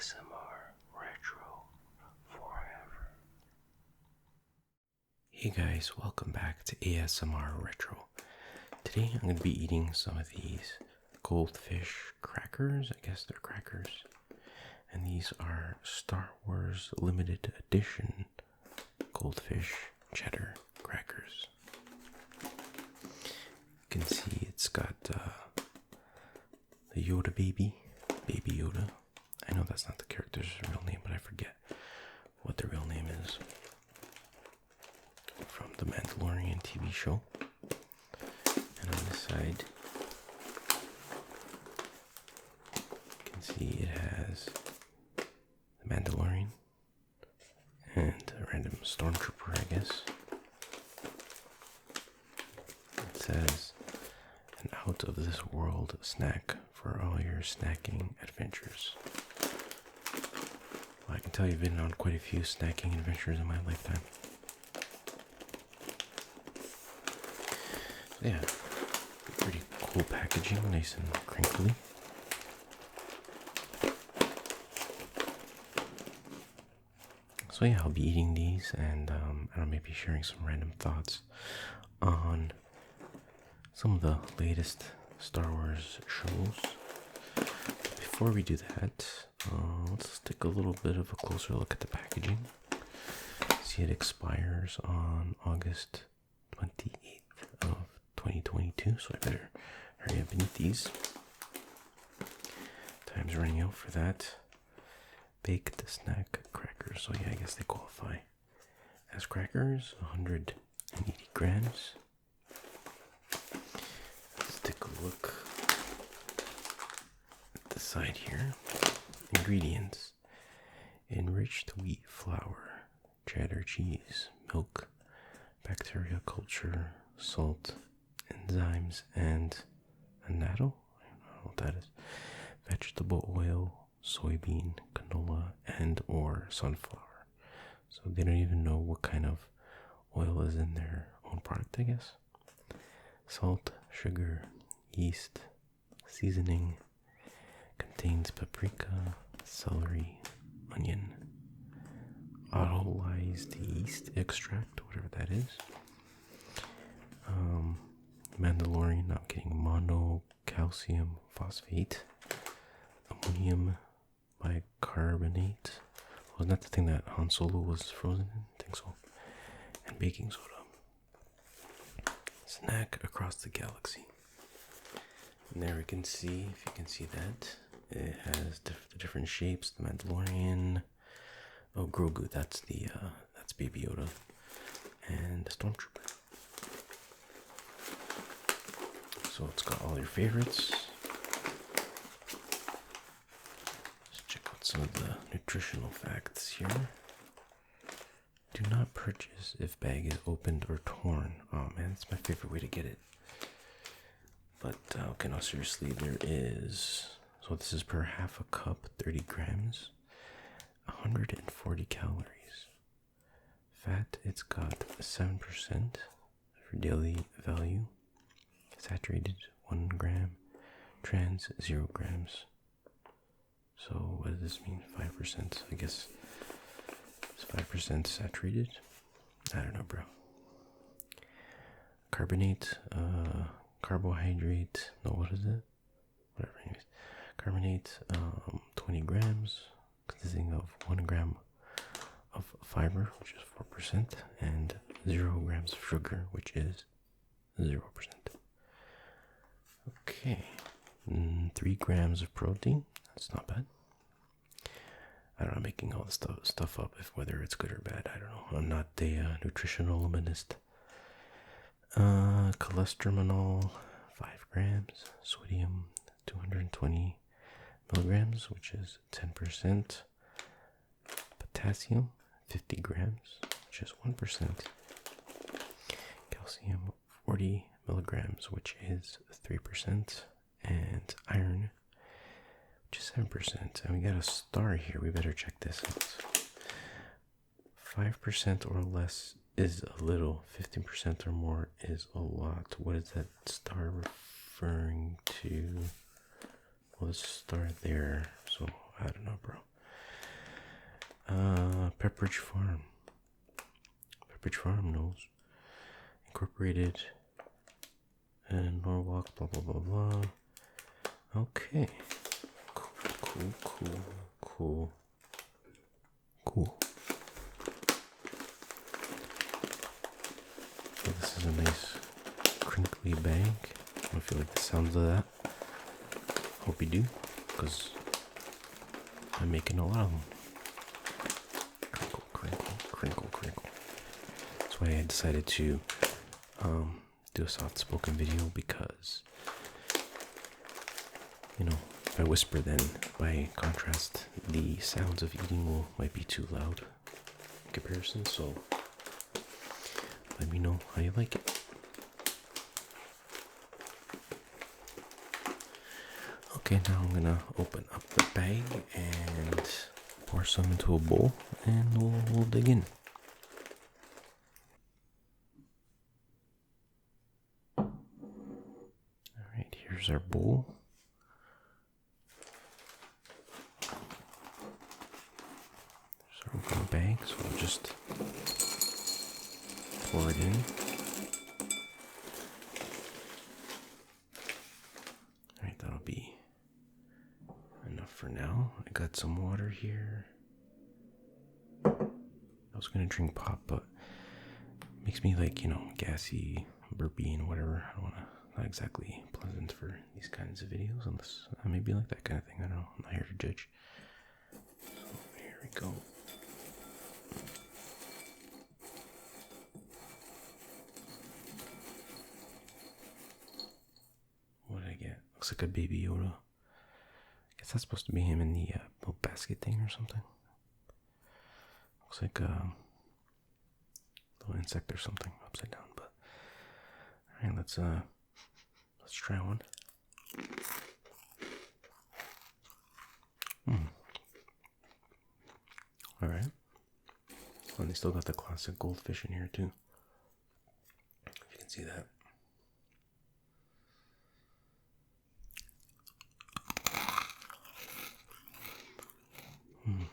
ASMR Retro Forever. Hey guys, welcome back to ASMR Retro. Today I'm going to be eating some of these Goldfish crackers. I guess they're crackers. And these are Star Wars limited edition Goldfish cheddar crackers. You can see it's got the Yoda Baby Yoda. I know that's not the character's real name, but I forget what the real name is. From the Mandalorian TV show. And on this side, you can see it has the Mandalorian and a random stormtrooper, I guess. It says, an out of this world snack for all your snacking adventures. Well, I can tell you've been on quite a few snacking adventures in my lifetime. So yeah, pretty cool packaging, nice and crinkly. So yeah, I'll be eating these and I'll maybe sharing some random thoughts on some of the latest Star Wars shows. Before we do that, let's take a little bit of a closer look at the packaging. See, it expires on August 28th of 2022, so I better hurry up and eat these. Time's running out for that. Baked snack crackers, so yeah, I guess they qualify as crackers. 180 grams. Let's take a look at the side here. Ingredients: enriched wheat flour, cheddar cheese, milk, bacteria culture, salt, enzymes, and annatto. I don't know what that is. Vegetable oil, soybean, canola, and or sunflower. So they don't even know what kind of oil is in their own product, I guess. Salt, sugar, yeast, seasoning, contains paprika, celery, onion, autolyzed yeast extract, whatever that is. Mandalorian, I'm getting monocalcium phosphate, ammonium bicarbonate. Wasn't that the thing that Han Solo was frozen in? I think so. And baking soda. Snack across the galaxy. And there we can see, if you can see that, it has the different shapes. The Mandalorian. Oh, Grogu. That's Baby Yoda. And the Stormtrooper. So it's got all your favorites. Let's check out some of the nutritional facts here. Do not purchase if bag is opened or torn. Oh man, that's my favorite way to get it. But okay, no, seriously, there is. So this is per half a cup, 30 grams, 140 calories. Fat, it's got 7% for daily value. Saturated 1 gram, trans 0 grams. So what does this mean? 5%? I guess it's 5% saturated. I don't know, bro. Carbonate, carbohydrate. No, what is it? Whatever. Anyways, carbonate, 20 grams, consisting of 1 gram of fiber, which is 4%, and 0 grams of sugar, which is 0%. Okay, 3 grams of protein. That's not bad. I don't know, making all this stuff up, if whether it's good or bad. I don't know. I'm not a nutritional luminist. Cholesterol, 5 grams. Sodium, 220 milligrams, which is 10%. Potassium, 50 grams, which is 1%. Calcium, 40 milligrams, which is 3%. And iron, which is 7%. And we got a star here. We better check this out. 5% or less is a little. 15% or more is a lot. What is that star referring to? Well, let's start there. So I don't know, bro. Pepperidge Farm. Pepperidge Farm knows. Incorporated. And Norwalk, blah, blah, blah, blah. Okay. Cool. So this is a nice crinkly bag. I don't feel like the sounds of that. Hope you do, because I'm making a lot of them. Crinkle. That's why I decided to do a soft-spoken video, because, you know, if I whisper, then by contrast, the sounds of eating might be too loud in comparison. So let me know how you like it. Okay, now I'm gonna open up the bag and pour some into a bowl, and we'll dig in. Alright, here's our bowl. There's our open bag, so we'll just pour it in. Alright, that'll be enough for now. I got some water here. I was gonna drink pop, but it makes me like, gassy, burpy, and whatever. I don't wanna, not exactly pleasant for these kinds of videos, unless I may be like that kind of thing. I don't know. I'm not here to judge. So here we go. What did I get? Looks like a baby Yoda. I guess that's supposed to be him in the little basket thing or something. Looks like a little insect or something upside down. But alright, let's try one. Alright. Oh, and they still got the classic Goldfish in here too. If you can see that.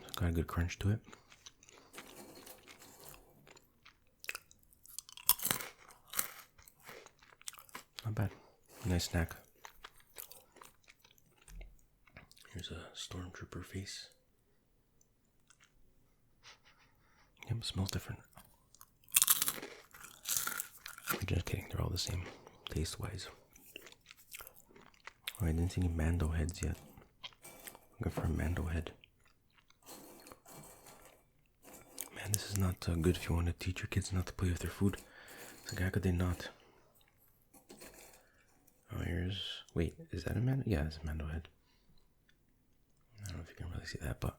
It's got a good crunch to it. Not bad. Nice snack. Here's a stormtrooper face. Yep, it smells different. I'm just kidding, they're all the same, taste-wise. Oh, I didn't see any Mando heads yet. Looking for a Mando head. Man, this is not good if you want to teach your kids not to play with their food. It's like, how could they not? Oh, here's... Wait, is that a Mando? Yeah, it's a Mando head. I don't know if you can really see that, but...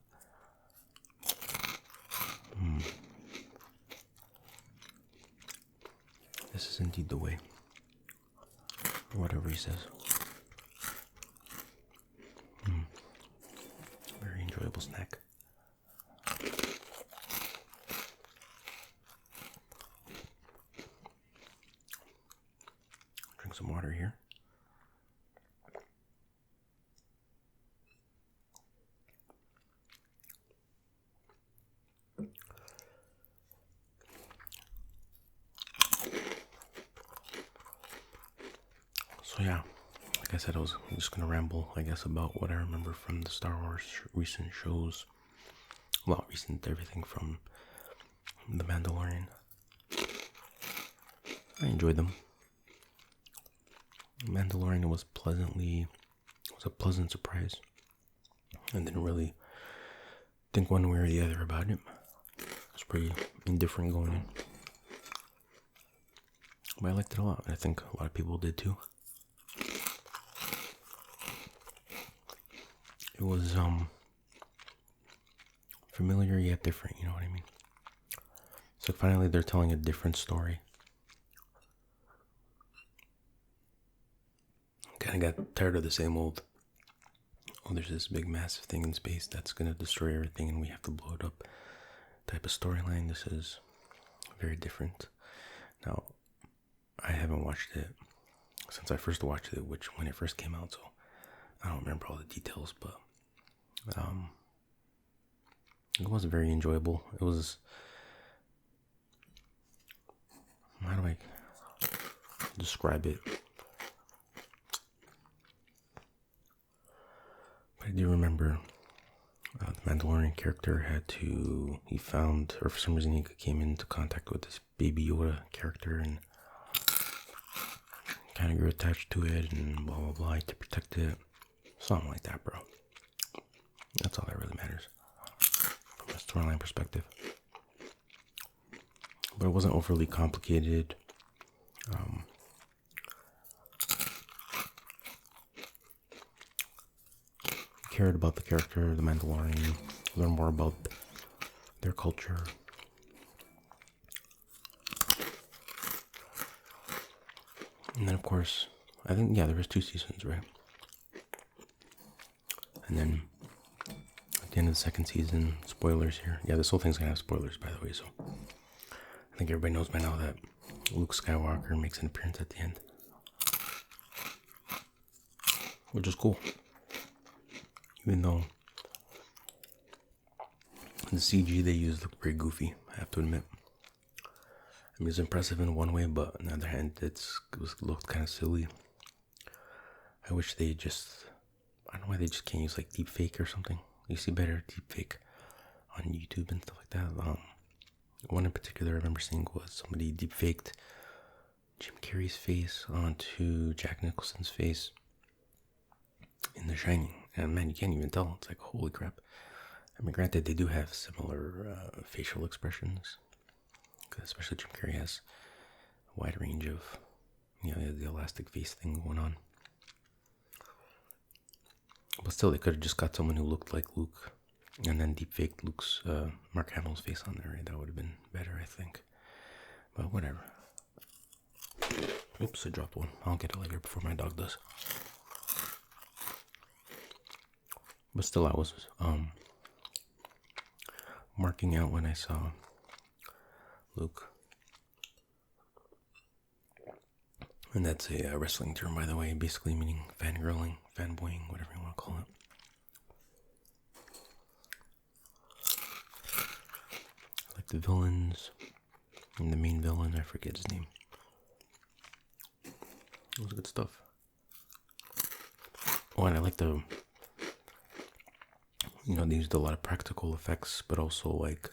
This is indeed the way. Or whatever he says. Very enjoyable snack. Drink some water here. So yeah, like I said, I'm just gonna ramble, I guess, about what I remember from the Star Wars recent shows. Well, recent everything from The Mandalorian. I enjoyed them. Mandalorian was a pleasant surprise. I didn't really think one way or the other about it. I was pretty indifferent going in. But I liked it a lot. I think a lot of people did too. It was familiar yet different, you know what I mean? So finally they're telling a different story. Kind of got tired of the same old, oh, there's this big massive thing in space that's going to destroy everything and we have to blow it up type of storyline. This is very different. Now, I haven't watched it since I first watched it, when it first came out, so I don't remember all the details, but It was very enjoyable. It was, how do I describe it? But I do remember the Mandalorian character he found, or for some reason he came into contact with this Baby Yoda character and kind of grew attached to it and blah blah blah to protect it. Something like that, bro. That's all that really matters from a storyline perspective. But it wasn't overly complicated. Cared about the character, the Mandalorian, learn more about their culture. And then, of course, I think, there was 2 seasons, right? And then, at the end of the 2nd season, spoilers here. Yeah, this whole thing's gonna have spoilers, by the way, so I think everybody knows by now that Luke Skywalker makes an appearance at the end. Which is cool. Even though the CG they used looked pretty goofy, I have to admit. I mean, it's impressive in one way, but on the other hand, it looked kind of silly. I wish I don't know why they just can't use like deepfake or something. You see better deepfake on YouTube and stuff like that. One in particular I remember seeing was somebody deepfaked Jim Carrey's face onto Jack Nicholson's face in The Shining. And man, you can't even tell. It's like, holy crap. I mean, granted, they do have similar facial expressions. Especially Jim Carrey has a wide range of, the elastic face thing going on. But still, they could have just got someone who looked like Luke and then deepfaked Luke's, Mark Hamill's face on there. Right? That would have been better, I think. But whatever. Oops, I dropped one. I'll get it later before my dog does. But still, I was marking out when I saw Luke. And that's a wrestling term, by the way, basically meaning fangirling, fanboying, whatever you want to call it. I like the villains, and the main villain, I forget his name. It was good stuff. Oh, and I like they used a lot of practical effects, but also like,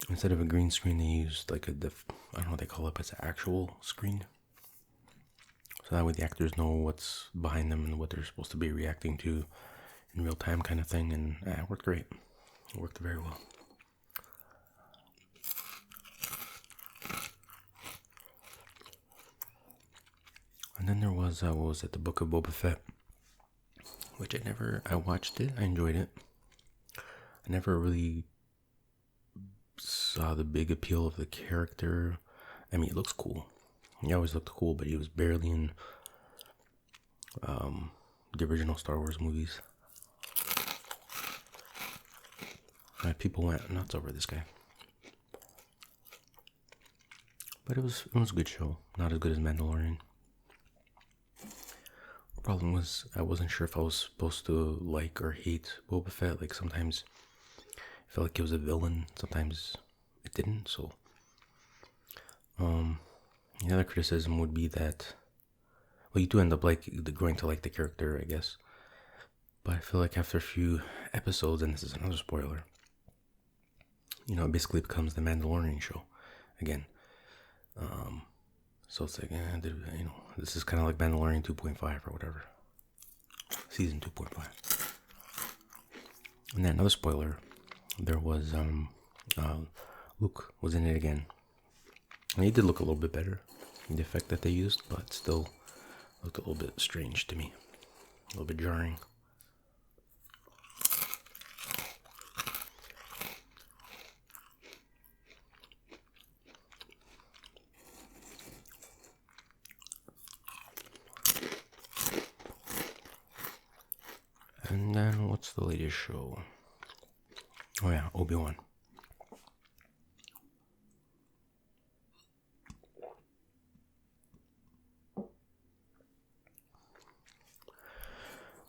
instead of a green screen, they used like I don't know what they call it, but it's an actual screen. So that way the actors know what's behind them and what they're supposed to be reacting to in real time kind of thing. And it worked great. It worked very well. And then there was, the Book of Boba Fett, which I watched it, I enjoyed it. I never really saw the big appeal of the character. I mean, it looks cool. He always looked cool, but he was barely in the original Star Wars movies. People went nuts over this guy. But it was a good show. Not as good as Mandalorian. The problem was I wasn't sure if I was supposed to like or hate Boba Fett. Like sometimes I felt like he was a villain. Sometimes it didn't. So the other criticism would be that, well, you do end up growing to like the character, I guess. But I feel like after a few episodes, and this is another spoiler, it basically becomes the Mandalorian show again. So it's like, this is kind of like Mandalorian 2.5 or whatever. Season 2.5. And then another spoiler, there was, Luke was in it again. And he did look a little bit better, the effect that they used, but still looked a little bit strange to me. A little bit jarring. And then, what's the latest show? Oh yeah, Obi-Wan.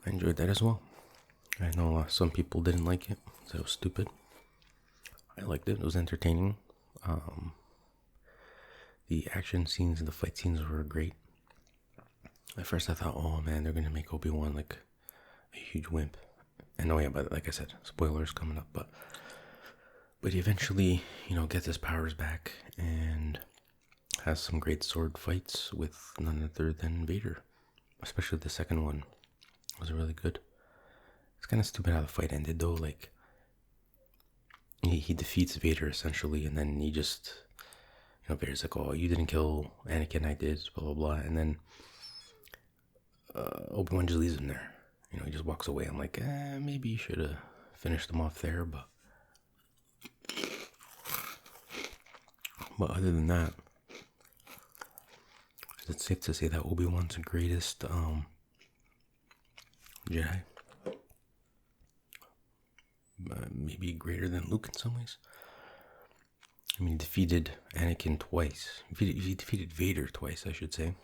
I enjoyed that as well. I know some people didn't like it, said it was stupid. I liked it. It was entertaining. The action scenes and the fight scenes were great. At first I thought, oh man, they're gonna make Obi-Wan like a huge wimp. And oh yeah, but like I said, spoilers coming up, but he eventually, gets his powers back and has some great sword fights with none other than Vader. Especially the second one was really good. It's kind of stupid how the fight ended though. Like he defeats Vader essentially, and then he just, Vader's like, oh, you didn't kill Anakin, I did, blah blah blah, and then Obi-Wan just leaves him there. He just walks away. I'm like, maybe you should have finished him off there, but other than that, is it safe to say that Obi-Wan's the greatest Jedi? Maybe greater than Luke in some ways. I mean, he defeated Anakin twice. He defeated Vader twice, I should say.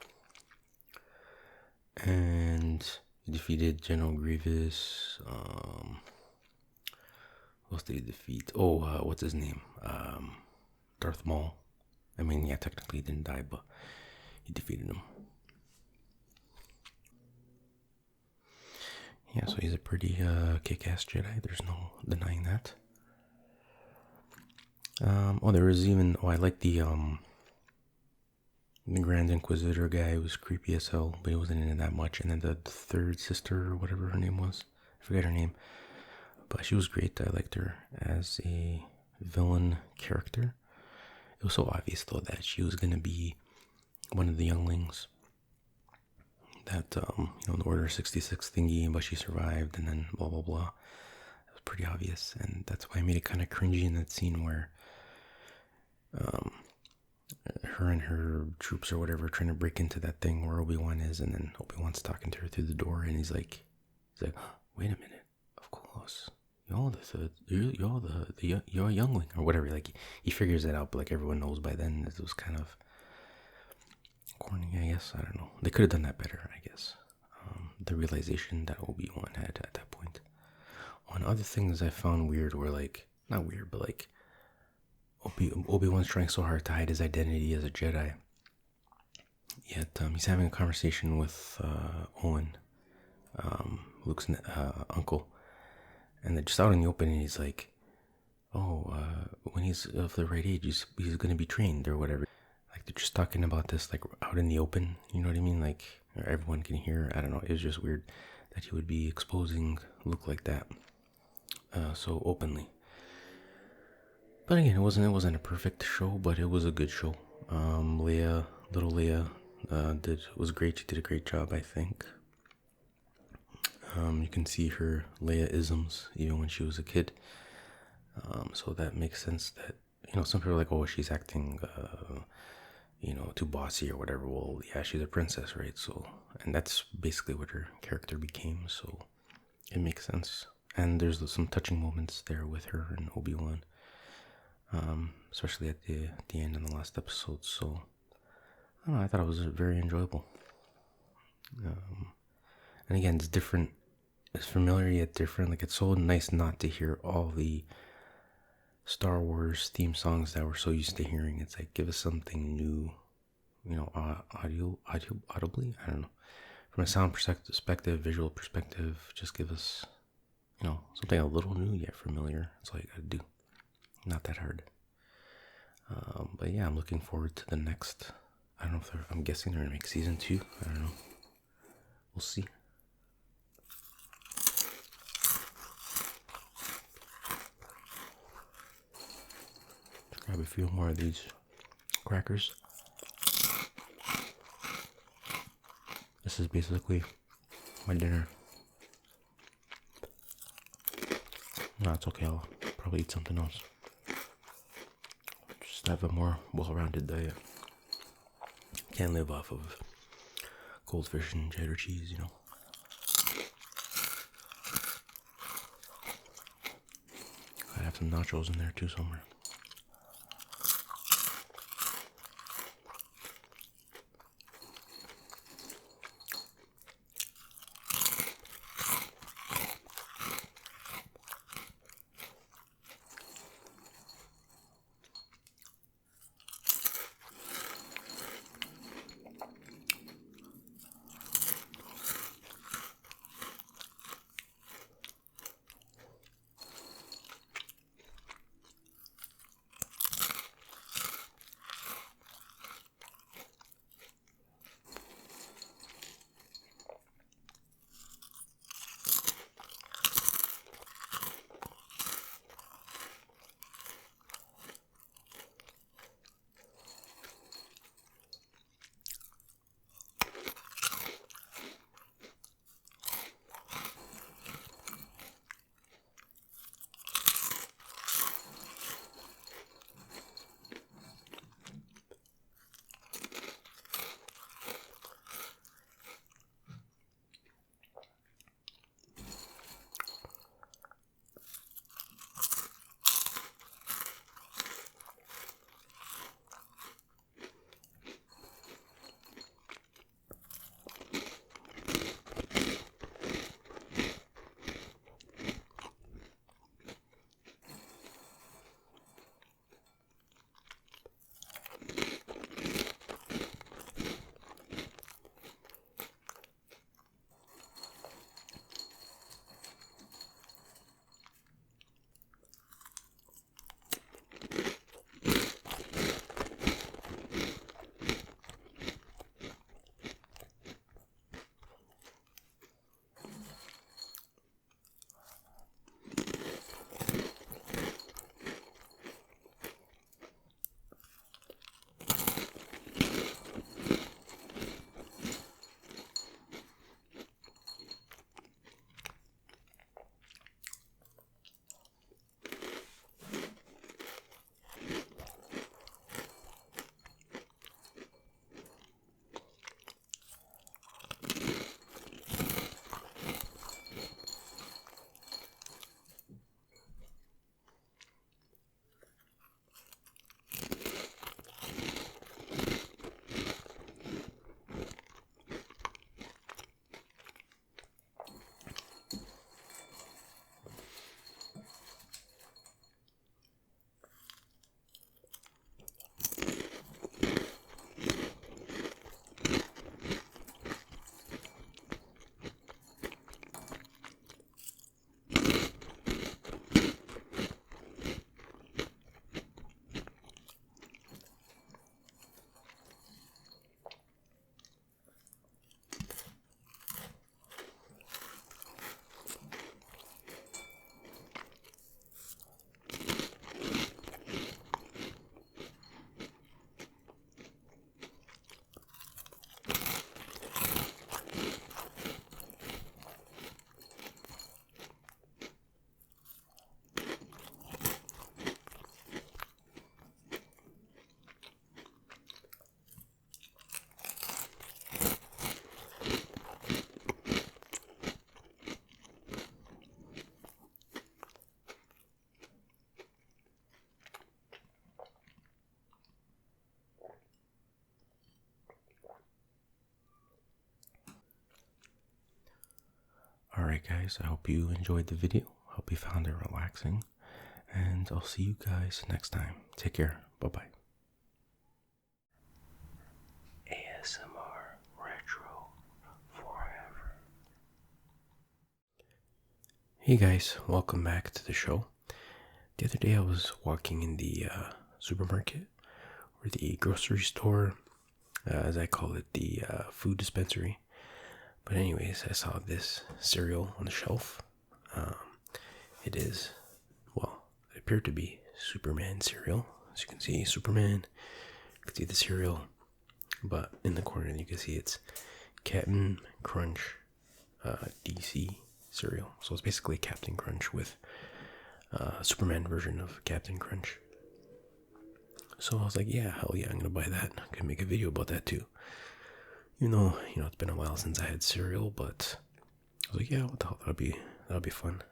And he defeated General Grievous. What else did he defeat? Oh, what's his name? Darth Maul. I mean, yeah, technically he didn't die, but he defeated him. Yeah, so he's a pretty kick-ass Jedi. There's no denying that. There was even... I like the Grand Inquisitor guy. Who was creepy as hell, but he wasn't in it that much. And then the third sister, or whatever her name was. I forget her name. But she was great. I liked her as a villain character. It was so obvious, though, that she was going to be one of the younglings. That, the Order 66 thingy, but she survived, and then blah, blah, blah. It was pretty obvious, and that's why I made it kind of cringy in that scene where her and her troops or whatever are trying to break into that thing where Obi-Wan is, and then Obi-Wan's talking to her through the door, and he's like, wait a minute, of course. You're a youngling, or whatever. Like, he figures it out, but like everyone knows by then. It was kind of corny, I guess. I don't know. They could have done that better, I guess. The realization that Obi-Wan had at that point. One other things I found weird were like, not weird, but like Obi-Wan's trying so hard to hide his identity as a Jedi. Yet he's having a conversation with Owen, Luke's uncle. And they're just out in the open, and he's like, when he's of the right age, he's going to be trained or whatever. Like, they're just talking about this, like, out in the open, you know what I mean? Like, everyone can hear. I don't know. It was just weird that he would be exposing Luke like that so openly. But again, it wasn't a perfect show, but it was a good show. Little Leia, was great. She did a great job, I think. You can see her Leia-isms even when she was a kid. So that makes sense that, some people are like, oh, she's acting, too bossy or whatever. Well, yeah, she's a princess, right? So, and that's basically what her character became. So it makes sense. And there's some touching moments there with her and Obi-Wan, especially at the end in the last episode. So, I don't know, I thought it was very enjoyable. And again, it's different. It's familiar yet different. Like, it's so nice not to hear all the Star Wars theme songs that we're so used to hearing. It's like, give us something new, audibly. I don't know. From a sound perspective, visual perspective, just give us, something a little new yet familiar. That's all you gotta do. Not that hard. But yeah, I'm looking forward to the next. I don't know if I'm guessing they're gonna make season 2. I don't know. We'll see. Grab a few more of these crackers. This is basically my dinner. No, it's okay. I'll probably eat something else. Just have a more well-rounded diet. Can't live off of Goldfish and cheddar cheese, I have some nachos in there too somewhere. Alright guys, I hope you enjoyed the video. Hope you found it relaxing. And I'll see you guys next time. Take care. Bye-bye. ASMR Retro Forever. Hey guys, welcome back to the show. The other day I was walking in the supermarket, or the grocery store, as I call it, the food dispensary. But anyways, I saw this cereal on the shelf. It is, well, it appeared to be Superman cereal. As you can see, Superman. You can see the cereal, but in the corner you can see it's Captain Crunch DC cereal. So it's basically Captain Crunch with Superman version of Captain Crunch. So I was like, yeah, hell yeah, I'm gonna buy that. I'm gonna make a video about that too. You know, it's been a while since I had cereal, but I was like, yeah, what the hell, that'll be fun.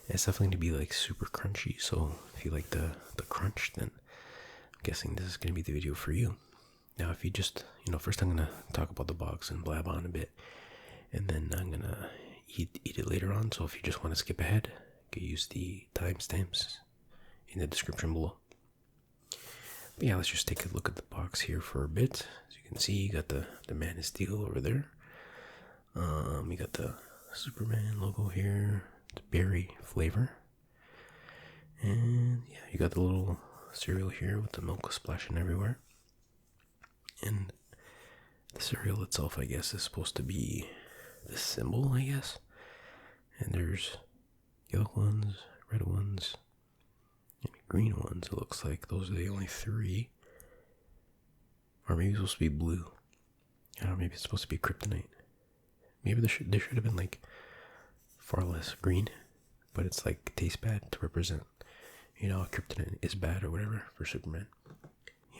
And it's definitely going to be like super crunchy, so if you like the crunch, then I'm guessing this is going to be the video for you. Now, if you just, first I'm going to talk about the box and blab on a bit, and then I'm going to eat it later on, so if you just want to skip ahead, you can use the timestamps in the description below. But yeah, let's just take a look at the box here for a bit. As you can see, you got the Man of Steel over there. You got the Superman logo here, the berry flavor. And yeah, you got the little cereal here with the milk splashing everywhere. And the cereal itself, I guess, is supposed to be the symbol, I guess. And there's yellow ones, red ones, and green ones. It looks like those are the only three. Or maybe it's supposed to be blue. I don't know, maybe it's supposed to be kryptonite. Maybe there should have been like far less green, but it's like tastes bad to represent, kryptonite is bad or whatever for Superman.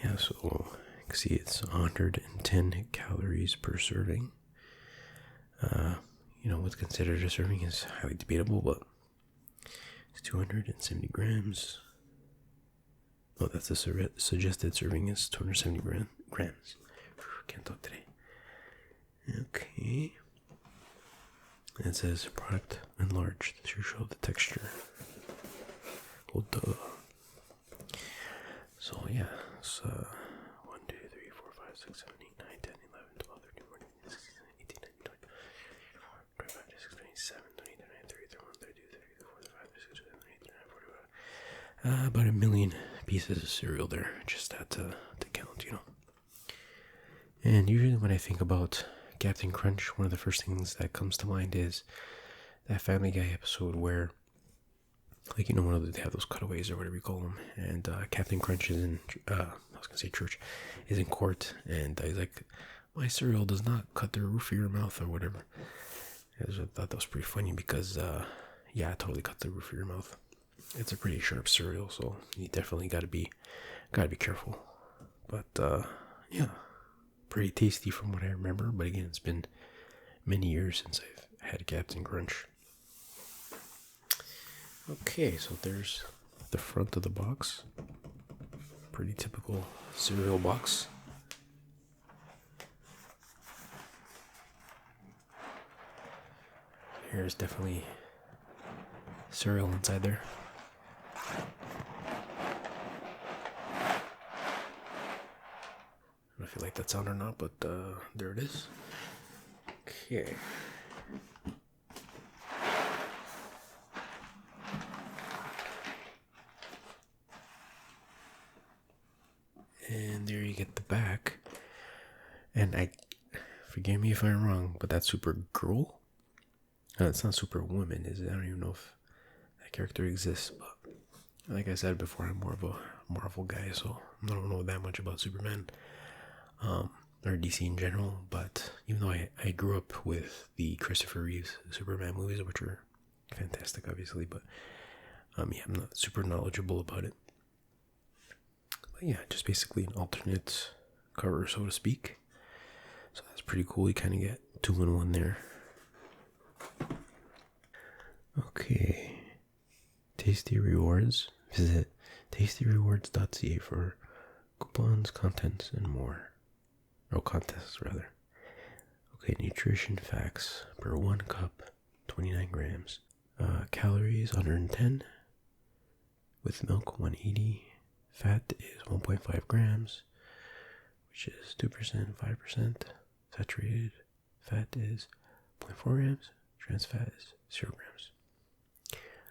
Yeah, so you can see it's 110 calories per serving. What's considered a serving is highly debatable, but it's 270 grams. Oh, that's the suggested serving is 270 grams. Can't talk today. Okay. And it says product enlarged to show the texture. Well, duh. So yeah, it's 1, 2, 3, 4, 5, 6, 7, 8, 9, 10, 11, 12, 13, 14, 15, 16, 18, 19, 20, 25, 26, 27, 28, 29, 30, 31, 32, 33, 34, 35, 36, 37, 38, 39, 40, about a million pieces of cereal there. Just had to count, And usually when I think about Captain Crunch, one of the first things that comes to mind is that Family Guy episode where, they have those cutaways or whatever you call them, and Captain Crunch is in, church, is in court, and he's like, my cereal does not cut the roof of your mouth or whatever. I thought that was pretty funny because, it totally cut the roof of your mouth. It's a pretty sharp cereal, so you definitely gotta be careful. But, pretty tasty from what I remember, but again, it's been many years since I've had Captain Crunch. Okay, so there's the front of the box. Pretty typical cereal box. Here's definitely cereal inside there. I don't know if you like that sound or not, but there it is. Okay. And there you get the back. And forgive me if I'm wrong, but that's Supergirl? It's not Superwoman, is it? I don't even know if that character exists, but like I said before, I'm more of a Marvel guy, so I don't know that much about Superman, or DC in general, but even though I grew up with the Christopher Reeves Superman movies, which are fantastic, obviously, but I'm not super knowledgeable about it. But yeah, just basically an alternate cover, so to speak. So that's pretty cool. You kind of get 2-in-1 there. Okay. Tasty Rewards. Visit tastyrewards.ca for coupons, contents, and more. Contests, rather. Okay, nutrition facts. Per 1 cup, 29 grams. Calories 110. With milk 180. Fat is 1.5 grams, which is 2%, 5%. Saturated fat is 0.4 grams. Trans fat is 0 grams.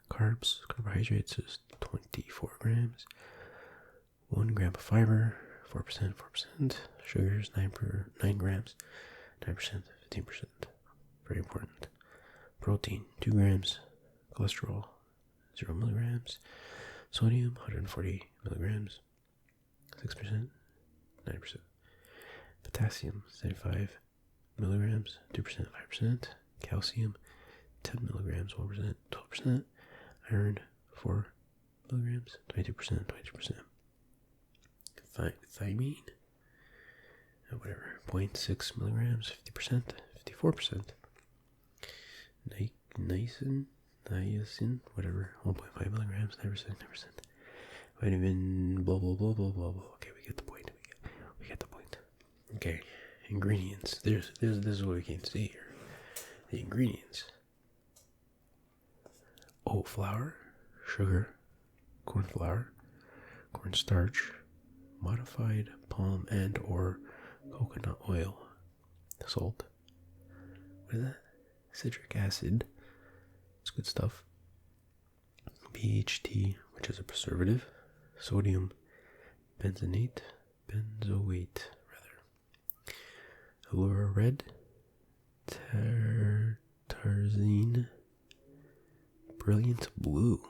Carbohydrates is 24 grams. 1 gram of fiber, 4%, 4%. Sugars, 9 grams, 9%, 15%. Very important. Protein, 2 grams. Cholesterol, 0 milligrams. Sodium, 140 milligrams, 6%, 9%. Potassium, 75 milligrams, 2%, 5%. Calcium, 10 milligrams, 1%, 12%. Iron, 4 milligrams, 22%, 22%. Thymine, whatever, 0.6 milligrams, 50%, 54%. Niacin, whatever, 1.5 milligrams, 9%, 9%. Vitamin, blah, blah, blah, blah, blah, blah. Okay, we get the point. We get the point. Okay, ingredients. This is what we can see here. The ingredients. Oat flour, sugar, corn flour, cornstarch, modified palm and or coconut oil, salt. What is that? Citric acid. It's good stuff. BHT, which is a preservative. Sodium benzoate, Allura red. Tarzine. Brilliant blue.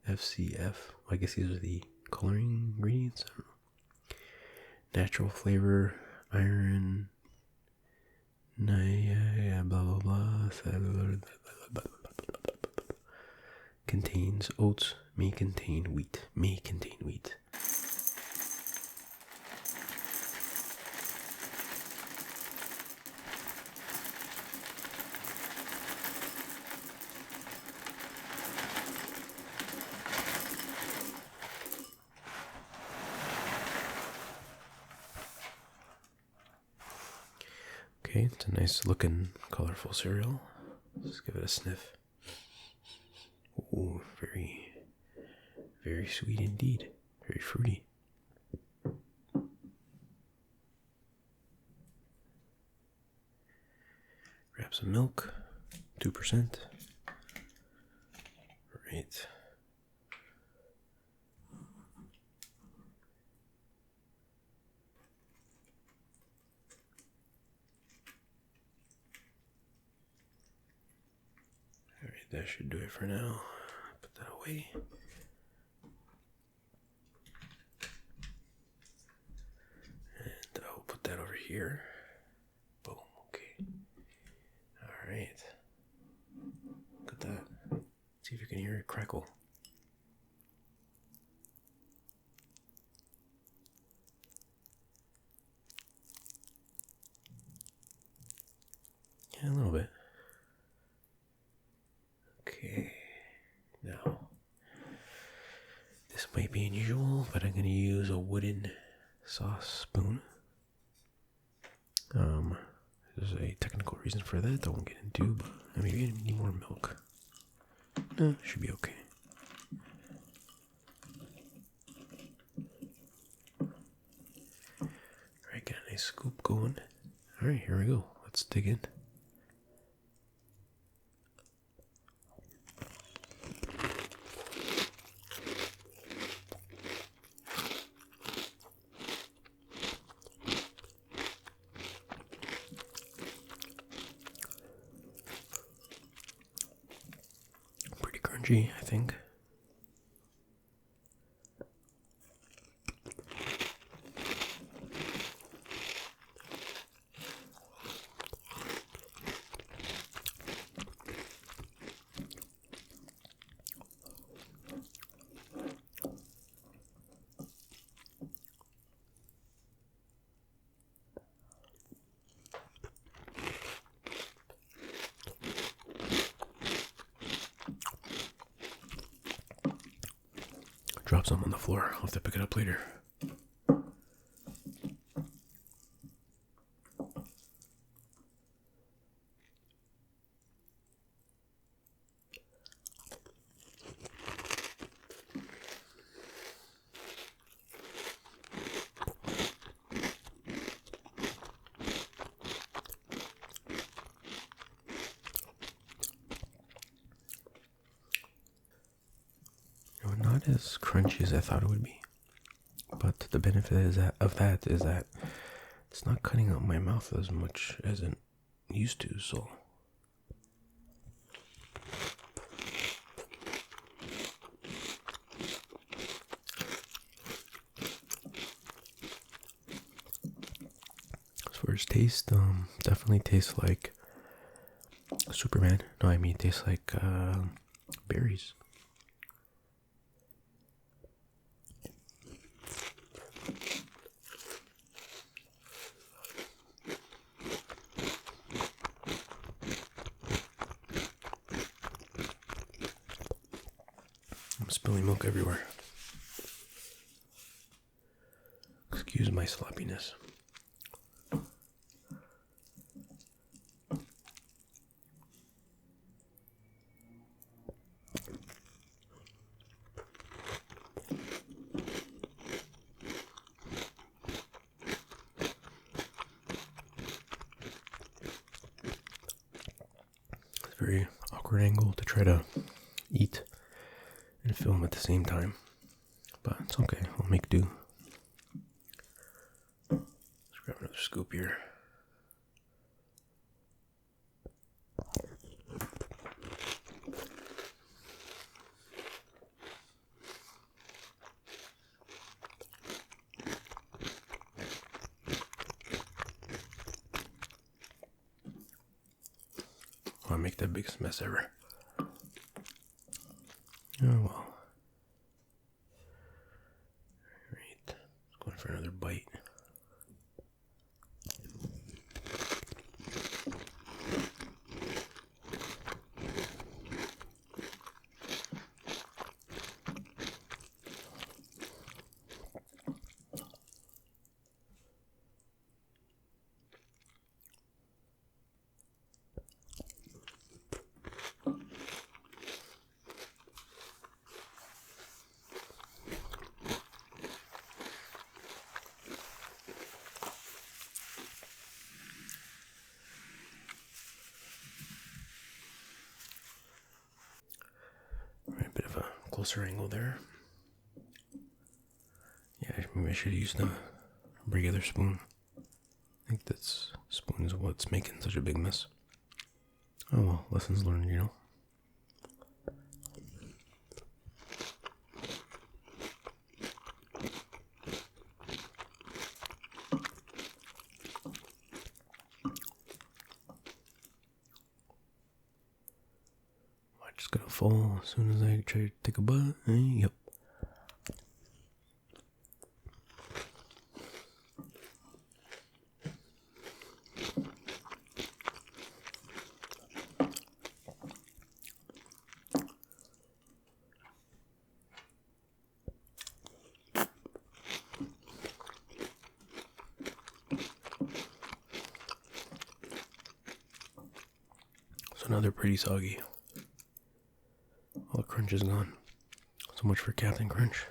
FCF. I guess these are the coloring ingredients. I don't know. Natural flavor. Iron. Blah blah blah. Contains oats. May contain wheat. Okay, it's a nice looking, colorful cereal. Let's give it a sniff. Ooh, very, very sweet indeed. Very fruity. Grab some milk, 2%. Right. That should do it for now. Put that away. And I'll put that over here. Boom. Okay. Alright. Look at that. See if you can hear it crackle. Yeah, a little bit. Okay, now, this might be unusual, but I'm going to use a wooden sauce spoon. There's a technical reason for that I won't get into, but maybe I need more milk. Should be okay. Alright, got a nice scoop going. Alright, here we go. Let's dig in. I think. Drop some on the floor. I'll have to pick it up later. not as crunchy as I thought it would be. But the benefit of that is that it's not cutting out my mouth as much as it used to, so. As far as taste, definitely tastes like Superman. No, I mean, it tastes like berries. I'm spilling milk everywhere. Excuse my sloppiness. Very awkward angle to try to eat and film at the same time, but it's okay. I'll make do. Let's grab another scoop here. I make the biggest mess ever. Oh well. Alright, going for another bite. Alright, bit of a closer angle there. Yeah, maybe I should use the regular spoon. I think this spoon is what's making such a big mess. Oh well, lessons learned, you know. I'm just gonna fall as soon as I try to take a bite. Yep. So now they're pretty soggy. All the crunch is gone. So much for Captain Crunch.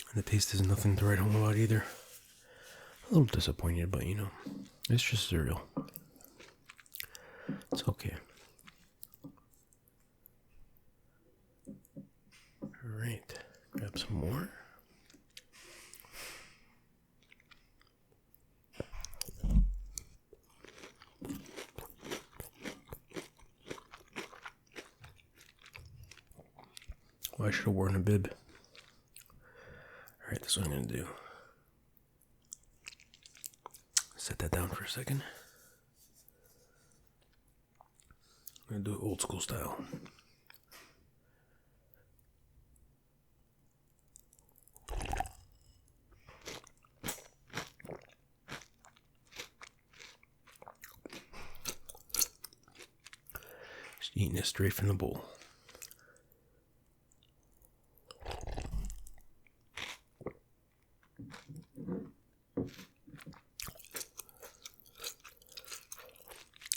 And the taste is nothing to write home about either. A little disappointed, but you know, it's just cereal. It's okay. Alright, grab some more. Well, I should have worn a bib. Alright, this is what I'm going to do. Set that down for a second. I'm going to do it old school style. Just eating it straight from the bowl.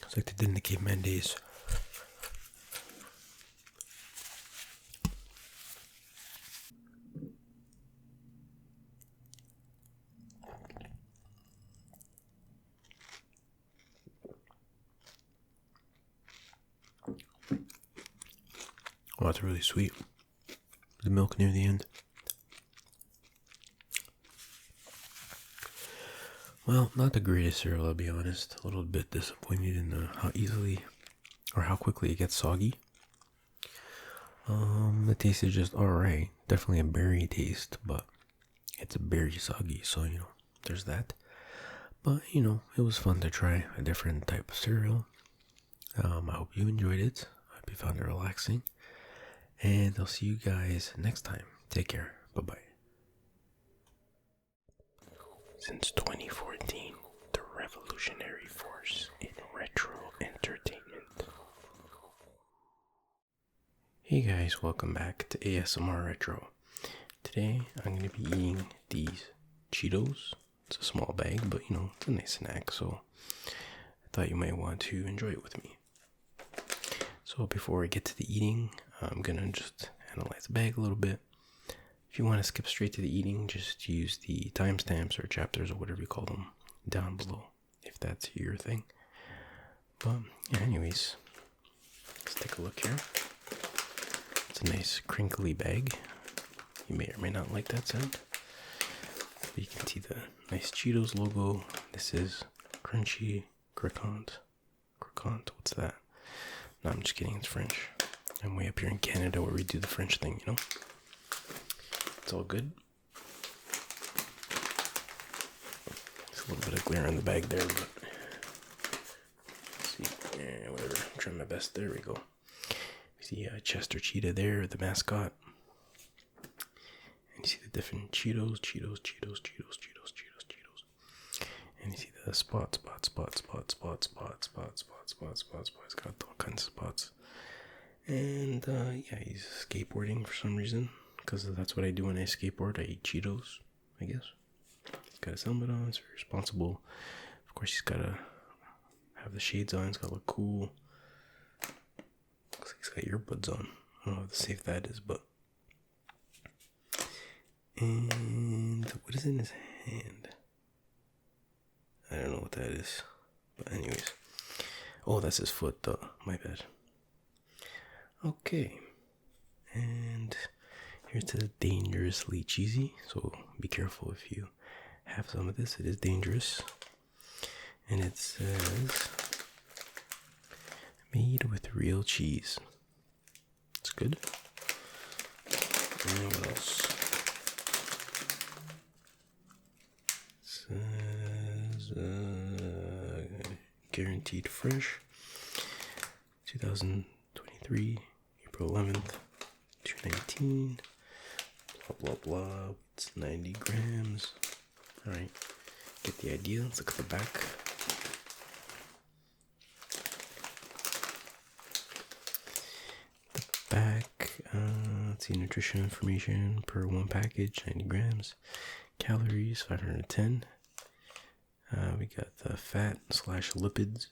It's like they did in the caveman days. Oh, it's really sweet. The milk near the end. Well, not the greatest cereal, I'll be honest. A little bit disappointed in how easily or how quickly it gets soggy. The taste is just alright. Definitely a berry taste, but it's very soggy, so there's that. But it was fun to try a different type of cereal. I hope you enjoyed it. I hope you found it relaxing. And I'll see you guys next time. Take care. Bye-bye. Since 2014, the revolutionary force in retro entertainment. Hey guys, welcome back to ASMR Retro. Today, I'm going to be eating these Cheetos. It's a small bag, but it's a nice snack, so I thought you might want to enjoy it with me. So before I get to the eating, I'm going to just analyze the bag a little bit. If you want to skip straight to the eating, just use the timestamps or chapters or whatever you call them down below, if that's your thing. But yeah, anyways, let's take a look here. It's a nice crinkly bag. You may or may not like that sound. But you can see the nice Cheetos logo. This is crunchy, croquant. What's that? No, I'm just kidding. It's French. I'm way up here in Canada where we do the French thing, It's all good. There's a little bit of glare on the bag there, but let's see. Yeah, whatever. I'm trying my best. There we go. You see Chester Cheetah there, the mascot. And you see the different Cheetos. And you see the spots. It's got all kinds of spots. And yeah, he's skateboarding for some reason. Because that's what I do when I skateboard. I eat Cheetos, I guess. He's got his helmet on. He's very responsible. Of course, he's got to have the shades on. He's got to look cool. Looks like he's got earbuds on. I don't know how safe that is, but... And what is in his hand? I don't know what that is. But anyways. Oh, that's his foot, though. My bad. Okay. And... here's the dangerously cheesy, so be careful if you have some of this. It is dangerous. And it says, made with real cheese. It's good. And what else? It says, guaranteed fresh. 2023, April 11th, 219. Blah blah, it's 90 grams. Alright, get the idea. Let's look at the back. Let's see, nutrition information per one package, 90 grams. Calories, 510. We got the fat / lipids,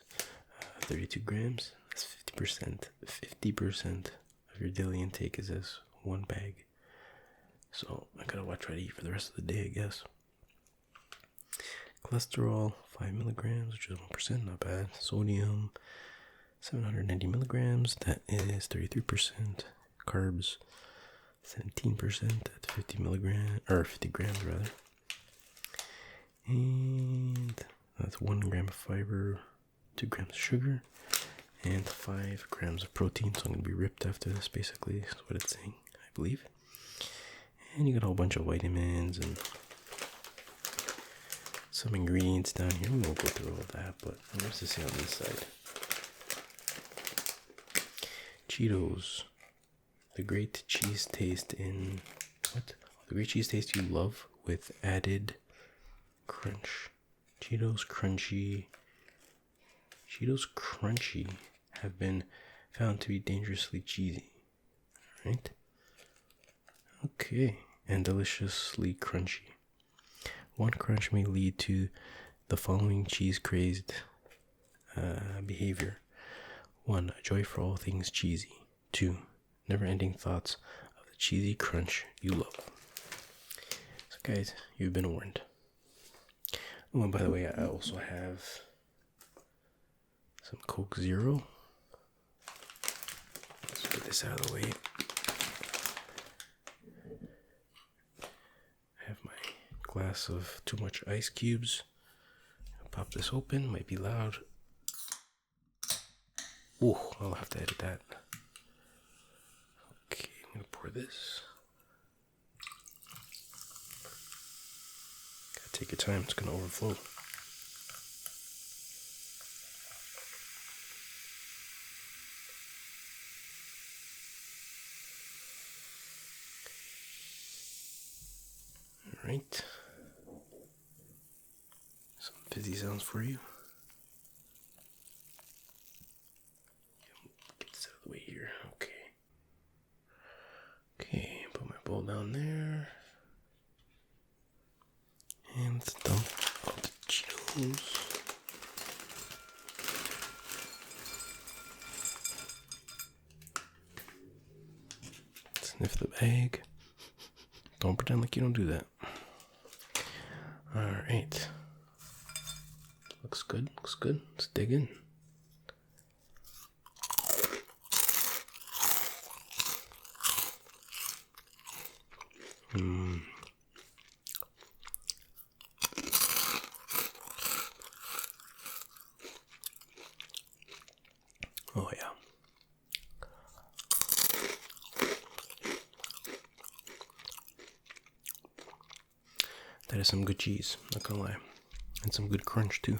32 grams. That's 50%. 50% of your daily intake is this one bag. So I gotta watch what I eat for the rest of the day, I guess. Cholesterol, 5 milligrams, which is 1%, not bad. Sodium, 790 milligrams, that is 33%. Carbs, 17%, that's 50 milligrams, or 50 grams rather. And that's 1 gram of fiber, 2 grams of sugar, and 5 grams of protein. So I'm gonna be ripped after this, basically, is what it's saying, I believe. And you got a whole bunch of vitamins and some ingredients down here. We won't go through all of that, but what's this say on this side? Cheetos. The great cheese taste in... what? The great cheese taste you love with added crunch. Cheetos Crunchy have been found to be dangerously cheesy. Alright? Okay, and deliciously crunchy. One crunch may lead to the following cheese-crazed behavior. 1. A joy for all things cheesy. 2. Never-ending thoughts of the cheesy crunch you love. So guys, you've been warned. Oh, and by the way, I also have some Coke Zero. Let's get this out of the way. I have my glass of too much ice cubes. I'll pop this open, might be loud. Ooh, I'll have to edit that. Okay, I'm gonna pour this. Gotta take your time, it's gonna overflow. Alright. Some fizzy sounds for you. Get this out of the way here. Okay. Okay, put my bowl down there. And let's dump all the Cheetos. Sniff the bag. Don't pretend like you don't do that. Alright. Looks good, looks good. Let's dig in. Oh yeah. That is some good cheese, not gonna lie. And some good crunch too.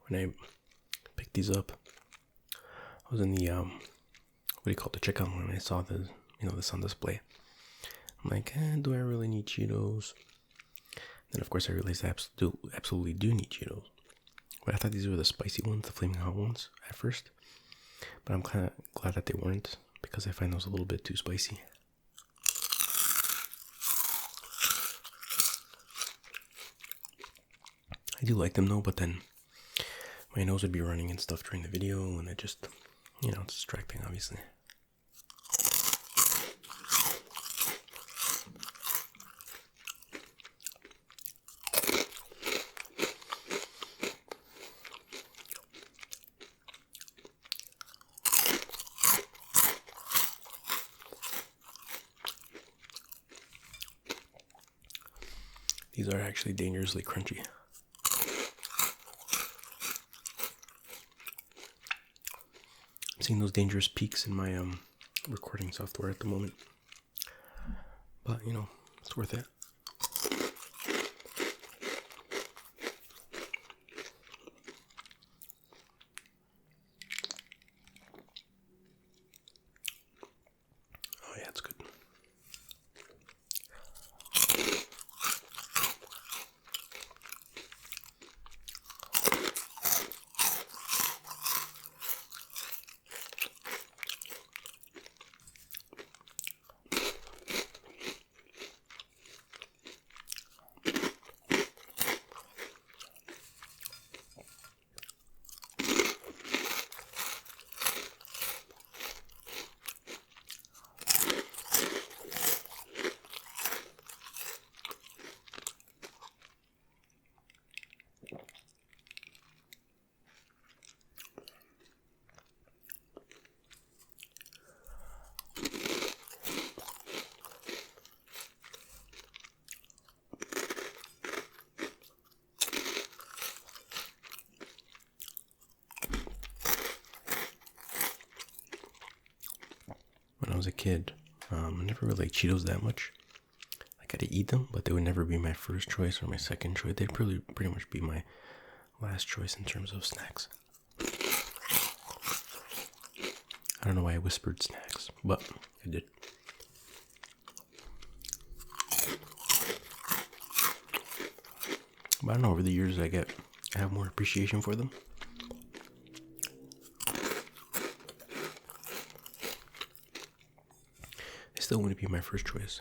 When I picked these up, I was in the what do you call it, the checkout line, and I saw the this on display. I'm like, do I really need Cheetos? Then of course I realized I absolutely do need Cheetos. But I thought these were the spicy ones, the flaming hot ones at first. But I'm kind of glad that they weren't, because I find those a little bit too spicy. I do like them though, but then my nose would be running and stuff during the video, and it just, it's distracting, obviously. These are actually dangerously crunchy. I'm seeing those dangerous peaks in my recording software at the moment. But, it's worth it. Oh yeah, it's good. When I was a kid, I never really liked Cheetos that much. Like, I'd eat them, but they would never be my first choice or my second choice. They'd pretty much be my last choice in terms of snacks. I don't know why I whispered snacks, but I did. But I don't know, over the years I have more appreciation for them. They still wouldn't be my first choice.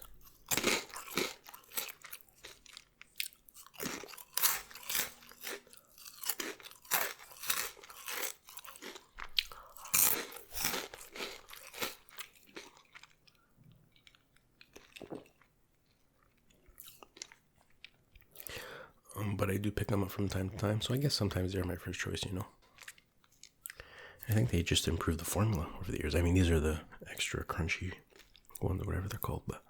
but I do pick them up from time to time. So I guess sometimes they're my first choice, you know. I think they just improved the formula over the years. I mean, these are the extra crunchy ones or whatever they're called, but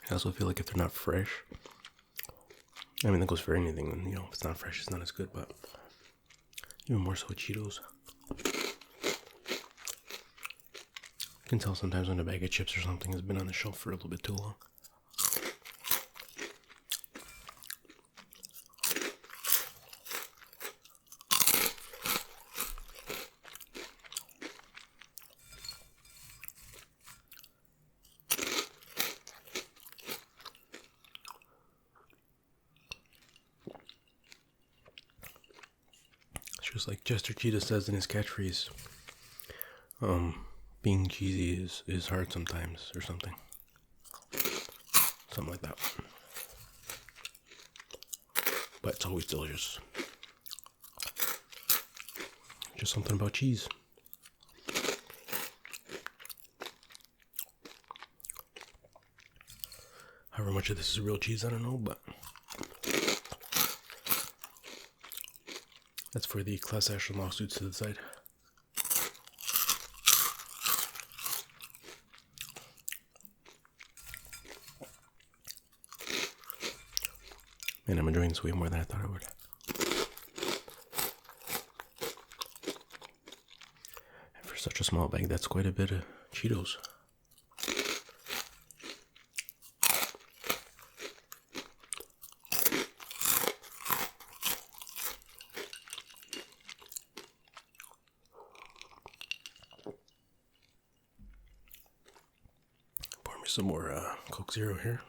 I also feel like if they're not fresh, I mean, that goes for anything. You know, if it's not fresh, it's not as good, but even more so with Cheetos. You can tell sometimes when a bag of chips or something has been on the shelf for a little bit too long. It's just like Chester Cheetah says in his catchphrase, being cheesy is hard sometimes, or something. Something like that. But it's always delicious. Just something about cheese. However much of this is real cheese, I don't know, but that's for the class action lawsuits to the side. Man, I'm enjoying this way more than I thought I would. And for such a small bag, that's quite a bit of Cheetos. Pour me some more Coke Zero here.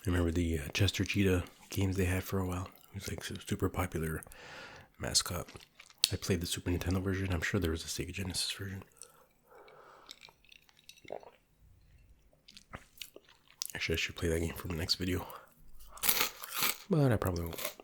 I remember the Chester Cheetah games they had for a while. It was like a super popular mascot. I played the Super Nintendo version. I'm sure there was a Sega Genesis version. Actually, I should play that game for the next video. But I probably won't.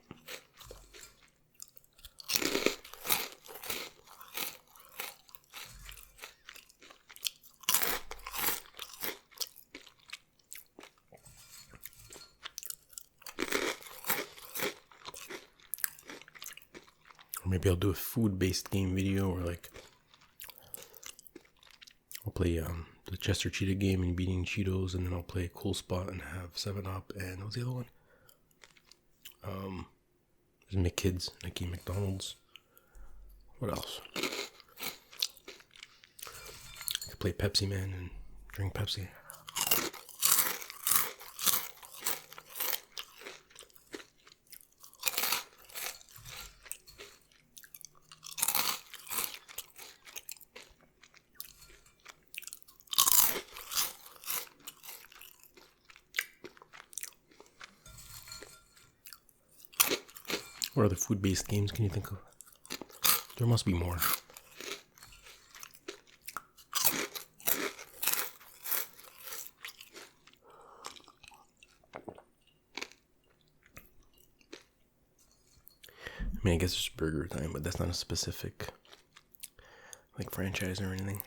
Or maybe I'll do a food-based game video, or like I'll play the Chester Cheetah game and beating Cheetos, and then I'll play Cool Spot and have 7-Up, and what was the other one? There's McKids, Mickey McDonald's. What else? I could play Pepsi Man and drink Pepsi. What other food-based games can you think of? There must be more. I mean, I guess it's Burger Time, but that's not a specific, like, franchise or anything.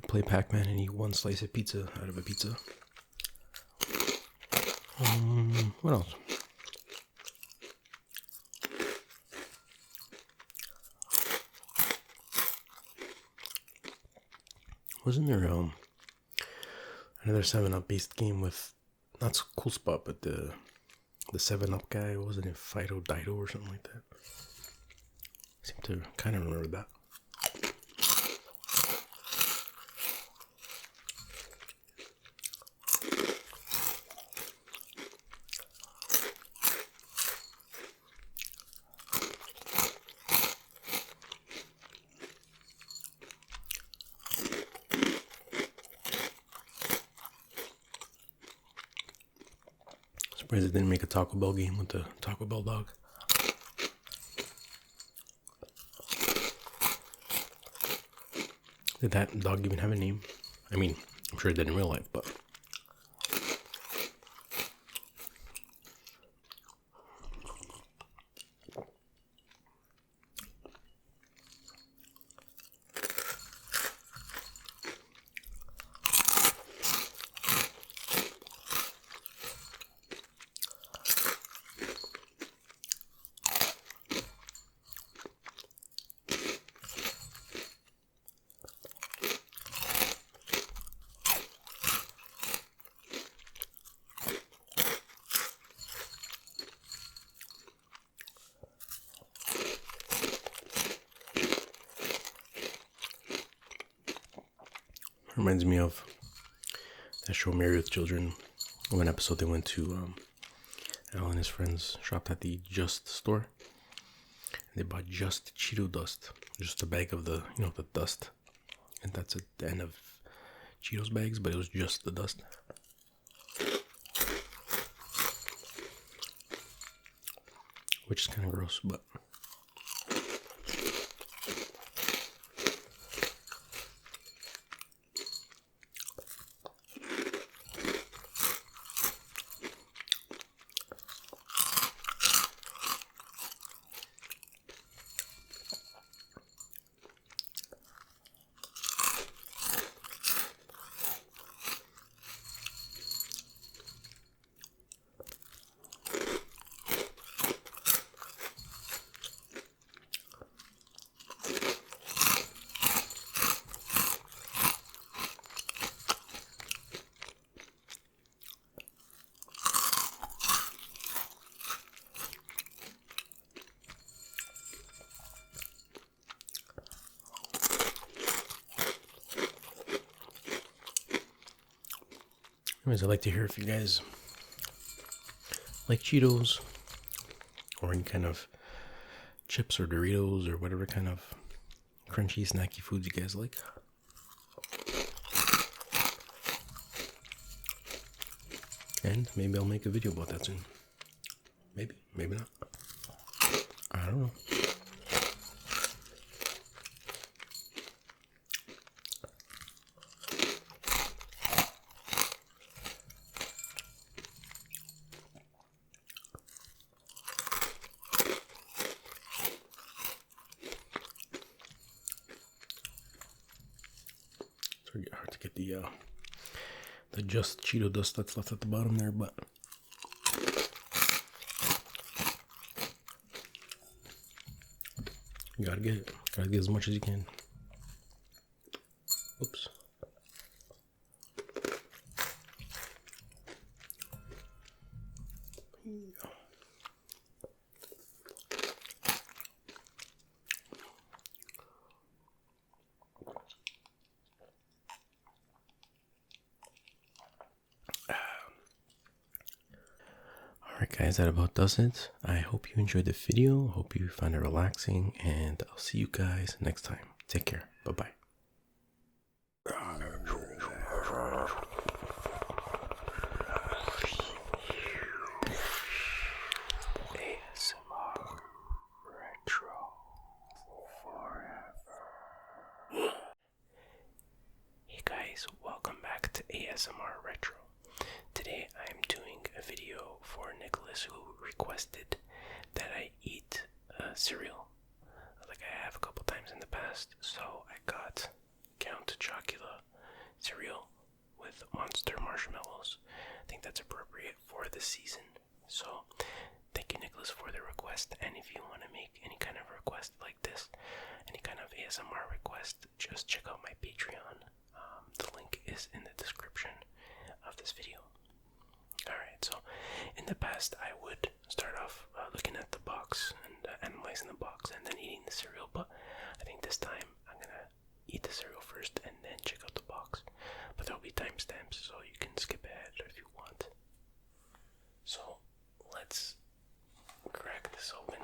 Play Pac-Man and eat one slice of pizza out of a pizza. What else? Wasn't there Another 7-Up based game with not Cool Spot, but the 7-Up guy. Wasn't it Fido Dido or something like that? I seem to kind of remember that. Surprised they didn't make a Taco Bell game with the Taco Bell dog. Did that dog even have a name? I mean, I'm sure it did in real life, but... Reminds me of that show Married with Children. One episode they went to Al and his friends shopped at the Just store. They bought just Cheeto dust, just a bag of the the dust, and that's at the end of Cheetos bags, but it was just the dust. Which is kind of gross, but. Anyways, I'd like to hear if you guys like Cheetos or any kind of chips or Doritos or whatever kind of crunchy, snacky foods you guys like. And maybe I'll make a video about that soon. Maybe, maybe not. I don't know. It's hard to get the just Cheeto dust that's left at the bottom there, but you gotta get it. Gotta get as much as you can. Oops. Alright guys, that about does it. I hope you enjoyed the video. Hope you found it relaxing, and I'll see you guys next time. Take care. Bye-bye. ASMR Retro Forever. Hey guys, welcome back to ASMR Retro. Today I'm doing a video for Nicholas, who requested that I eat cereal like I have a couple times in the past. So I got Count Chocula cereal with Monster marshmallows. I think that's appropriate for the season. So thank you, Nicholas, for the request. And if you want to make any kind of request like this, any kind of ASMR request, just check out my Patreon. The link is in the description. of this video. Alright, so in the past I would start off looking at the box and analyzing the box and then eating the cereal, but I think this time I'm gonna eat the cereal first and then check out the box. But there'll be timestamps, so you can skip ahead if you want. So let's crack this open.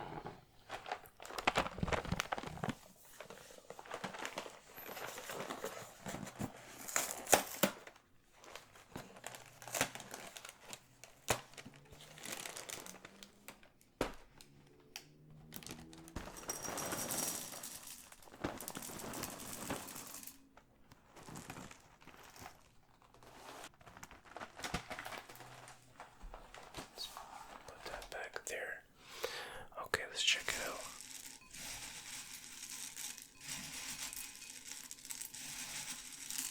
There. Okay, let's check it out.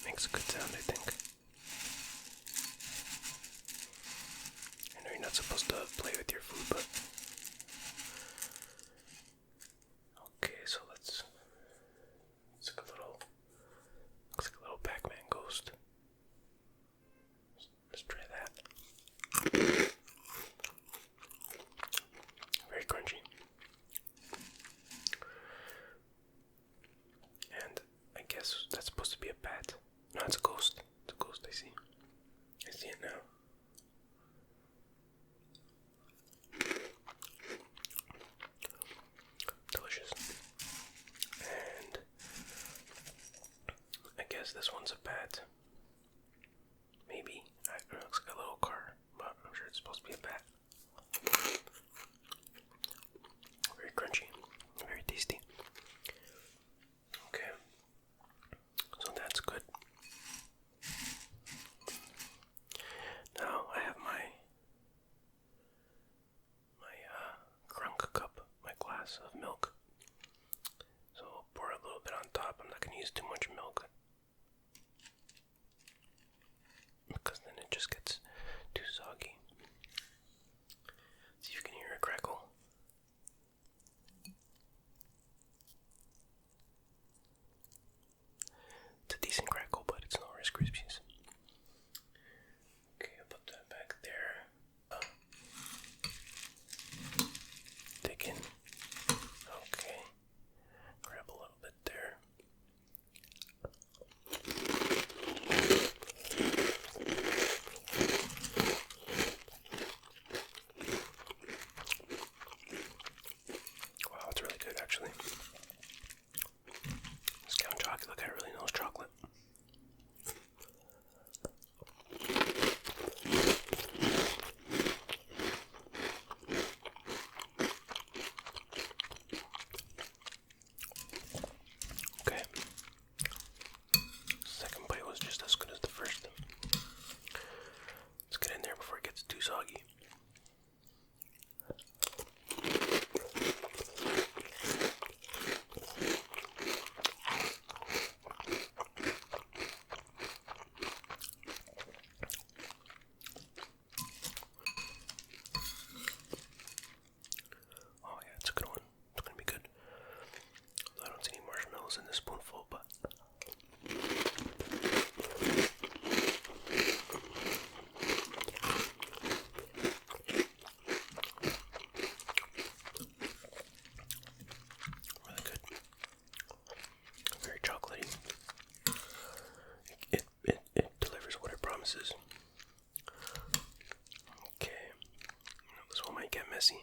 Makes a good sound, I think. I know you're not supposed to play with your food, but okay, so let's look looks like a little Pac-Man ghost. Let's try that. Very crunchy. And I guess that's supposed to be a bat. No, it's a ghost. It's a ghost, I see. I see it now. Delicious. And I guess this one's a bat. Maybe. It looks like a little car, but I'm sure it's supposed to be a bat. Very crunchy, very tasty. Okay, so that's good. Now I have my crunk cup, my glass of milk. So I'll pour a little bit on top. I'm not going to use too much milk, because then it just gets too soggy. See if you can hear a crackle. It's a decent crackle, but it's not Rice Krispies. Okay, I'll put that back there. Dig in. Okay. Grab a little bit there. Wow, it's really good, actually. This Count Chocula guy really knows chocolate. Okay. Second bite was just as good as the first. Let's get in there before it gets too soggy. Oh yeah, it's a good one. It's gonna be good. I don't see any marshmallows in this spoonful, but really good. Very chocolatey. It delivers what it promises. Okay. This one might get messy.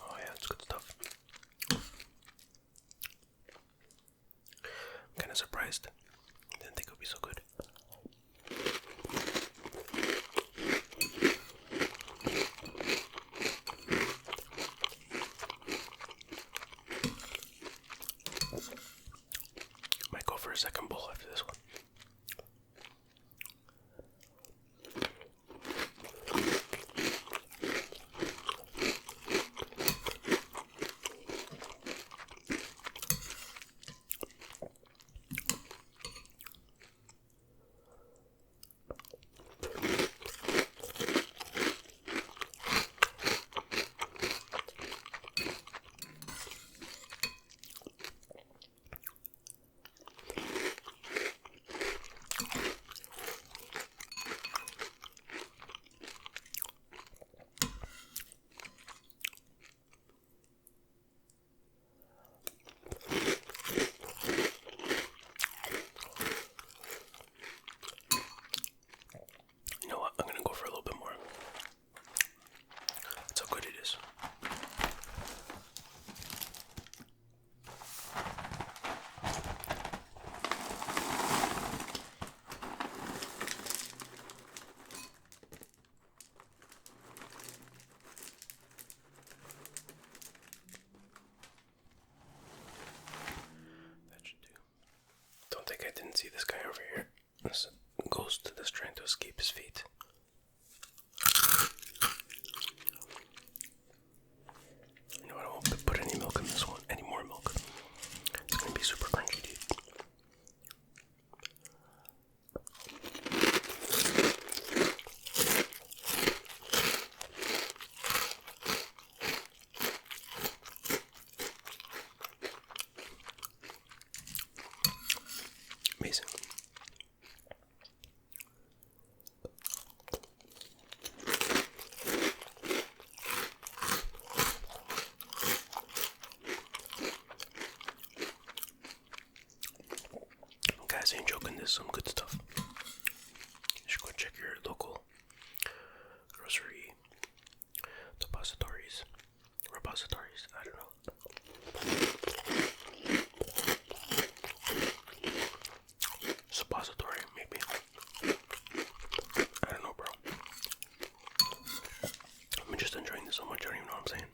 Oh yeah, it's good stuff. I'm kind of surprised. Didn't think it would be so good. Might go for a second bowl after this one. Like I didn't see this guy over here. This ghost that's trying to escape his fate. You know what? I won't put any milk in this one. Any more milk. It's gonna be super crunchy, dude. Amazing. Guys, I ain't joking, this is some good stuff. You should go check your local grocery repositories, I don't know. Suppository, maybe. I don't know, bro. I'm just enjoying this so much, I don't even know what I'm saying.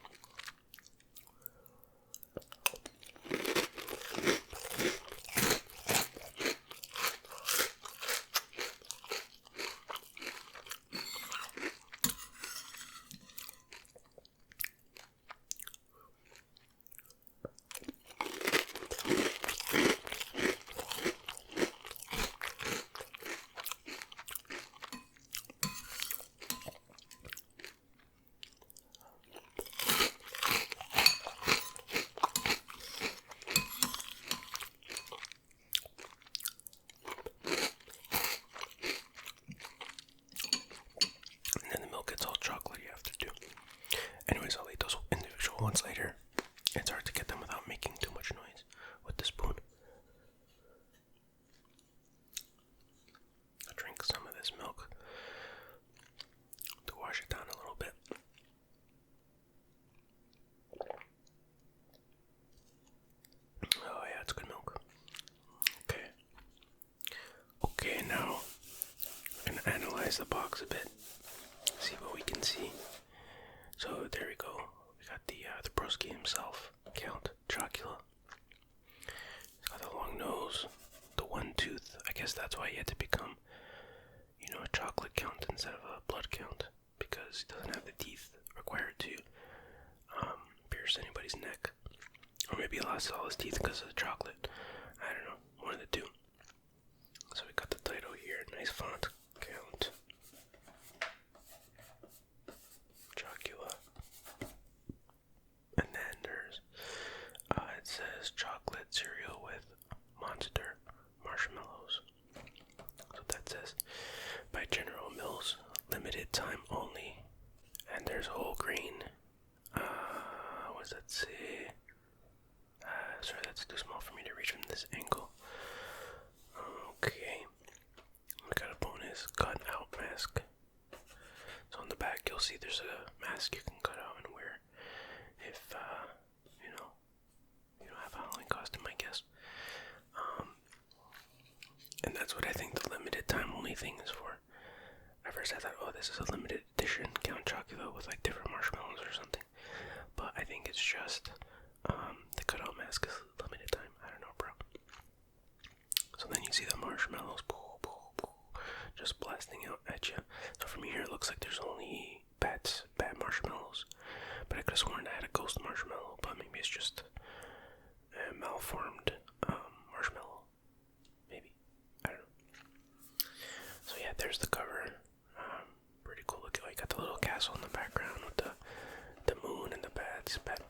Once later, it's hard to get them without making too much noise with the spoon. I'll drink some of this milk to wash it down a little bit. Oh yeah, it's good milk. Okay, now I'm going to analyze the box a bit, see what we can see. So there we go. Got the broski himself, Count Chocula. He's got the long nose, the one tooth. I guess that's why he had to become, a chocolate count instead of a blood count, because he doesn't have the teeth required to pierce anybody's neck. Or maybe he lost all his teeth because of the chocolate. I don't know, one of the two. So we got the title here, nice font, Count Chocula. And then there's, it says chocolate cereal with monster marshmallows. So that says, by General Mills, limited time only. And there's whole grain. What does that say? Sorry, that's too small for me to reach from this angle. Okay. We got a bonus cut out mask. So on the back, you'll see there's a mask you can cut out and wear. If, you don't have a Halloween costume, I guess. And that's what I think the limited time only thing is for. At first I thought, oh, this is a limited edition Count Chocula with like different marshmallows or something. But I think it's just, the cutout mask is limited time. I don't know, bro. So then you see the marshmallows, just blasting out at you. So from here it looks like there's only bad marshmallows. But I could have sworn I had a ghost marshmallow, but maybe it's just a malformed marshmallow. Maybe. I don't know. So yeah, there's the cover. Pretty cool looking. Oh, you got the little castle in the background with the moon and the bats. Bat.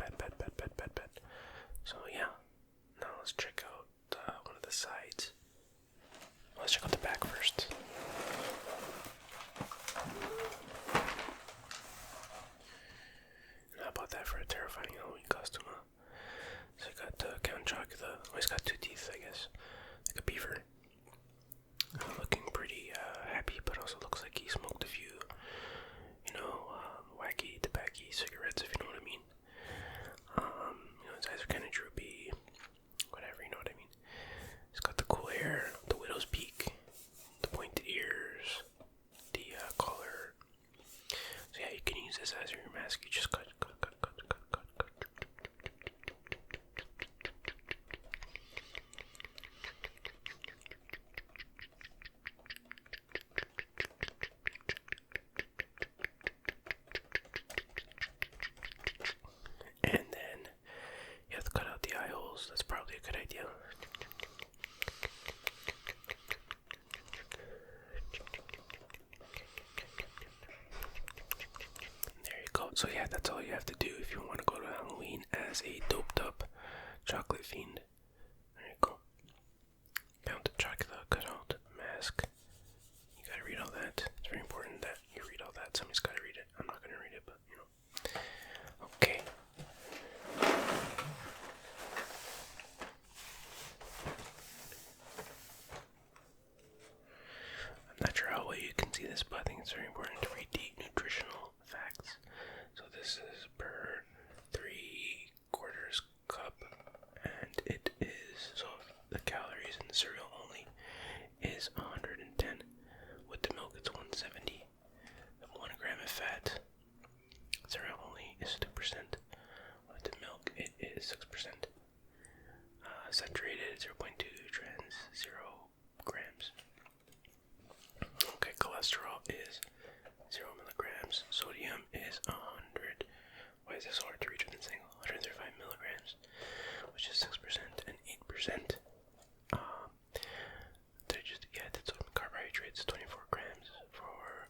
So yeah. Now let's check out one of the sides. Let's check out the back first. How about that for a terrifying Halloween costume, huh? So you got Count Chocula. Oh, he's got two teeth, I guess. Like a beaver. Looking pretty happy, but also looks like he smoked a few, wacky tobacco cigarettes, if you know what I mean. as a doped up chocolate fiend. There you go. Count the Chocula cutout mask. You gotta read all that. It's very important that you read all that. Somebody's gotta read it. I'm not gonna read it, but you know. Okay. I'm not sure how well you can see this, but I think it's very important to read the nutritional facts. So this is per 3/4 cup, and it is, so the calories in the cereal only is 110. With the milk it's 170. 1 gram of fat. Cereal only is 2%. With the milk it is 6%. Saturated 0.2 trans, 0 grams. Okay, cholesterol is 0 milligrams. Sodium is 100. Why is this hard to reach within single? 135 milligrams, which is 6% and 8%. That's what carbohydrates, 24 grams for,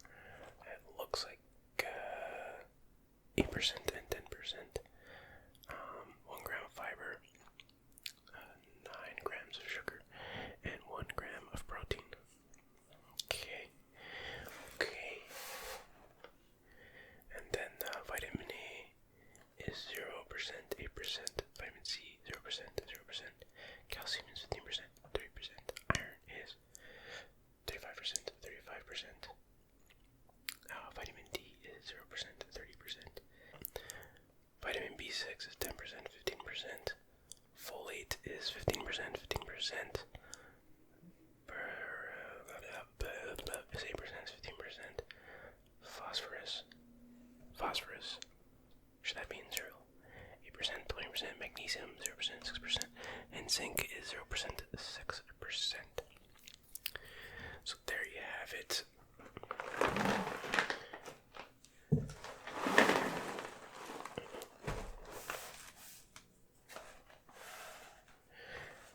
it looks like 8% and 10%. 1 gram of fiber, 9 grams of sugar, and 1 gram of protein. Okay. And then vitamin A is 0%, 8%. Vitamin C, 0%, 0%. Calcium is 15%, 30%. Iron is 35%, 35%. Vitamin D is 0%, 30%. Vitamin B6 is 10%, 15%. Folate is 15%, 15%. Is 8%, 15%. Phosphorus. Should that be in cereal? 8%, 20%. Magnesium, 0%, 6%. And zinc is 0%, 6%. So there you have it.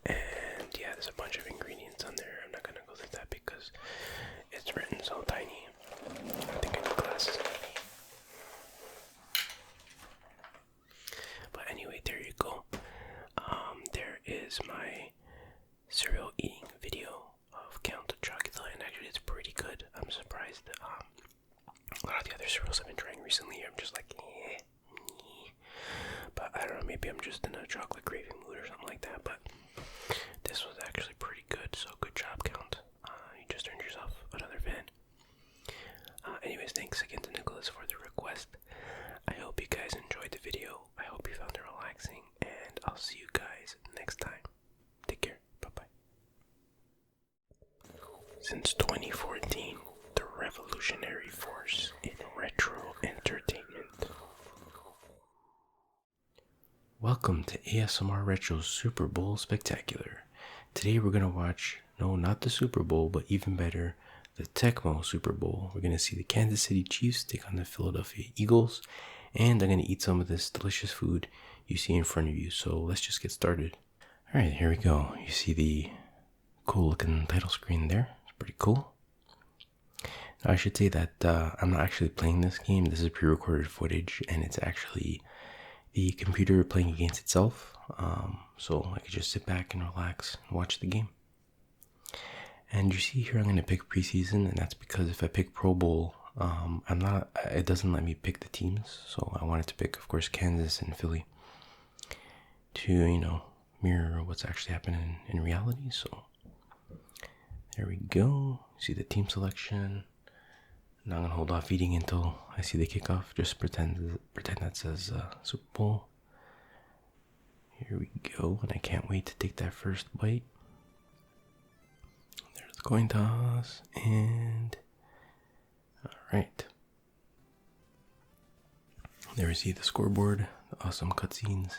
And yeah, there's a bunch of ingredients on there. I'm not gonna go through that because it's written so tiny. I think I need glasses. But anyway, there you go. There is my cereal eating video of Count Chocula, and actually it's pretty good. I'm surprised. A lot of the other cereals I've been trying recently, I'm just like, but I don't know, maybe I'm just in a chocolate craving mood or something like that, but this was actually pretty good, so good job, Count. You just earned yourself another fan. Anyways, thanks again to Nicholas for the request. I hope you guys enjoyed the video. I hope you found it relaxing, and I'll see you guys next time. Take care. Bye-bye. Since 2014, the revolutionary force in retro entertainment. Welcome to ASMR Retro's Super Bowl Spectacular. Today we're going to watch, no, not the Super Bowl, but even better, the Tecmo Super Bowl. We're going to see the Kansas City Chiefs take on the Philadelphia Eagles, and I'm going to eat some of this delicious food you see in front of you. So let's just get started. Alright, here we go. You see the cool looking title screen there. It's pretty cool. Now I should say that I'm not actually playing this game. This is pre-recorded footage, and it's actually the computer playing against itself. So I could just sit back and relax and watch the game. And you see here I'm going to pick preseason, and that's because if I pick Pro Bowl, it doesn't let me pick the teams. So I wanted to pick, of course, Kansas and Philly to, mirror what's actually happening in reality. So there we go. See the team selection. Now I'm going to hold off eating until I see the kickoff. Just pretend that says Super Bowl. Here we go, and I can't wait to take that first bite. There's the coin toss, and alright. There we see the scoreboard, the awesome cutscenes,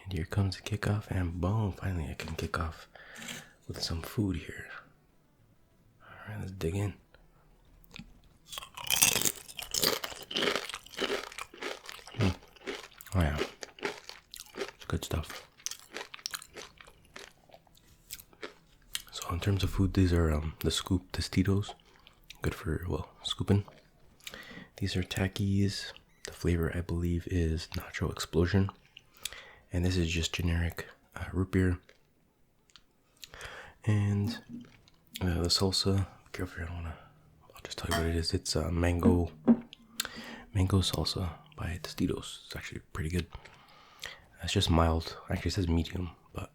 and here comes the kickoff, and boom, finally I can kick off with some food here. Alright, let's dig in. Oh yeah, it's good stuff. So in terms of food, these are the scoop Tostitos, good for, scooping. These are Takis. The flavor, I believe, is Nacho Explosion. And this is just generic root beer. And the salsa, careful, I don't wanna, I'll just tell you what it is. It's mango salsa by Tostitos. It's actually pretty good. It's just mild. Actually, it says medium, but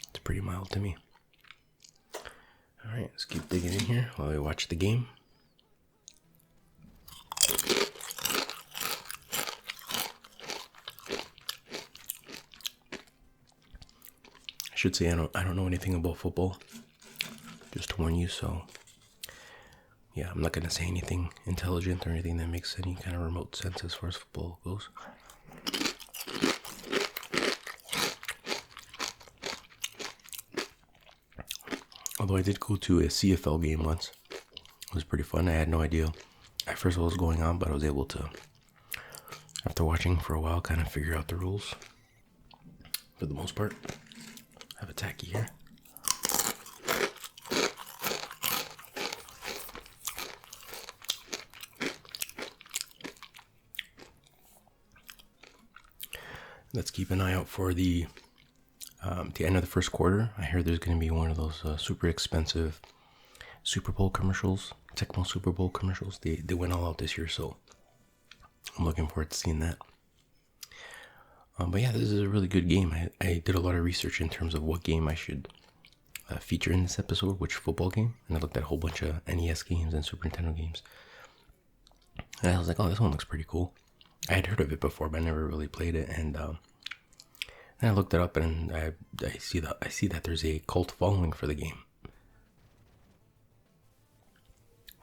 it's pretty mild to me. All right, let's keep digging in here while we watch the game. I should say I don't know anything about football. Just to warn you, so yeah, I'm not gonna say anything intelligent or anything that makes any kind of remote sense as far as football goes. Although I did go to a CFL game once. It was pretty fun. I had no idea at first what was going on, but I was able to, after watching for a while, kind of figure out the rules. For the most part. I have a tacky here. Let's keep an eye out for the end of the first quarter. I heard there's going to be one of those super expensive Super Bowl commercials, Tecmo Super Bowl commercials. They went all out this year, so I'm looking forward to seeing that. But yeah, this is a really good game. I did a lot of research in terms of what game I should feature in this episode, which football game, and I looked at a whole bunch of NES games and Super Nintendo games. And I was like, oh, this one looks pretty cool. I had heard of it before, but I never really played it, and I looked it up, and I see that there's a cult following for the game.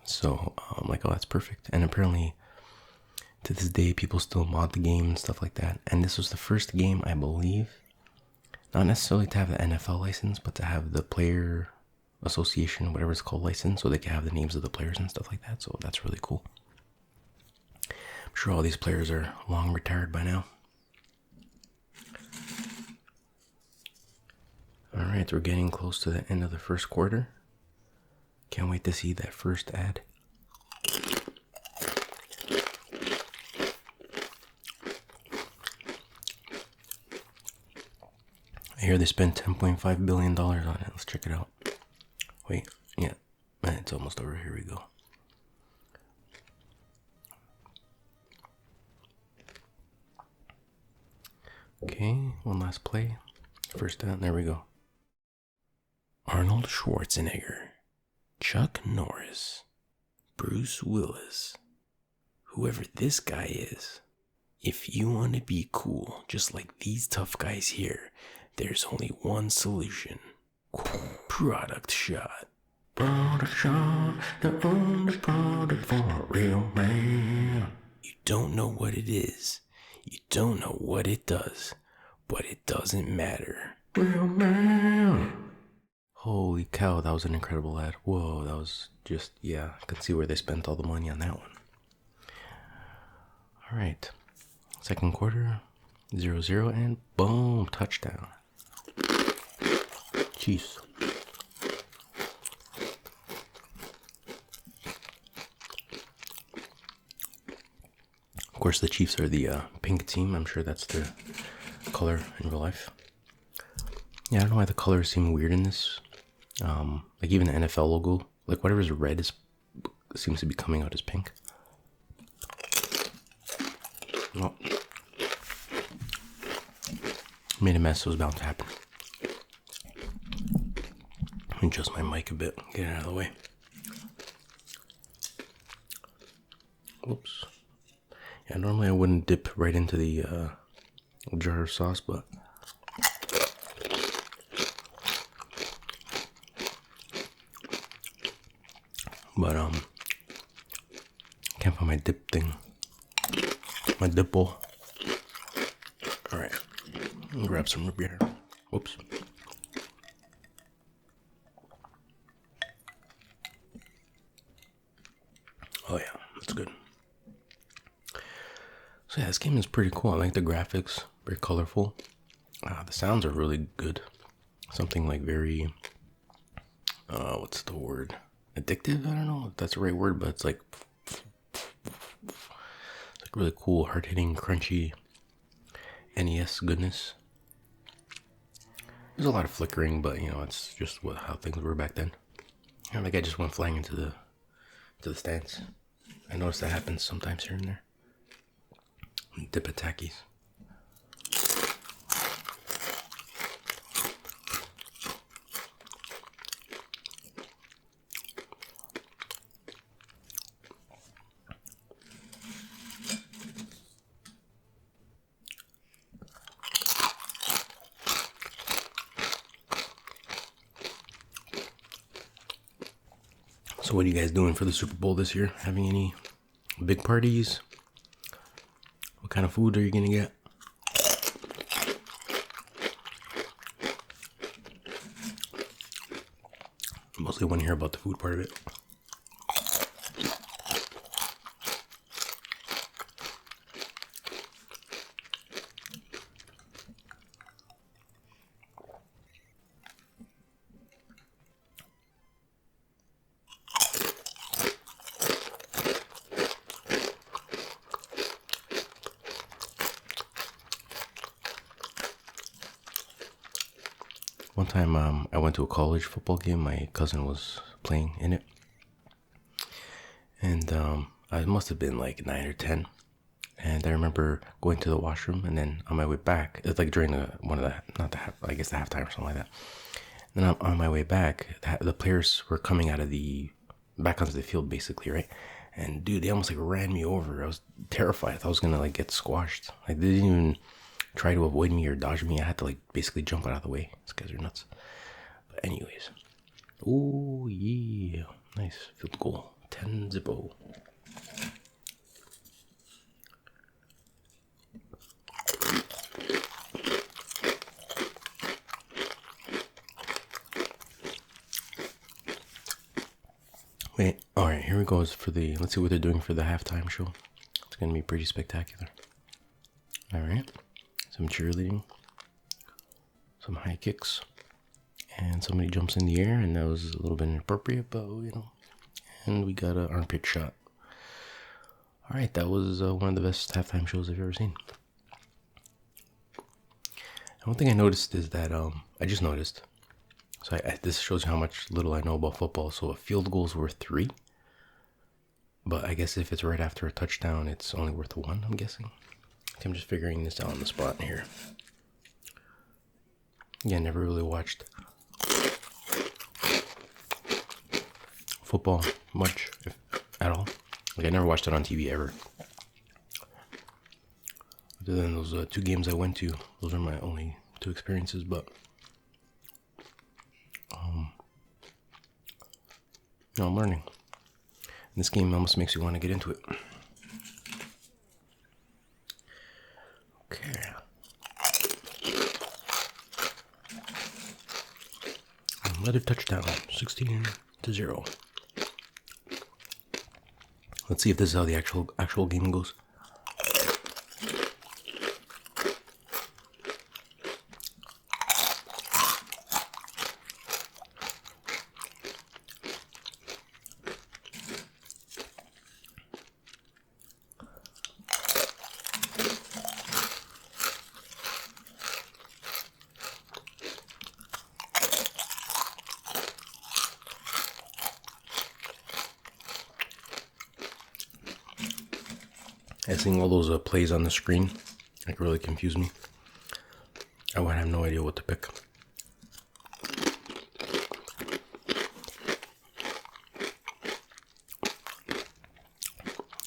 So I'm like, oh, that's perfect. And apparently, to this day, people still mod the game and stuff like that. And this was the first game, I believe, not necessarily to have the NFL license, but to have the player association, whatever it's called, license, so they can have the names of the players and stuff like that. So that's really cool. I'm sure all these players are long retired by now. All right, we're getting close to the end of the first quarter. Can't wait to see that first ad. I hear they spent $10.5 billion on it. Let's check it out. Wait, yeah, it's almost over. Here we go. Okay, one last play. First down, there we go. Arnold Schwarzenegger, Chuck Norris, Bruce Willis, whoever this guy is. If you want to be cool, just like these tough guys here, there's only one solution. Product shot. Product shot, the only product for a real man. You don't know what it is. You don't know what it does. But it doesn't matter. Real man. Holy cow, that was an incredible ad. Whoa, that was just, yeah, I can see where they spent all the money on that one. All right, second quarter, 0-0, and boom, touchdown. Chiefs. Of course, the Chiefs are the pink team. I'm sure that's their color in real life. Yeah, I don't know why the colors seem weird in this. Like even the NFL logo, like whatever's red seems to be coming out as pink. Oh. Made a mess, so it was bound to happen. Let me adjust my mic a bit, get it out of the way. Whoops. Yeah, normally I wouldn't dip right into the jar of sauce, but can't find my dip thing, my dip bowl. All right, let me grab some root beer. Whoops. Oh yeah, that's good. So yeah, this game is pretty cool. I like the graphics, very colorful. The sounds are really good. Something like very, what's the word? Addictive? I don't know if that's the right word, but it's like really cool, hard-hitting, crunchy NES goodness. There's a lot of flickering, but you know, it's just how things were back then. And the guy just went flying into the stands. I noticed that happens sometimes here and there. Dip at Takis. So what are you guys doing for the Super Bowl this year? Having any big parties? What kind of food are you gonna get? Mostly want to hear about the food part of it. One time I went to a college football game. My cousin was playing in it. And I must have been like 9 or 10. And I remember going to the washroom, and then on my way back, it's like during the halftime or something like that. And then on my way back, the players were coming out of back onto the field basically, right? And dude, they almost like ran me over. I was terrified. I thought I was gonna like get squashed. Like they didn't even try to avoid me or dodge me. I had to like basically jump out of the way. These guys are nuts. But anyways, oh yeah, nice field goal, 10-0. Wait, alright, here we go. Let's see what they're doing for the halftime show. It's gonna be pretty spectacular. Alright, some cheerleading, some high kicks, and somebody jumps in the air, and that was a little bit inappropriate, but you know. And we got an armpit shot. Alright, that was one of the best halftime shows I've ever seen. And one thing I noticed is that, I just noticed, so this shows you how little I know about football. So a field goal's worth 3, but I guess if it's right after a touchdown, it's only worth 1, I'm guessing. I'm just figuring this out on the spot here. Yeah, never really watched football much, if at all. Like I never watched it on TV ever. Other than those 2 games I went to, those are my only 2 experiences. But you know, I'm learning. And this game almost makes you want to get into it. Okay. Another touchdown, 16-0. Let's see if this is how the actual game goes. And seeing all those plays on the screen, like, really confused me. I would have no idea what to pick.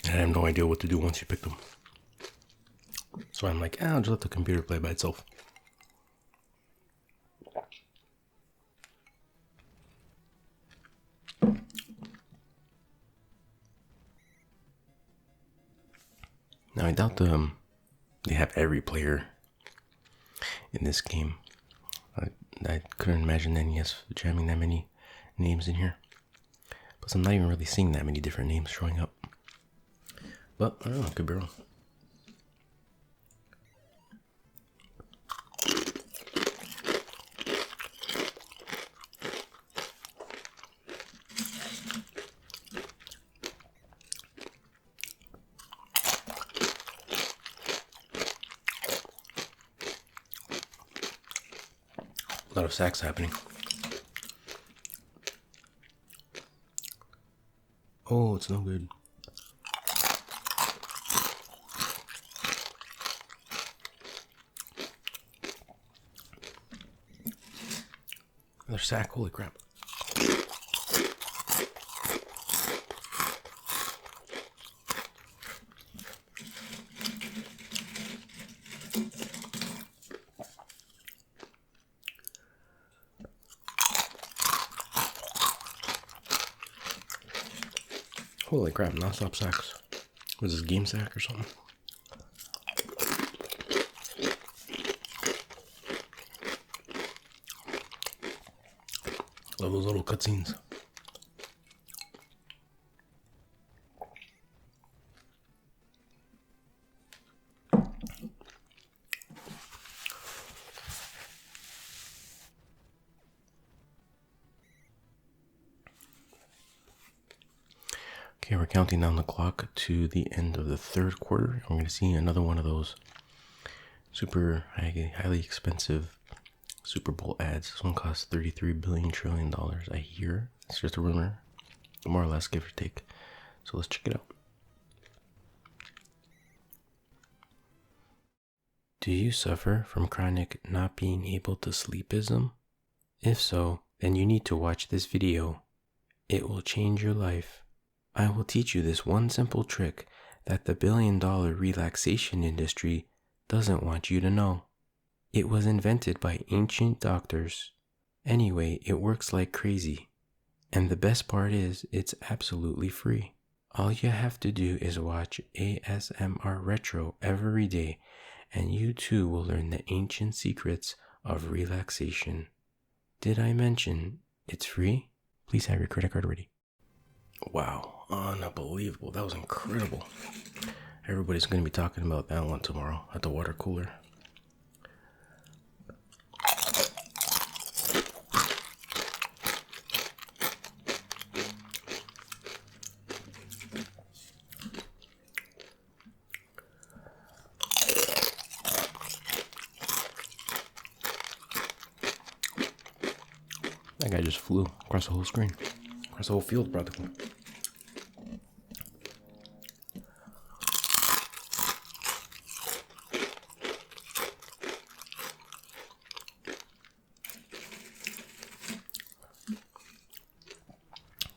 And I have no idea what to do once you pick them. So I'm like, I'll just let the computer play by itself. Now I doubt they have every player in this game. I couldn't imagine NES jamming that many names in here. Plus I'm not even really seeing that many different names showing up. But I don't know, could be wrong. A lot of sacks happening. Oh, it's no good. Another sack, holy crap. Holy crap, non-stop sacks. Was this game sack or something? Love those little cutscenes. Okay, we're counting down the clock to the end of the third quarter. We're going to see another one of those super highly expensive Super Bowl ads. This one costs $33 trillion. I hear. It's just a rumor, more or less, give or take. So let's check it out. Do you suffer from chronic not being able to sleepism? If so, then you need to watch this video. It will change your life. I will teach you this one simple trick that the billion-dollar relaxation industry doesn't want you to know. It was invented by ancient doctors. Anyway, it works like crazy. And the best part is, it's absolutely free. All you have to do is watch ASMR Retro every day, and you too will learn the ancient secrets of relaxation. Did I mention it's free? Please have your credit card ready. Wow, unbelievable. That was incredible. Everybody's going to be talking about that one tomorrow at the water cooler. That guy just flew across the whole screen, across the whole field practically.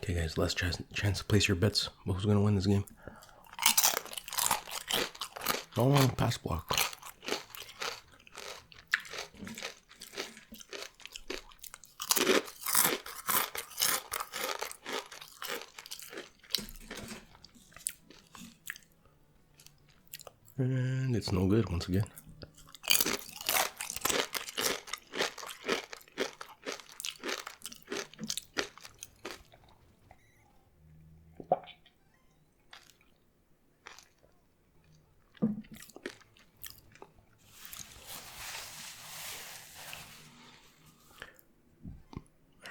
Okay guys, last chance to place your bets. Who's going to win this game? Oh, pass block. And it's no good once again.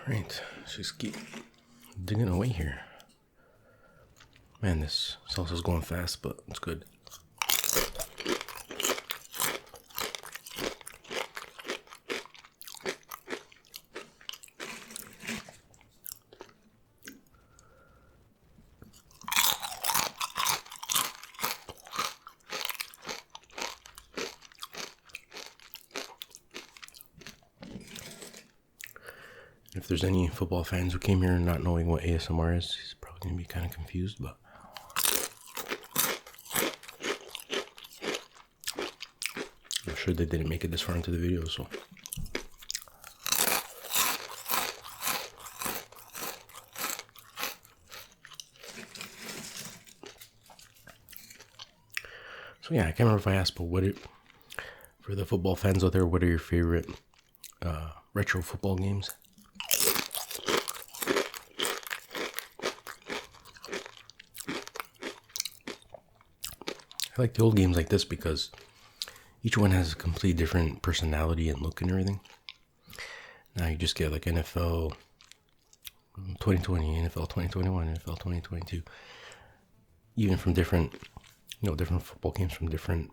Alright, let's just keep digging away here. Man, this salsa's going fast, but it's good. If there's any football fans who came here not knowing what ASMR is, he's probably going to be kind of confused, but I'm sure they didn't make it this far into the video, so. So yeah, I can't remember if I asked, but for the football fans out there, what are your favorite retro football games? I like the old games like this because each one has a completely different personality and look and everything. Now you just get like NFL 2020, NFL 2021, NFL 2022. Even from different, different football games from different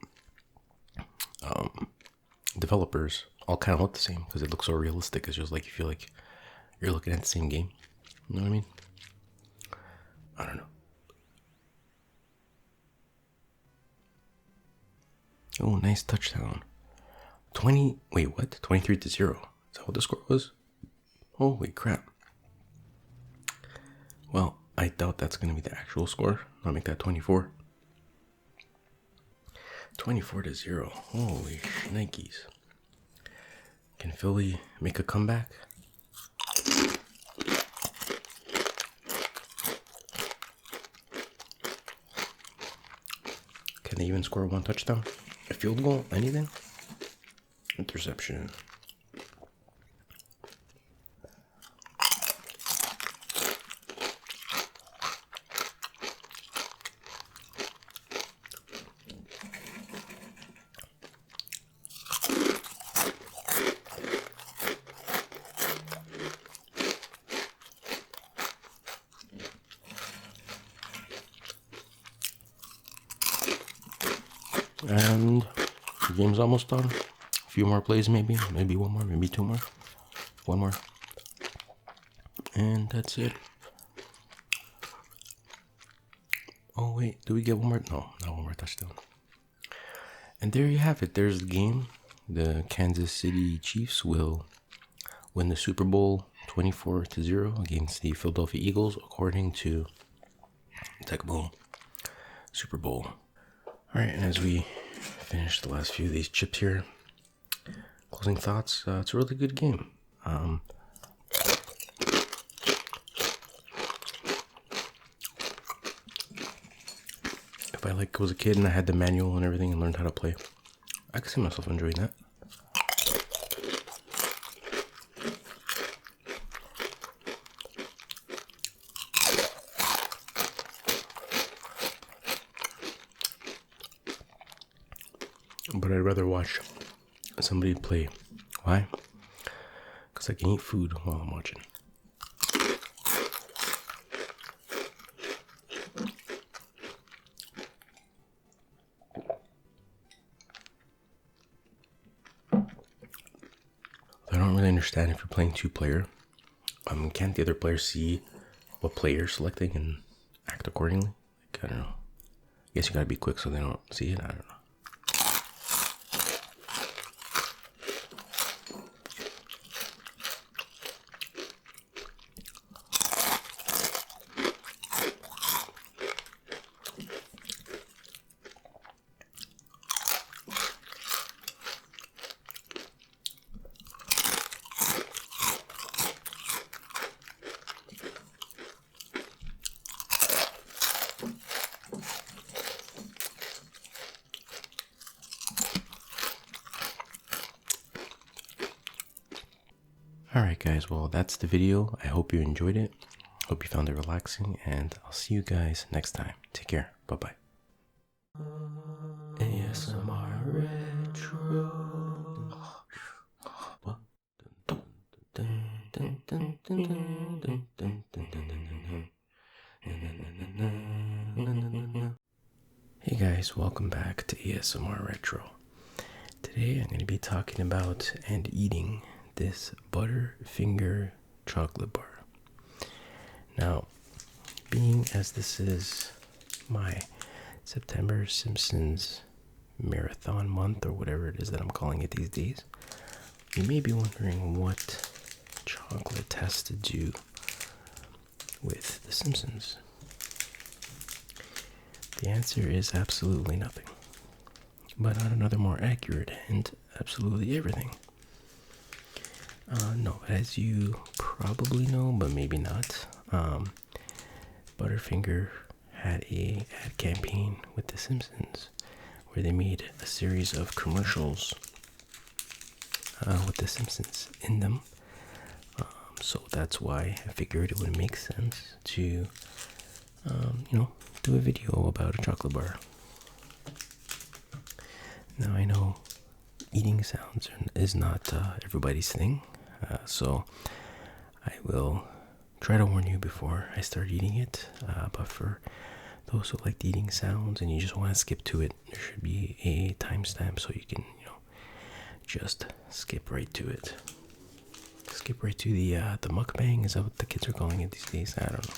developers all kind of look the same because it looks so realistic. It's just like you feel like you're looking at the same game. You know what I mean? I don't know. Oh, nice touchdown. 23-0. Is that what the score was? Holy crap. Well, I doubt that's going to be the actual score. I'll make that 24. 24-0. Holy shnikes. Can Philly make a comeback? Can they even score one touchdown? A field goal? Anything? Interception. And the game's almost done. A few more plays, maybe one more, maybe two more. One more. And that's it. Oh, wait, do we get one more? No, not one more touchdown. And there you have it. There's the game. The Kansas City Chiefs will win the Super Bowl 24-0 against the Philadelphia Eagles, according to Boom Super Bowl. All right, and as we finish the last few of these chips here, closing thoughts, it's a really good game. If I was a kid and I had the manual and everything and learned how to play, I could see myself enjoying that. But I'd rather watch somebody play. Why? Because I can eat food while I'm watching. I don't really understand if you're playing two-player. Can't the other player see what player you're selecting and act accordingly? I don't know. I guess you gotta be quick so they don't see it. I don't know. Alright guys, well that's the video. I hope you enjoyed it. Hope you found it relaxing, and I'll see you guys next time. Take care. Bye-bye. ASMR Retro. Hey guys, welcome back to ASMR Retro. Today I'm going to be talking about and eating this Butterfinger Chocolate Bar. Now, being as this is my September Simpsons marathon month, or whatever it is that I'm calling it these days, you may be wondering what chocolate has to do with The Simpsons. The answer is absolutely nothing. But on another more accurate hint, absolutely everything. No, as you probably know, but maybe not, Butterfinger had a ad campaign with The Simpsons where they made a series of commercials with The Simpsons in them. So that's why I figured it would make sense to, do a video about a chocolate bar. Now I know eating sounds is not everybody's thing, so I will try to warn you before I start eating it, but for those who like the eating sounds and you just want to skip to it, there should be a timestamp so you can, just skip right to it. Skip right to the mukbang. Is that what the kids are calling it these days? I don't know.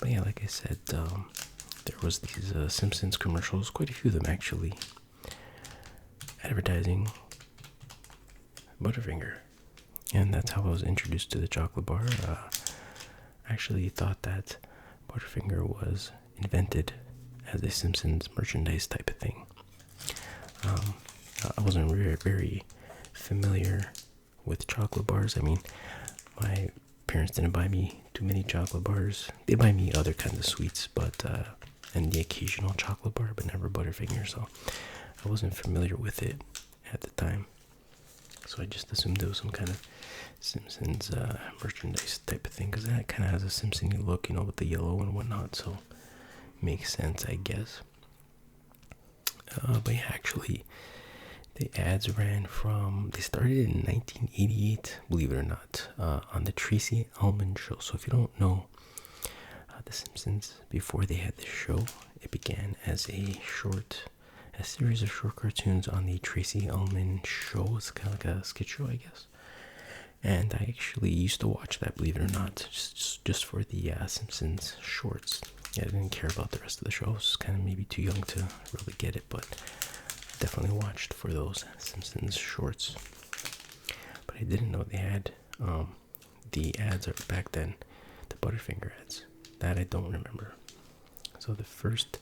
But yeah, like I said, there was these Simpsons commercials, quite a few of them actually, advertising Butterfinger. And that's how I was introduced to the chocolate bar. I actually thought that Butterfinger was invented as a Simpsons merchandise type of thing. I wasn't very familiar with chocolate bars. I mean, my parents didn't buy me too many chocolate bars. They buy me other kinds of sweets, but and the occasional chocolate bar, but never Butterfinger. So I wasn't familiar with it at the time. So I just assumed it was some kind of Simpsons merchandise type of thing, because that kind of has a Simpsons look, you know, with the yellow and whatnot. So makes sense, I guess. But yeah, actually, the ads they started in 1988, believe it or not, on the Tracy Ullman show. So if you don't know The Simpsons, before they had this show, it began as a series of short cartoons on the Tracy Ullman show. It's kind of like a skit show, I guess. And I actually used to watch that, believe it or not, just for the Simpsons shorts. Yeah, I didn't care about the rest of the show. I was kind of maybe too young to really get it, but I definitely watched for those Simpsons shorts. But I didn't know they had the ads back then, the Butterfinger ads. That I don't remember. So the first,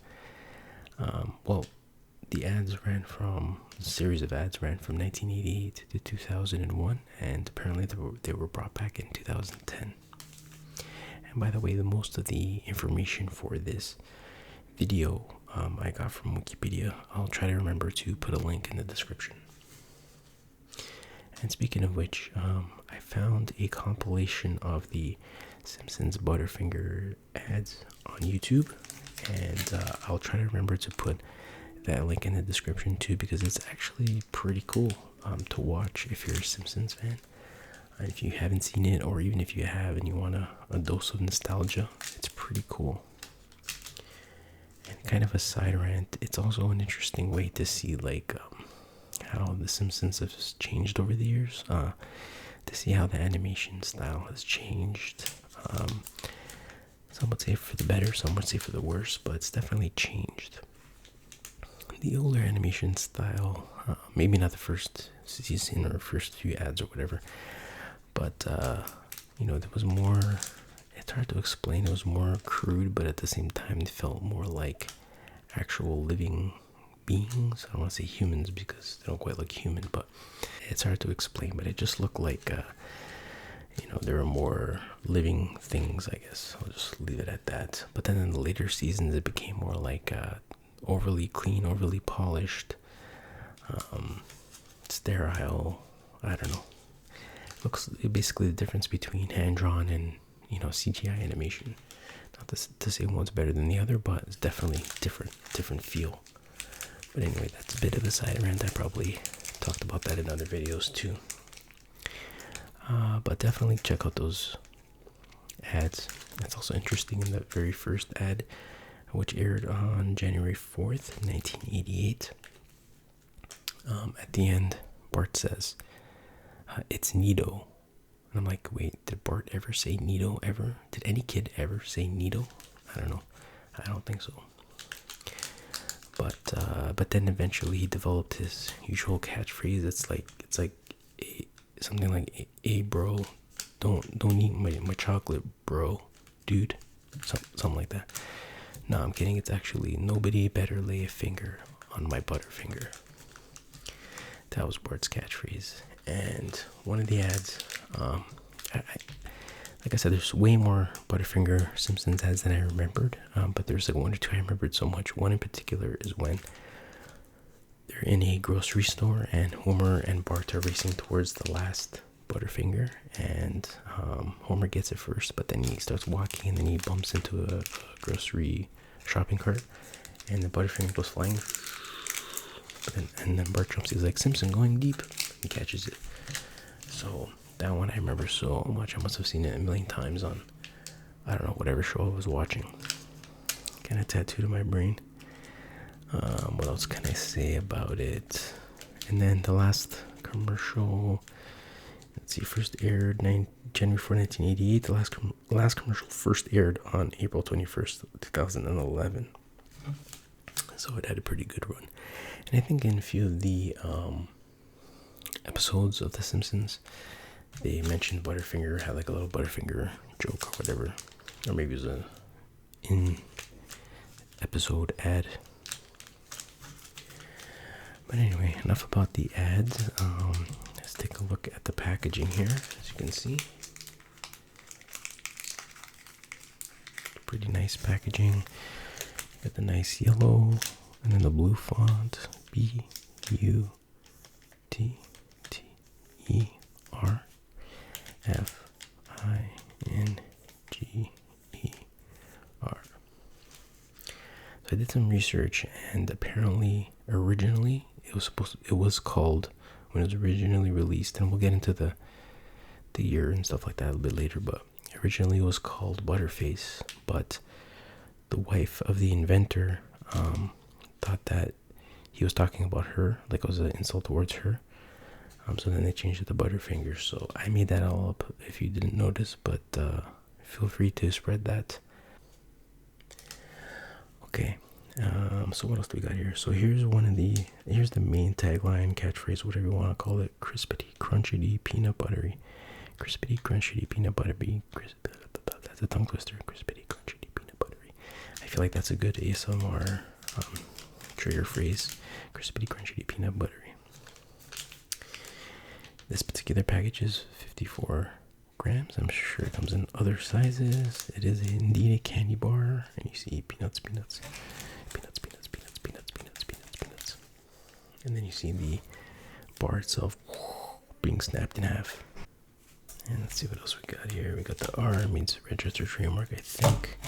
the series of ads ran from 1988 to 2001, and apparently they were brought back in 2010. And by the way, most of the information for this video I got from Wikipedia. I'll try to remember to put a link in the description. And speaking of which, I found a compilation of the Simpsons Butterfinger ads on YouTube, and I'll try to remember to put that link in the description too, because it's actually pretty cool to watch if you're a Simpsons fan. And if you haven't seen it, or even if you have and you want a dose of nostalgia, it's pretty cool. And kind of a side rant, it's also an interesting way to see like how the Simpsons have changed over the years, to see how the animation style has changed. Some would say for the better, some would say for the worse, but it's definitely changed. The older animation style, maybe not the first season or first few ads or whatever, but there was more, it's hard to explain, it was more crude, but at the same time it felt more like actual living beings. I don't want to say humans because they don't quite look human, but it's hard to explain, but it just looked like there were more living things, I guess. I'll just leave it at that. But then in the later seasons it became more like overly clean, overly polished, sterile. I don't know. Looks basically the difference between hand-drawn and CGI animation. Not to say one's better than the other, but it's definitely different feel. But anyway, that's a bit of a side rant. I probably talked about that in other videos too. But definitely check out those ads. It's also interesting in the very first ad, which aired on January 4th, 1988. At the end, Bart says, "It's Neato." And I'm like, wait, did Bart ever say Neato ever? Did any kid ever say Neato? I don't know. I don't think so. But then eventually he developed his usual catchphrase. It's like something like, "Hey bro, don't eat my chocolate, bro, dude," something like that. No, I'm kidding. It's actually, "Nobody better lay a finger on my Butterfinger." That was Bart's catchphrase. And one of the ads, like I said, there's way more Butterfinger Simpsons ads than I remembered, but there's like one or two I remembered so much. One in particular is when they're in a grocery store and Homer and Bart are racing towards the last Butterfinger, and Homer gets it first, but then he starts walking and then he bumps into a grocery shopping cart and the Butterfinger goes flying, and then Bart jumps. He's like, "Simpson going deep," and catches it. So that one I remember so much. I must have seen it a million times on, I don't know, whatever show I was watching. Kind of tattooed in my brain. What else can I say about it? And then the last commercial, let's see, first aired January 4, 1988. The last commercial first aired on April 21st, 2011. So it had a pretty good run. And I think in a few of the episodes of The Simpsons, they mentioned Butterfinger, had like a little Butterfinger joke or whatever. Or maybe it was a in-episode ad. But anyway, enough about the ads. Let's take a look at the packaging here. As you can see, pretty nice packaging. Got the nice yellow and then the blue font, Butterfinger. So I did some research, and apparently, originally, it was called, when it was originally released, and we'll get into the year and stuff like that a little bit later, but originally it was called Butterface, but the wife of the inventor thought that he was talking about her, like it was an insult towards her. So then they changed it to Butterfinger. So I made that all up if you didn't notice, but feel free to spread that. Okay, so what else do we got here? So here's the main tagline, catchphrase, whatever you want to call it: crispity, crunchity, peanut buttery. Crispity, crunchity, peanut buttery. That's a tongue twister. Crispity, crunchity, peanut buttery. I feel like that's a good ASMR trigger phrase. Crispity, crunchity, peanut buttery. This particular package is 54 grams. I'm sure it comes in other sizes. It is indeed a candy bar, and you see peanuts. And then you see the bar itself being snapped in half. And let's see what else we got here. We got the R, means registered trademark, I think.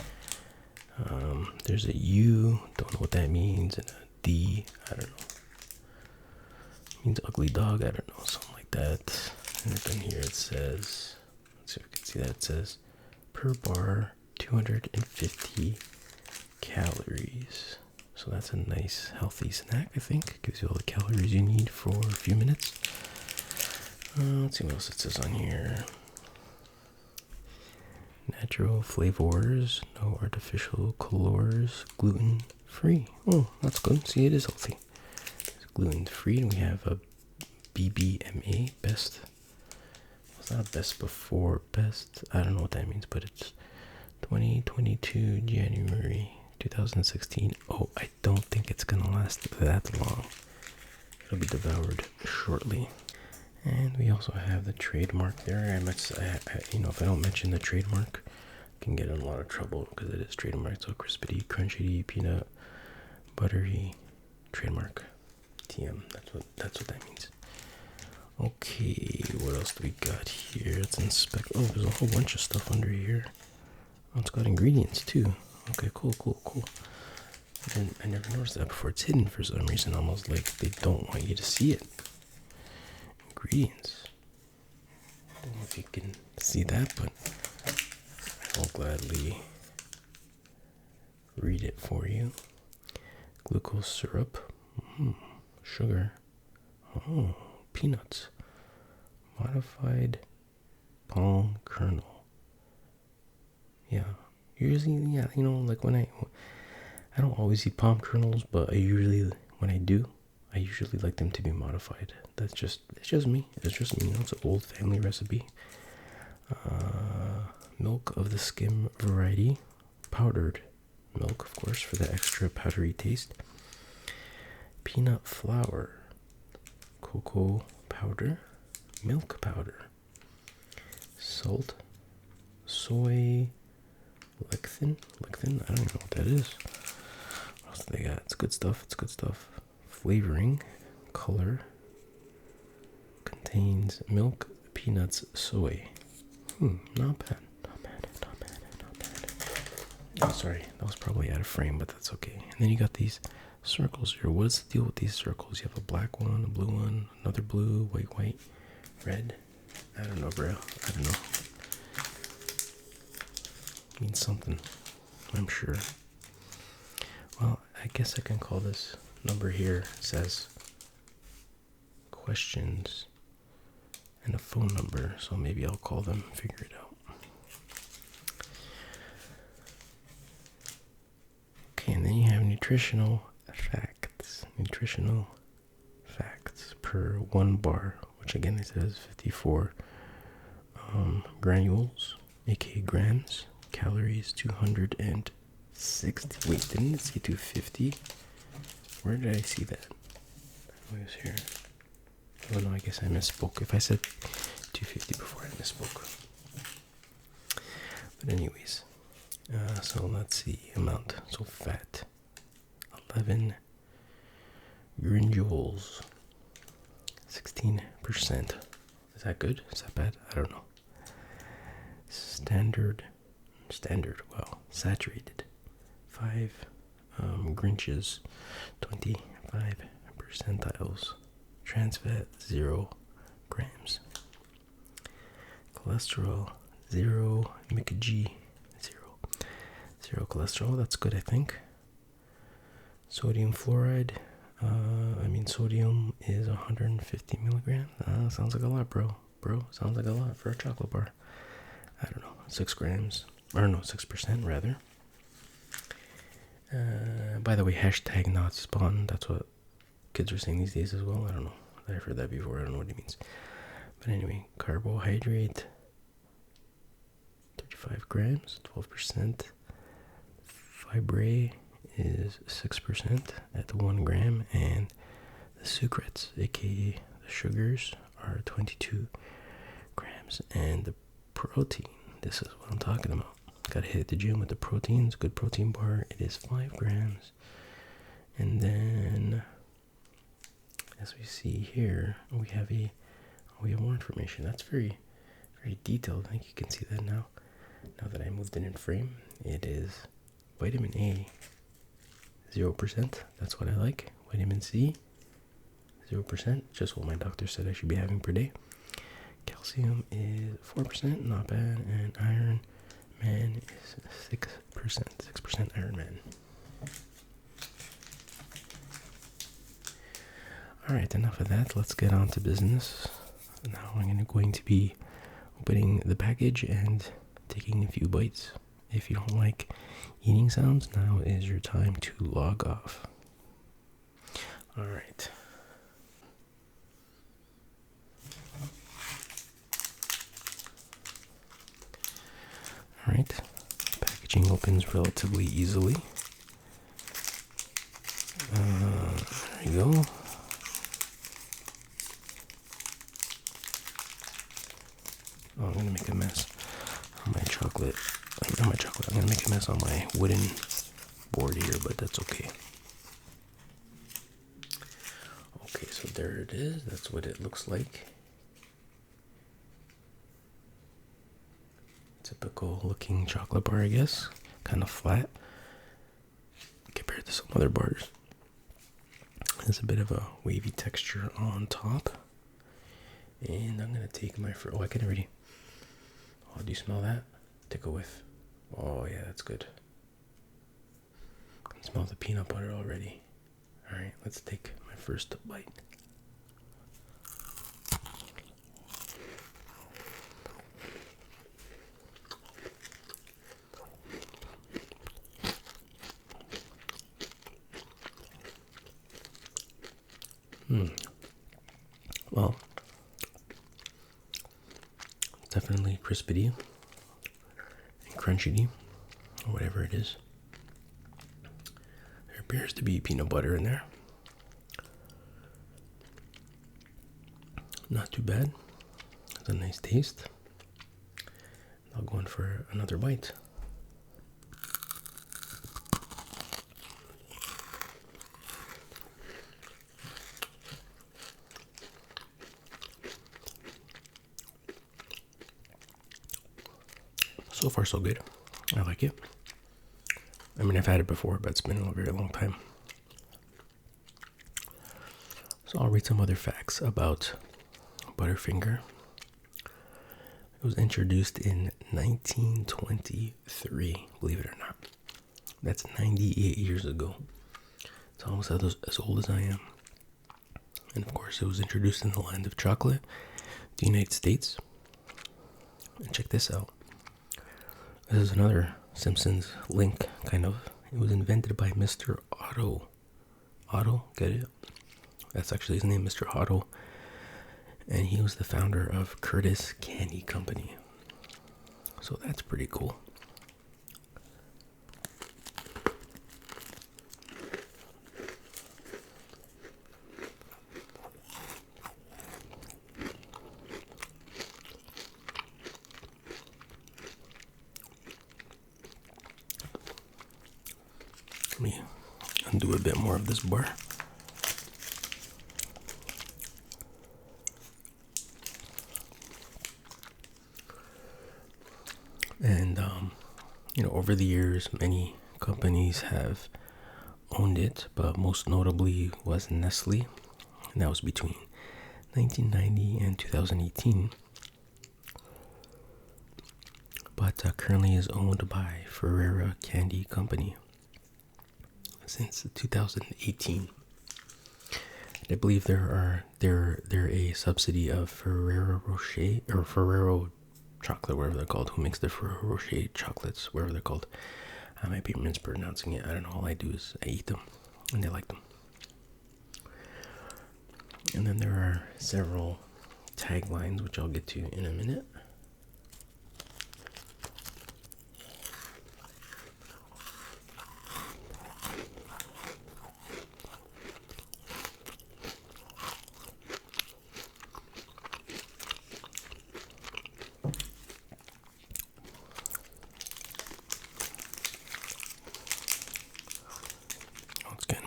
There's a U, don't know what that means, and a D, I don't know. Means ugly dog, I don't know, something like that. And then here it says, let's see if we can see that, it says per bar 250 calories. So that's a nice healthy snack, I think. Gives you all the calories you need for a few minutes. Let's see what else it says on here. Natural flavors, no artificial colors, gluten free. Oh, that's good. See, it is healthy. It's gluten free, and we have a BBMA, best. It's not best before best. I don't know what that means, but it's 2022 January 2016. Oh, I don't think it's gonna last that long. It'll be devoured shortly. And we also have the trademark there. If I don't mention the trademark, I can get in a lot of trouble because it is trademark. So crispity, crunchity, peanut, buttery, trademark, TM. That's what that means. Okay, what else do we got here? Let's inspect. Oh, there's a whole bunch of stuff under here. Oh, it's got ingredients too. Okay, cool. I never noticed that before. It's hidden for some reason, almost like they don't want you to see it. Ingredients. I don't know if you can see that, but I'll gladly read it for you. Glucose syrup, sugar, peanuts, modified palm kernel. Yeah, usually, like when I don't always eat palm kernels, but when I do, I usually like them to be modified. It's just me. It's an old family recipe. Milk of the skim variety, powdered milk, of course, for the extra powdery taste. Peanut flour, cocoa powder, milk powder, salt, soy lecithin. I don't know what that is. What else do they got? It's good stuff. Flavoring, color, contains milk, peanuts, soy. Not bad. Oh, sorry, that was probably out of frame, but that's okay. And then you got these circles here. What's the deal with these circles? You have a black one, a blue one, another blue, white, red. I don't know, bro. I don't know. Means something, I'm sure. Well, I guess I can call this number here. It says questions and a phone number, so maybe I'll call them, figure it out. Okay, and then you have nutritional facts. Nutritional facts per 1 bar, which again it says 54 granules, aka grams, calories 260. Wait, didn't it say 250? Where did I see that? Oh, it was here. Oh no, I guess I misspoke. If I said 250 before, I misspoke. But anyways, so let's see amount. So fat, 11 granules, 16%. Is that good? Is that bad? I don't know. Standard, wow. Saturated, 5 Grinches, 25 percentiles. Trans fat, 0 grams. Cholesterol, 0. McG, 0 cholesterol. That's good, I think. Sodium fluoride. Sodium is 150 milligrams. Sounds like a lot, bro. Sounds like a lot for a chocolate bar. I don't know. 6 grams. Or no, 6% rather. By the way, hashtag not spawn. That's what kids are saying these days as well. I don't know. I've heard that before. I don't know what it means. But anyway, carbohydrate, 35 grams, 12%. Fibre is 6% at 1 gram. And the sucrates, aka the sugars, are 22 grams. And the protein, this is what I'm talking about. Gotta hit the gym with the proteins. Good protein bar. It is 5 grams. And then, as we see here, we have more information. That's very, very detailed. I think you can see that now. Now that I moved it in frame, it is vitamin A, 0%. That's what I like. Vitamin C, 0%. Just what my doctor said I should be having per day. Calcium is 4%, not bad. And iron man is 6%. 6% Iron Man. Alright, enough of that. Let's get on to business. Now I'm going to be opening the package and taking a few bites. If you don't like eating sounds, now is your time to log off. Alright. Alright, packaging opens relatively easily. There you go. Oh, I'm gonna make a mess on my chocolate. Not my chocolate. I'm gonna make a mess on my wooden board here, but that's okay. Okay, so there it is. That's what it looks like. Typical looking chocolate bar, I guess. Kind of flat compared to some other bars. There's a bit of a wavy texture on top. And I'm gonna take my first. Oh, I can already. Oh, do you smell that? Take a whiff. Oh yeah, that's good. I can smell the peanut butter already. Alright, let's take my first bite. Well, definitely crispity and crunchy, or whatever it is. There appears to be peanut butter in there. Not too bad. It's a nice taste. I'll go in for another bite. So far, so good. I like it. I mean, I've had it before, but it's been a very long time. So I'll read some other facts about Butterfinger. It was introduced in 1923, believe it or not. That's 98 years ago. It's almost as old as I am. And of course, it was introduced in the land of chocolate, the United States. And check this out. This is another Simpsons link, kind of. It was invented by Mr. Otto. Otto, get it? That's actually his name, Mr. Otto. And he was the founder of Curtis Candy Company. So that's pretty cool. Let me undo a bit more of this bar. And, over the years, many companies have owned it, but most notably was Nestle, and that was between 1990 and 2018. But currently is owned by Ferrera Candy Company since 2018. I believe they're a subsidy of Ferrero Rocher or Ferrero Chocolate, whatever they're called, who makes the Ferrero Rocher chocolates, whatever they're called. I might be mispronouncing it. I don't know. All I do is I eat them, and I like them. And then there are several taglines, which I'll get to in a minute.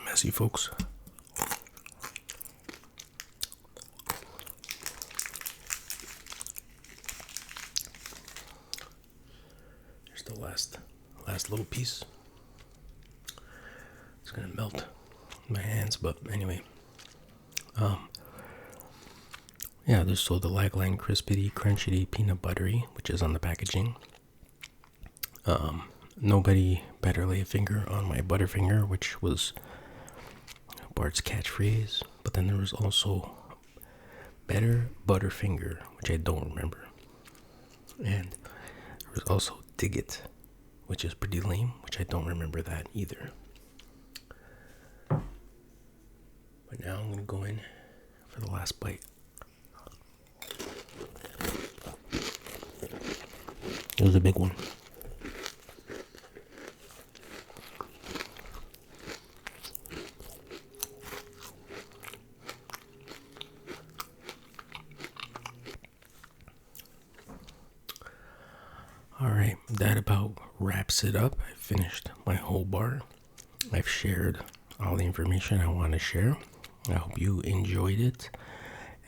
Messy, folks. Here's the last little piece. It's gonna melt in my hands, but anyway. Yeah, there's so the Lagline Crispity Crunchity Peanut Buttery, which is on the packaging. Nobody better lay a finger on my Butterfinger, which was Bart's catchphrase, but then there was also Better Butterfinger, which I don't remember, and there was also Dig It, which is pretty lame, which I don't remember that either. But now I'm gonna go in for the last bite. It was a big one. Alright, that about wraps it up. I finished my whole bar. I've shared all the information I want to share. I hope you enjoyed it.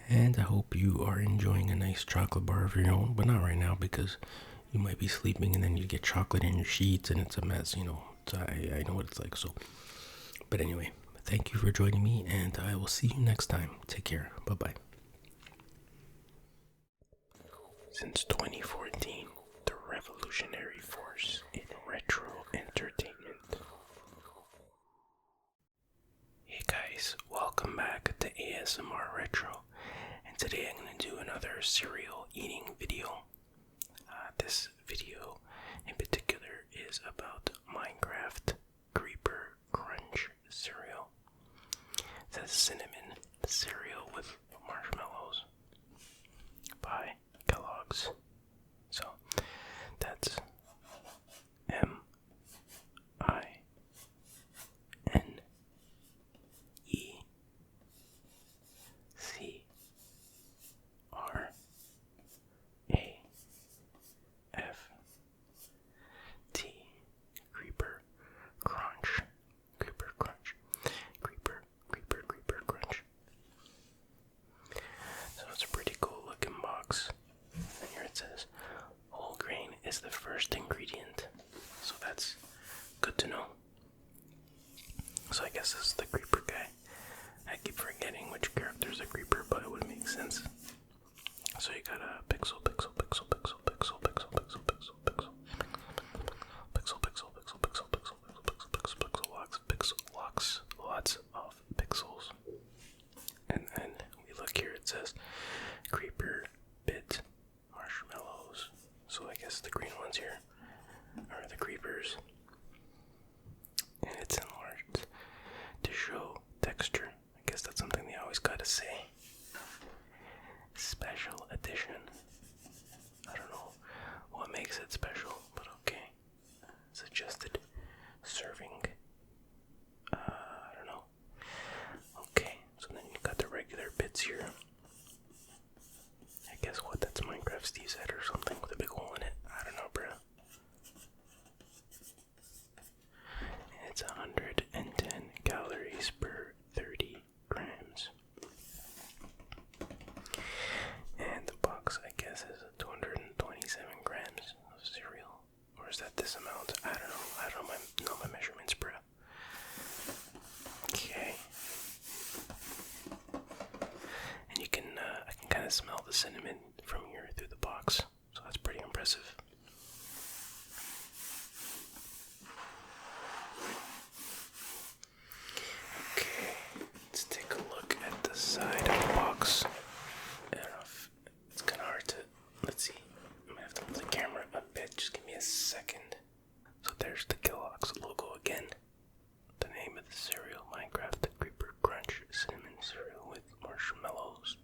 And I hope you are enjoying a nice chocolate bar of your own. But not right now, because you might be sleeping and then you get chocolate in your sheets and it's a mess, I know what it's like. So, but anyway, thank you for joining me, and I will see you next time. Take care. Bye-bye. Since 2014, the revolutionary force in retro entertainment. Hey guys, welcome back to ASMR Retro, and today I'm going to do another cereal eating video. This video in particular is about Minecraft Creeper Crunch cereal. It says cinnamon cereal with marshmallows by Kellogg's. So that's MINECRAFT Creeper Crunch. Creeper Crunch. Creeper Crunch. says creeper bit marshmallows. So I guess the green ones here are the creepers. And it's enlarged to show texture. I guess that's something they always gotta say. Special edition. I don't know what makes it special, but okay. Suggested serving. I don't know. Okay, so then you got the regular bits here. I guess what, that's Minecraft Steve's head or something with a big hole in it. I don't know, bro. It's 110 calories per 30 grams. And the box, I guess, is 227 grams of cereal. Or is that this amount? I don't know. I don't know my measurements, bro. Okay. And you can, I can kind of smell the cinnamon from here through the box. So that's pretty impressive. Okay, let's take a look at the side of the box. I don't know if it's kind of hard to, let's see, I might have to move the camera a bit, just give me a second. So there's the Kellogg's logo again. The name of the cereal, Minecraft Creeper Crunch Cinnamon Cereal with Marshmallows.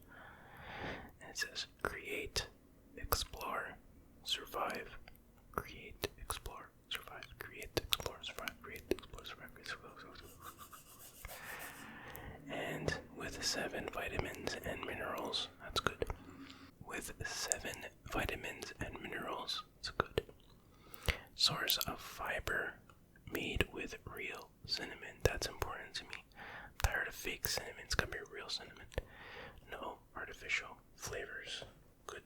And it says, create, explore, survive, create, explore, survive, create, explore, survive, create, explore, survive, create, survive. And with 7 vitamins and minerals, that's good. With 7 vitamins and minerals, it's good. Source of fiber, made with real cinnamon. That's important to me. I'm tired of fake cinnamon. It's gotta be real cinnamon. No artificial flavors. Good.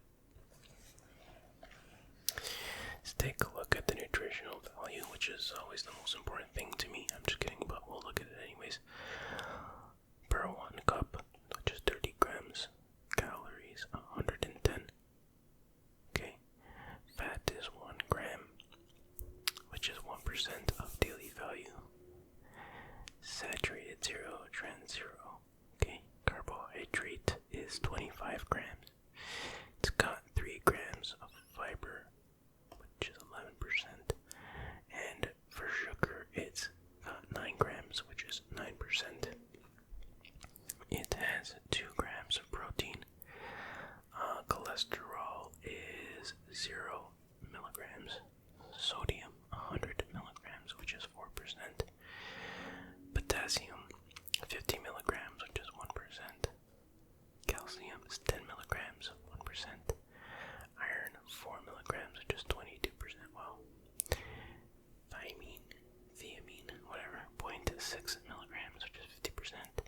Let's take a look at the nutritional value, which is always the most important thing to me. I'm just kidding, but we'll look at it anyways. Per 1 cup, which is 30 grams. Calories, 110. Okay. Fat is 1 gram, which is 1% of daily value. Saturated 0, trans 0. Okay. Carbohydrate is 25 grams. It's got 3 grams of fiber, which is 11%. And for sugar, it's got 9 grams, which is 9%. It has 2 grams of protein. Cholesterol is 0 milligrams. Sodium, 100 milligrams, which is 4%. Potassium, 50 milligrams, which is 1%. Calcium is 10 milligrams, 1%. Iron, 4 milligrams, which is 22%. Wow. Thiamine, whatever, 0.6 milligrams, which is 50%.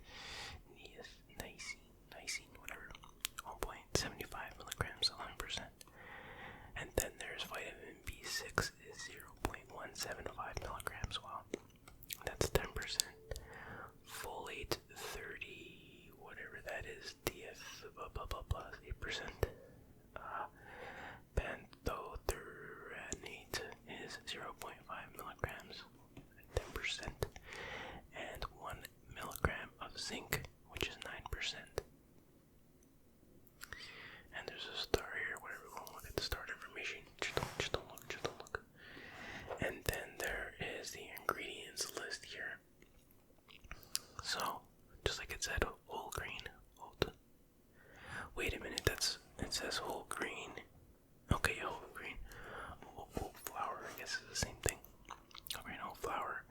Nicene, whatever, 1.75 milligrams, 11%. And then there's vitamin B6 is 0.175 milligrams. Wow, that's 10%. Folate 30, whatever that is, DF, blah blah blah blah, 8%. Pantothyranate is 0.5 milligrams, 10%. And 1 milligram of zinc, which is 9%. And there's a star here, whatever, we won't look at the start information. Just don't look. And then there is the ingredients list here. So, just like it said, whole grain. Wait a minute, it says whole grain. Okay, whole grain. Whole flour, I guess is the same thing. Whole grain, whole flour.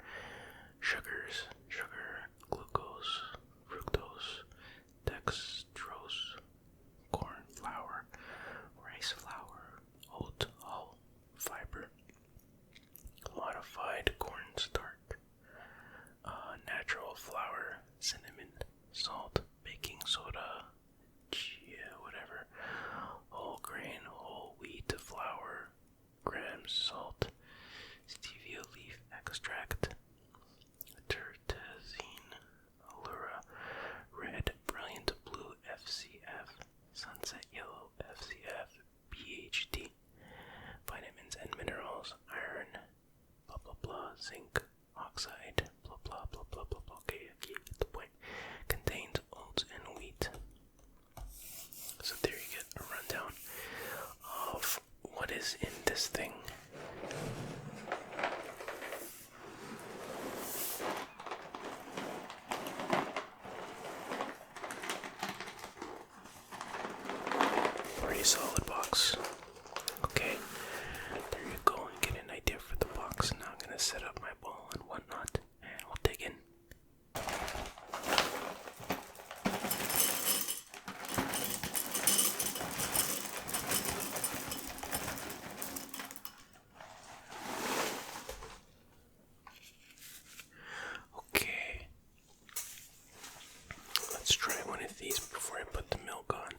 Sugars, sugar, glucose, fructose, dextrose, corn flour, rice flour, oat hull fiber, modified cornstarch, natural flour, cinnamon, salt, baking soda, whatever, whole grain, whole wheat flour, grams salt, stevia leaf extract, tertazine, allura, red, brilliant blue FCF, sunset yellow FCF, PhD, vitamins and minerals, iron, blah blah blah, zinc, oxide, blah blah blah blah blah blah. Okay, get the point. Contains oats and wheat. pretty solid box. Okay, there you go. Get an idea for the box. Now I'm gonna set up my bowl and whatnot, and we'll dig in. Okay, let's try one of these before I put the milk on.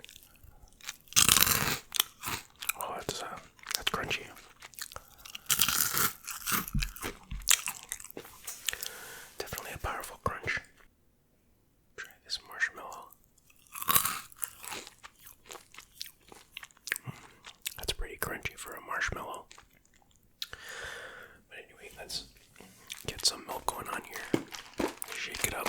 Oh, that's crunchy. Definitely a powerful crunch. Try this marshmallow. That's pretty crunchy for a marshmallow. But anyway, let's get some milk going on here. Shake it up.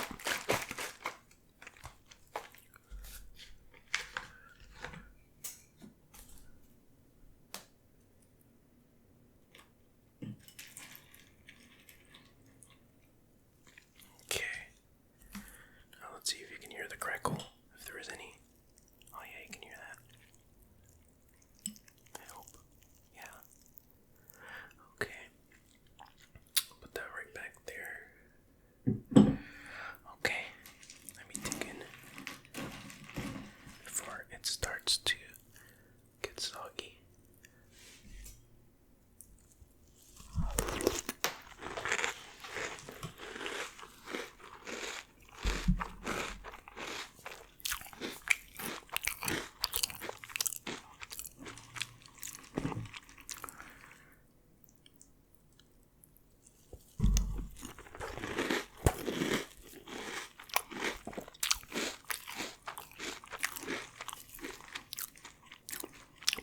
Let's see if you can hear the crackle, if there is any. Oh yeah, you can hear that. I hope. Yeah. Okay. I'll put that right back there. Okay. Let me dig in before it starts to get soggy.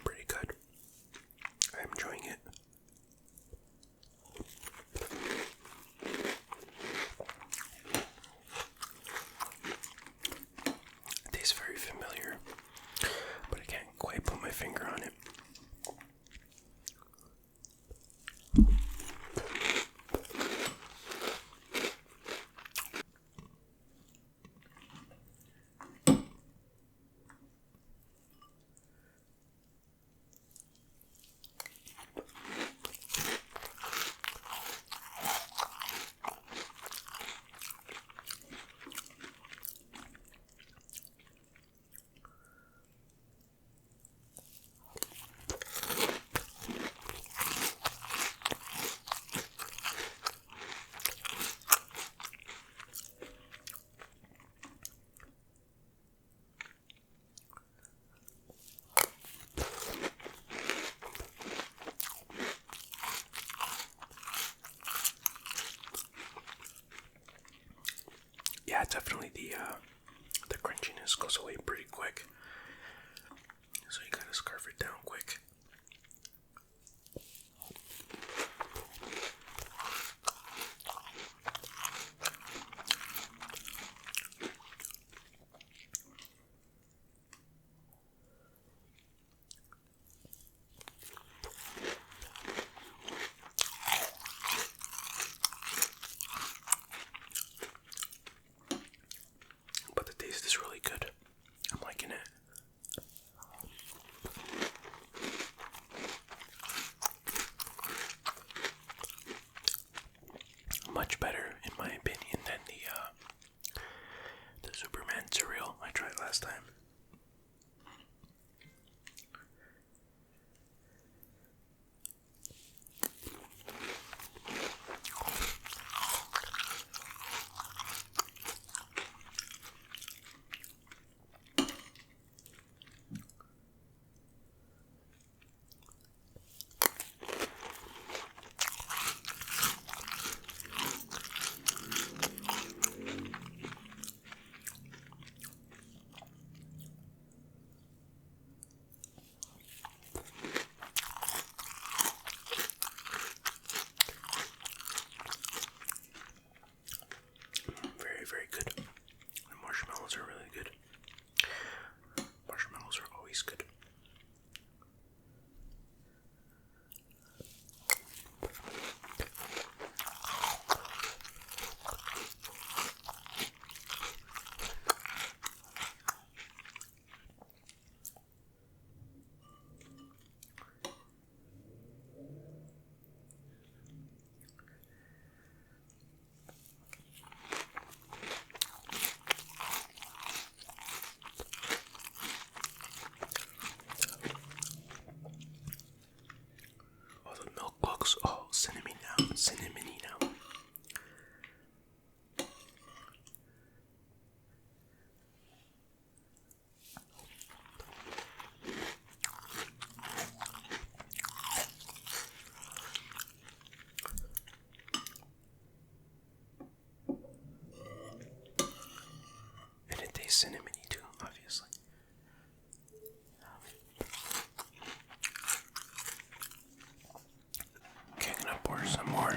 Pretty good. I'm enjoying it. It tastes very familiar, but I can't quite put my finger on it. Yeah, definitely the crunchiness goes away pretty quick. So you gotta scarf it down quick. But the taste is really good. I'm liking it. Much better, in my opinion, than the Superman cereal I tried last time. cinnamony too, obviously. Okay, I'm gonna pour some more.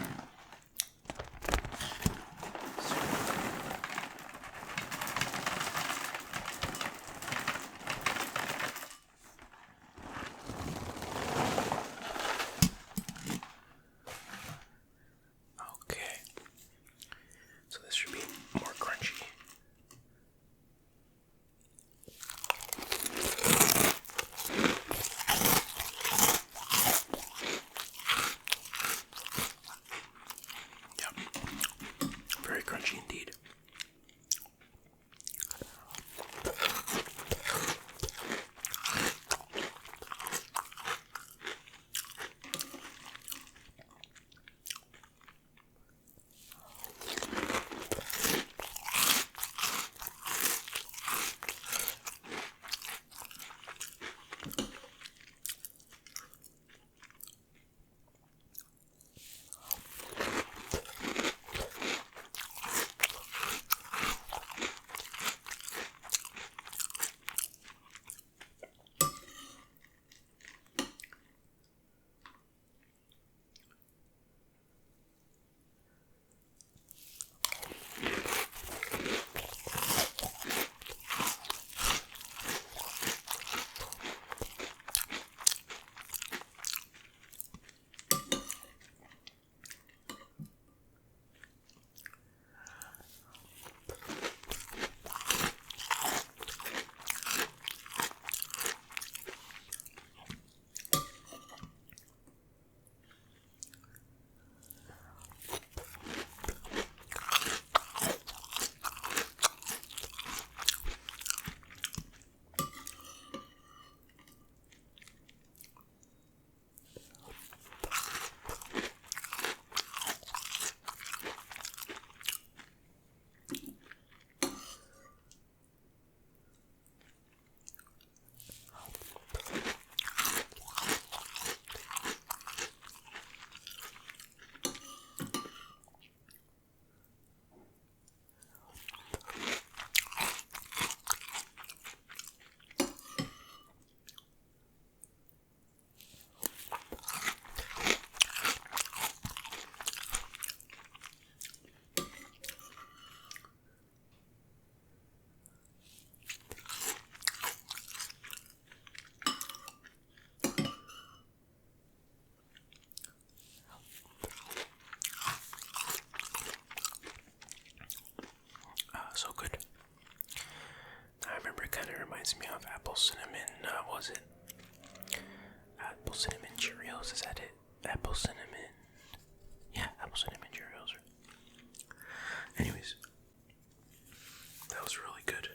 Okay, so this should be more crunchy. Yep, very crunchy indeed. So good. I remember it kind of reminds me of apple cinnamon, what was it? Apple cinnamon Cheerios, is that it? Apple cinnamon. Yeah, apple cinnamon Cheerios. Anyways, that was really good.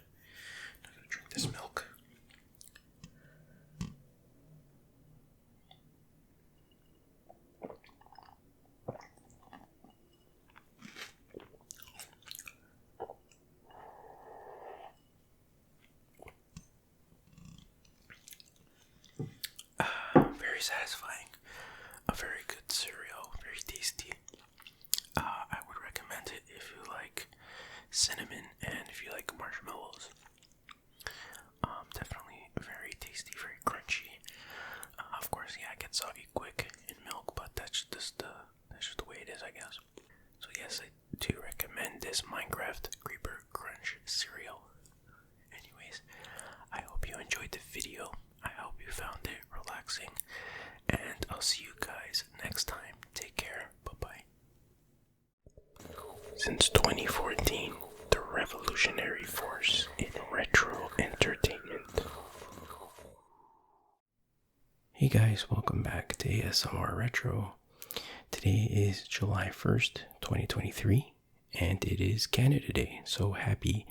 I'm gonna drink this milk. Very satisfying. A very good cereal, very tasty. I would recommend it if you like cinnamon and if you like marshmallows. Definitely very tasty, very crunchy. Of course, yeah, it gets soggy quick in milk, but that's just the way it is, I guess. So yes, I do recommend this Minecraft Creeper Crunch cereal. Anyways, I hope you enjoyed the video. I hope you found it relaxing, and I'll see you guys next time. Take care. Bye-bye. Since 2014, the revolutionary force in retro entertainment. Hey guys, welcome back to ASMR Retro. Today is July 1st, 2023, and it is Canada Day, so happy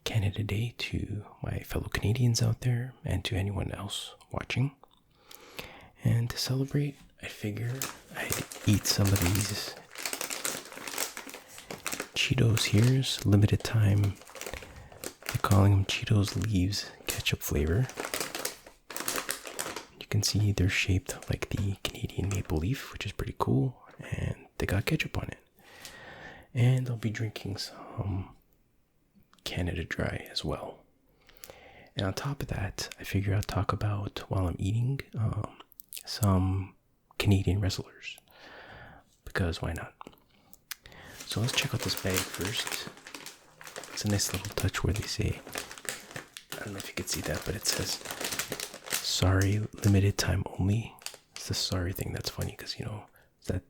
Canada Day to my fellow Canadians out there and to anyone else watching. And to celebrate, I figure I'd eat some of these Cheetos here's limited time. They're calling them Cheetos Leaves ketchup flavor. You can see they're shaped like the Canadian maple leaf, which is pretty cool, and they got ketchup on it. And I'll be drinking some Canada Dry as well. And on top of that, I figure I'll talk about, while I'm eating, some Canadian wrestlers. Because why not? So let's check out this bag first. It's a nice little touch where they say, I don't know if you can see that, but it says, sorry, limited time only. It's the sorry thing that's funny because, that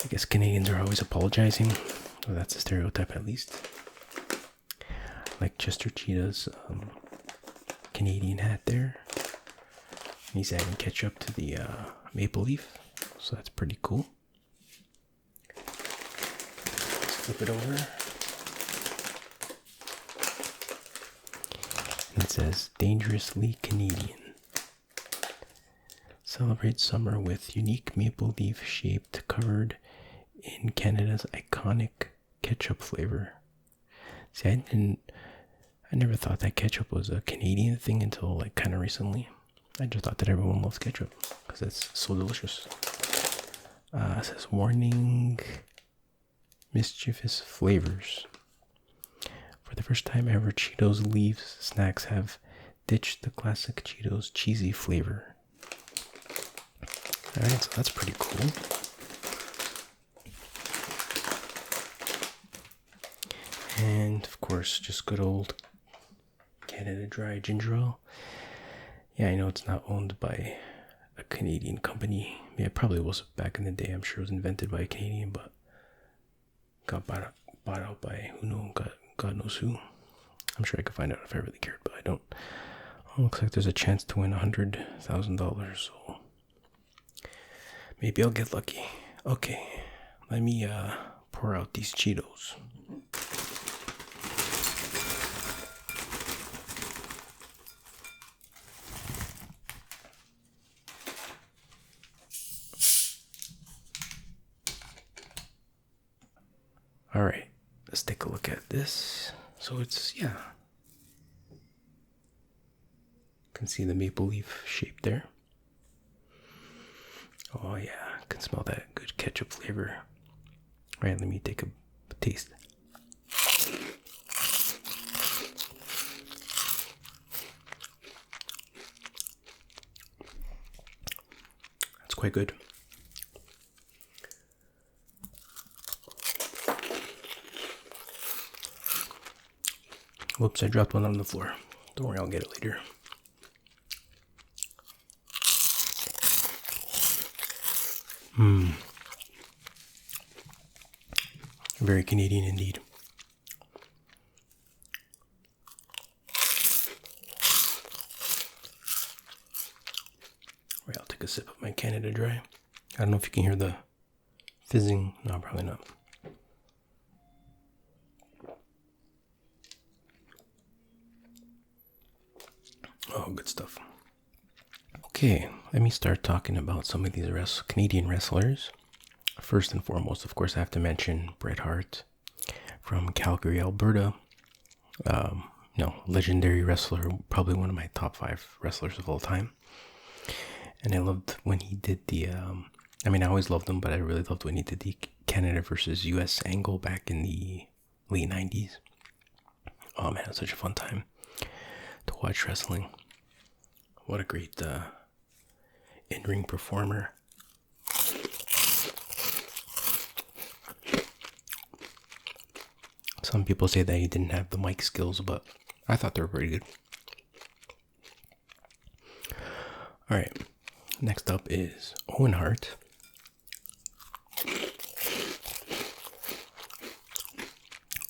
I guess Canadians are always apologizing. Well, that's a stereotype at least. Like Chester Cheetah's Canadian hat there. He's adding ketchup to the maple leaf, so that's pretty cool. Let's flip it over. And it says, Dangerously Canadian. Celebrate summer with unique maple leaf shaped covered in Canada's iconic ketchup flavor. See, I never thought that ketchup was a Canadian thing until like kind of recently. I just thought that everyone loves ketchup because it's so delicious. It says, warning, mischievous flavors. For the first time ever, Cheetos Leaves snacks have ditched the classic Cheetos cheesy flavor. Alright, so that's pretty cool. And of course, just good old Canada Dry ginger ale. Yeah, I know it's not owned by a Canadian company. Yeah, it probably was back in the day. I'm sure it was invented by a Canadian, but got bought out by God knows who. I'm sure I could find out if I really cared, but I don't. Oh, looks like there's a chance to win $100,000, so maybe I'll get lucky. Okay, let me pour out these Cheetos. All right, let's take a look at this. So it's, yeah. You can see the maple leaf shape there. Oh yeah, I can smell that good ketchup flavor. All right, let me take a taste. That's quite good. Whoops, I dropped one on the floor. Don't worry, I'll get it later. Very Canadian indeed. Right, I'll take a sip of my Canada Dry. I don't know if you can hear the fizzing. No, probably not. Oh, good stuff. Okay, let me start talking about some of these Canadian wrestlers. First and foremost, of course, I have to mention Bret Hart from Calgary, Alberta. Legendary wrestler, probably one of my top 5 wrestlers of all time. And I loved when he did the, I always loved him, but I really loved when he did the Canada versus US angle back in the late 90s. Oh man, it was such a fun time to watch wrestling. What a great in-ring performer. Some people say that he didn't have the mic skills, but I thought they were pretty good. Alright, next up is Owen Hart.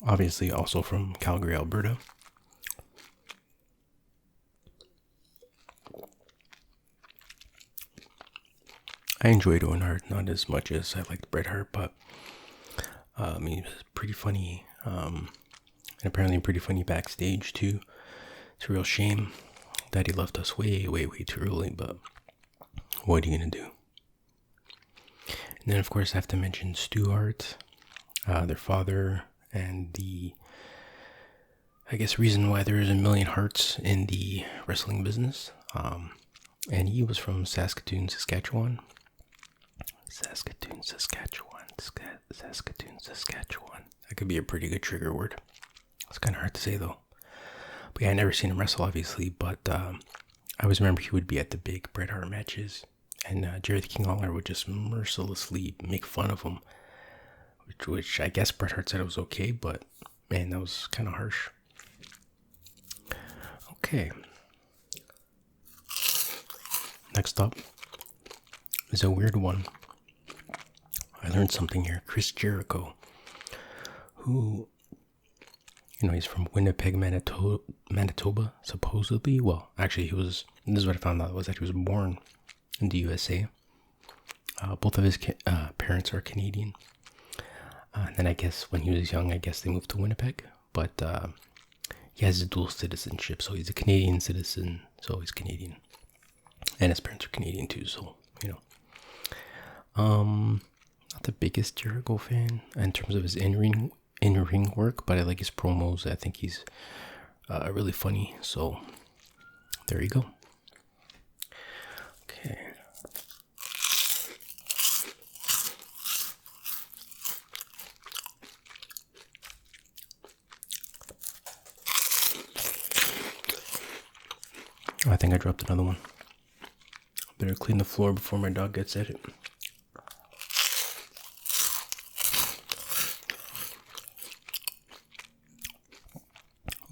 Obviously also from Calgary, Alberta. I enjoyed Owen Hart, not as much as I liked Bret Hart, but he was pretty funny, and apparently pretty funny backstage too. It's a real shame that he left us way, way, way too early, but what are you gonna do? And then of course I have to mention Stu Hart, their father, and the, I guess, reason why there is a million Harts in the wrestling business. And he was from Saskatoon, Saskatchewan. Saskatoon, Saskatoon. That could be a pretty good trigger word. It's kind of hard to say though. But yeah, I never seen him wrestle, obviously. But I always remember he would be at the big Bret Hart matches, and Jerry the King Lawler would just mercilessly make fun of him, which I guess Bret Hart said it was okay, but man, that was kind of harsh. Okay. Next up is a weird one. I learned something here. Chris Jericho, who, he's from Winnipeg, Manitoba, supposedly. Well, actually, this is what I found out, was that he was born in the USA. Both of his parents are Canadian. And then I guess when he was young, they moved to Winnipeg. But he has a dual citizenship, so he's a Canadian citizen, so he's Canadian. And his parents are Canadian too, so, not the biggest Jericho fan in terms of his in-ring work, but I like his promos. I think he's really funny, so there you go. Okay. I think I dropped another one. Better clean the floor before my dog gets at it.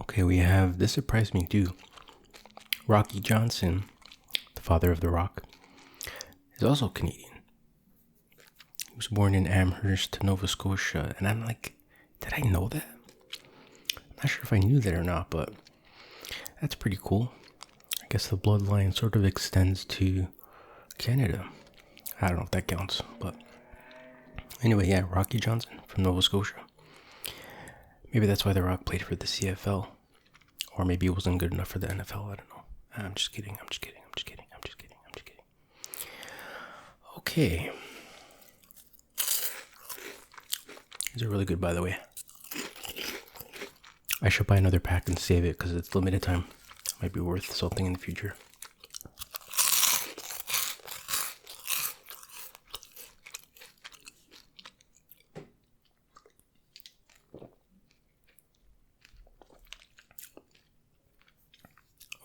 Okay, we have, this surprised me too. Rocky Johnson, the father of The Rock, is also Canadian. He was born in Amherst, Nova Scotia, and I'm like, did I know that? I'm not sure if I knew that or not, but that's pretty cool. I guess the bloodline sort of extends to Canada. I don't know if that counts, but anyway, yeah, Rocky Johnson from Nova Scotia. Maybe that's why The Rock played for the CFL. Or maybe it wasn't good enough for the NFL. I don't know. I'm just kidding. Okay. These are really good, by the way. I should buy another pack and save it because it's limited time. Might be worth something in the future.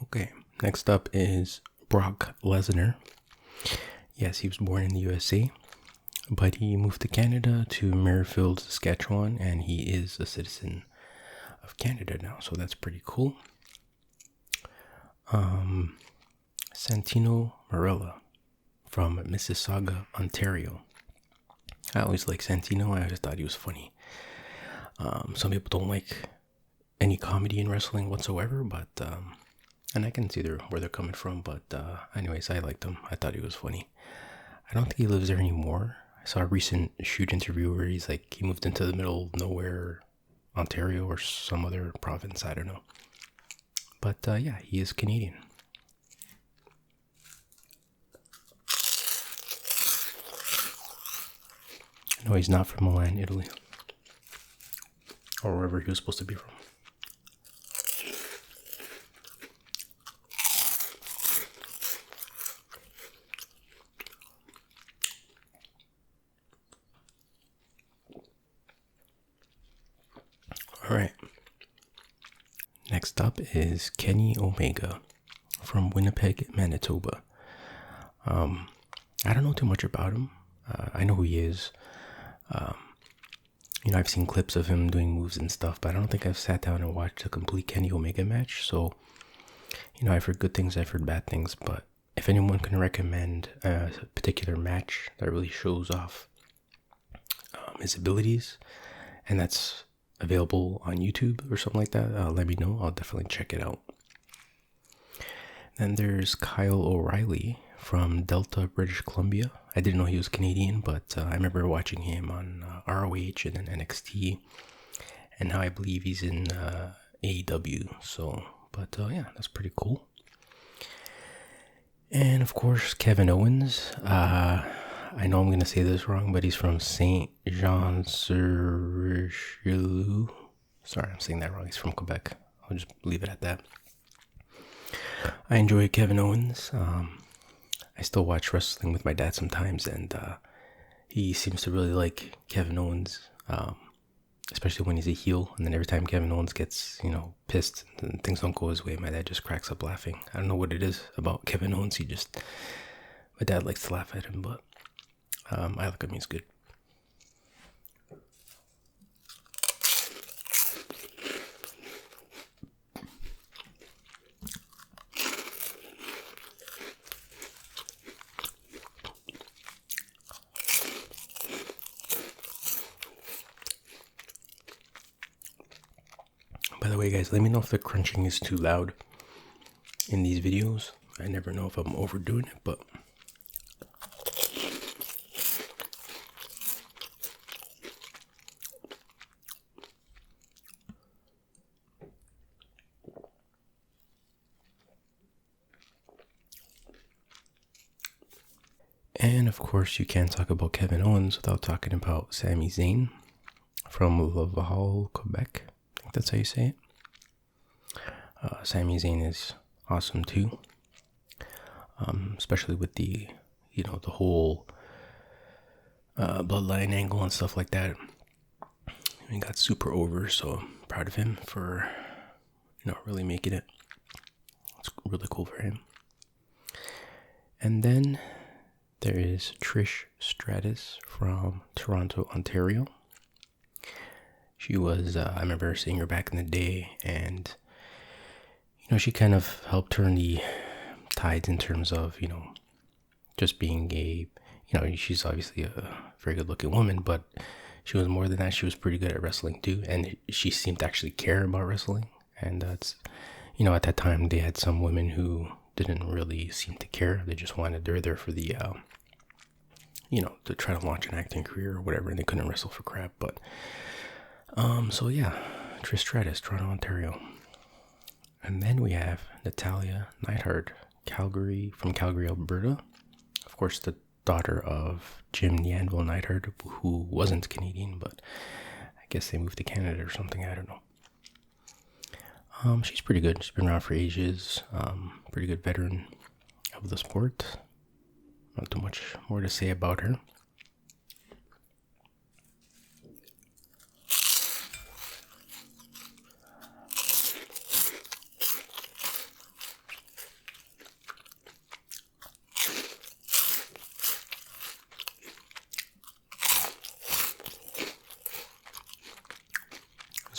Okay, next up is Brock Lesnar. Yes, he was born in the USA, but he moved to Canada, to Merrifield, Saskatchewan, and he is a citizen of Canada now, so that's pretty cool. Santino Marella from Mississauga, Ontario. I always like Santino. I always thought he was funny. Some people don't like any comedy in wrestling whatsoever, but and I can see where they're coming from, but anyways, I liked him. I thought he was funny. I don't think he lives there anymore. I saw a recent shoot interview where he's like, he moved into the middle of nowhere, Ontario or some other province, I don't know. But yeah, he is Canadian. No, he's not from Milan, Italy. Or wherever he was supposed to be from. Alright. Next up is Kenny Omega from Winnipeg, Manitoba. I don't know too much about him. I know who he is. I've seen clips of him doing moves and stuff, but I don't think I've sat down and watched a complete Kenny Omega match. So, I've heard good things, I've heard bad things, but if anyone can recommend a particular match that really shows off his abilities, and that's available on YouTube or something like that, let me know. I'll definitely check it out. Then there's Kyle O'Reilly from Delta, British Columbia. I didn't know he was Canadian, but I remember watching him on ROH and then NXT, and now I believe he's in AEW. So, but yeah, that's pretty cool. And of course, Kevin Owens. I know I'm going to say this wrong, but he's from Saint Jean sur Richelieu. Sorry, I'm saying that wrong. He's from Quebec. I'll just leave it at that. I enjoy Kevin Owens. I still watch wrestling with my dad sometimes, and he seems to really like Kevin Owens. especially when he's a heel. And then every time Kevin Owens gets, pissed and things don't go his way, my dad just cracks up laughing. I don't know what it is about Kevin Owens. My dad likes to laugh at him, but I like him. He's good. By the way, guys, let me know if the crunching is too loud in these videos. I never know if I'm overdoing it, but and of course, you can't talk about Kevin Owens without talking about Sami Zayn from Laval, Quebec. I think that's how you say it. Sami Zayn is awesome too, especially with the whole bloodline angle and stuff like that. He got super over, so I'm proud of him for really making it. It's really cool for him. And then there is Trish Stratus from Toronto, Ontario. She was, I remember seeing her back in the day, and she kind of helped turn the tides in terms of, just being she's obviously a very good looking woman, but she was more than that. She was pretty good at wrestling too, and she seemed to actually care about wrestling. And that's, at that time they had some women who didn't really seem to care. They just they're there for the, to try to launch an acting career or whatever, and they couldn't wrestle for crap. But, so yeah, Trish Stratus, Toronto, Ontario. And then we have Natalia Neidhart, from Calgary, Alberta. Of course, the daughter of Jim Nyanville Neidhart, who wasn't Canadian, but I guess they moved to Canada or something. I don't know. She's pretty good. She's been around for ages. Pretty good veteran of the sport. Not too much more to say about her.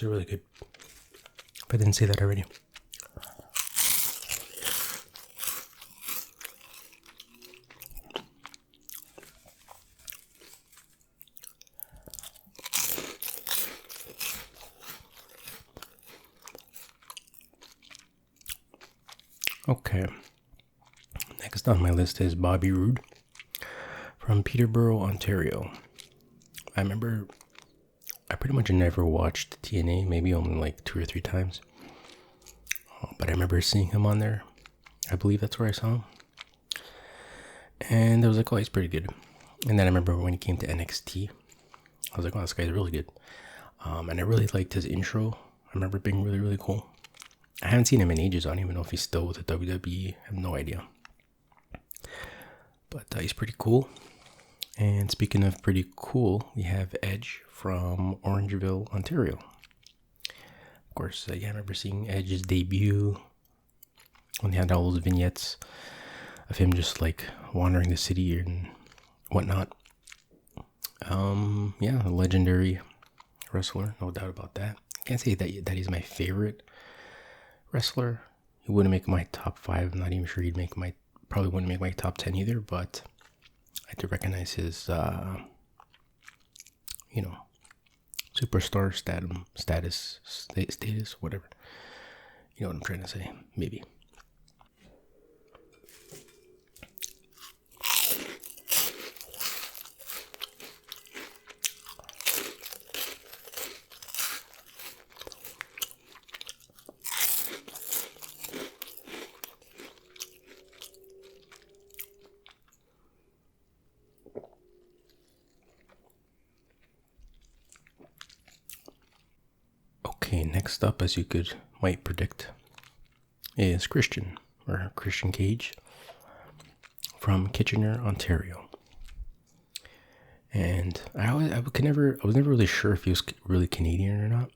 They're really good. If I didn't say that already. Okay. Next on my list is Bobby Roode from Peterborough, Ontario. I remember I pretty much never watched TNA, maybe only like 2 or 3 times. But I remember seeing him on there. I believe that's where I saw him. And I was like, oh, he's pretty good. And then I remember when he came to NXT, I was like, oh, this guy's really good. And I really liked his intro. I remember it being really, really cool. I haven't seen him in ages. I don't even know if he's still with the WWE. I have no idea. But he's pretty cool. And speaking of pretty cool, we have Edge from Orangeville, Ontario. Of course, I remember seeing Edge's debut when they had all those vignettes of him just like wandering the city and whatnot. A legendary wrestler, no doubt about that. I can't say that he's my favorite wrestler. He wouldn't make my top 5. I'm not even sure probably wouldn't make my top 10 either, but I do recognize his, superstar status, whatever. You know what I'm trying to say, maybe. Okay, next up, as you might predict, is Christian Cage from Kitchener, Ontario. And I was never really sure if he was really Canadian or not.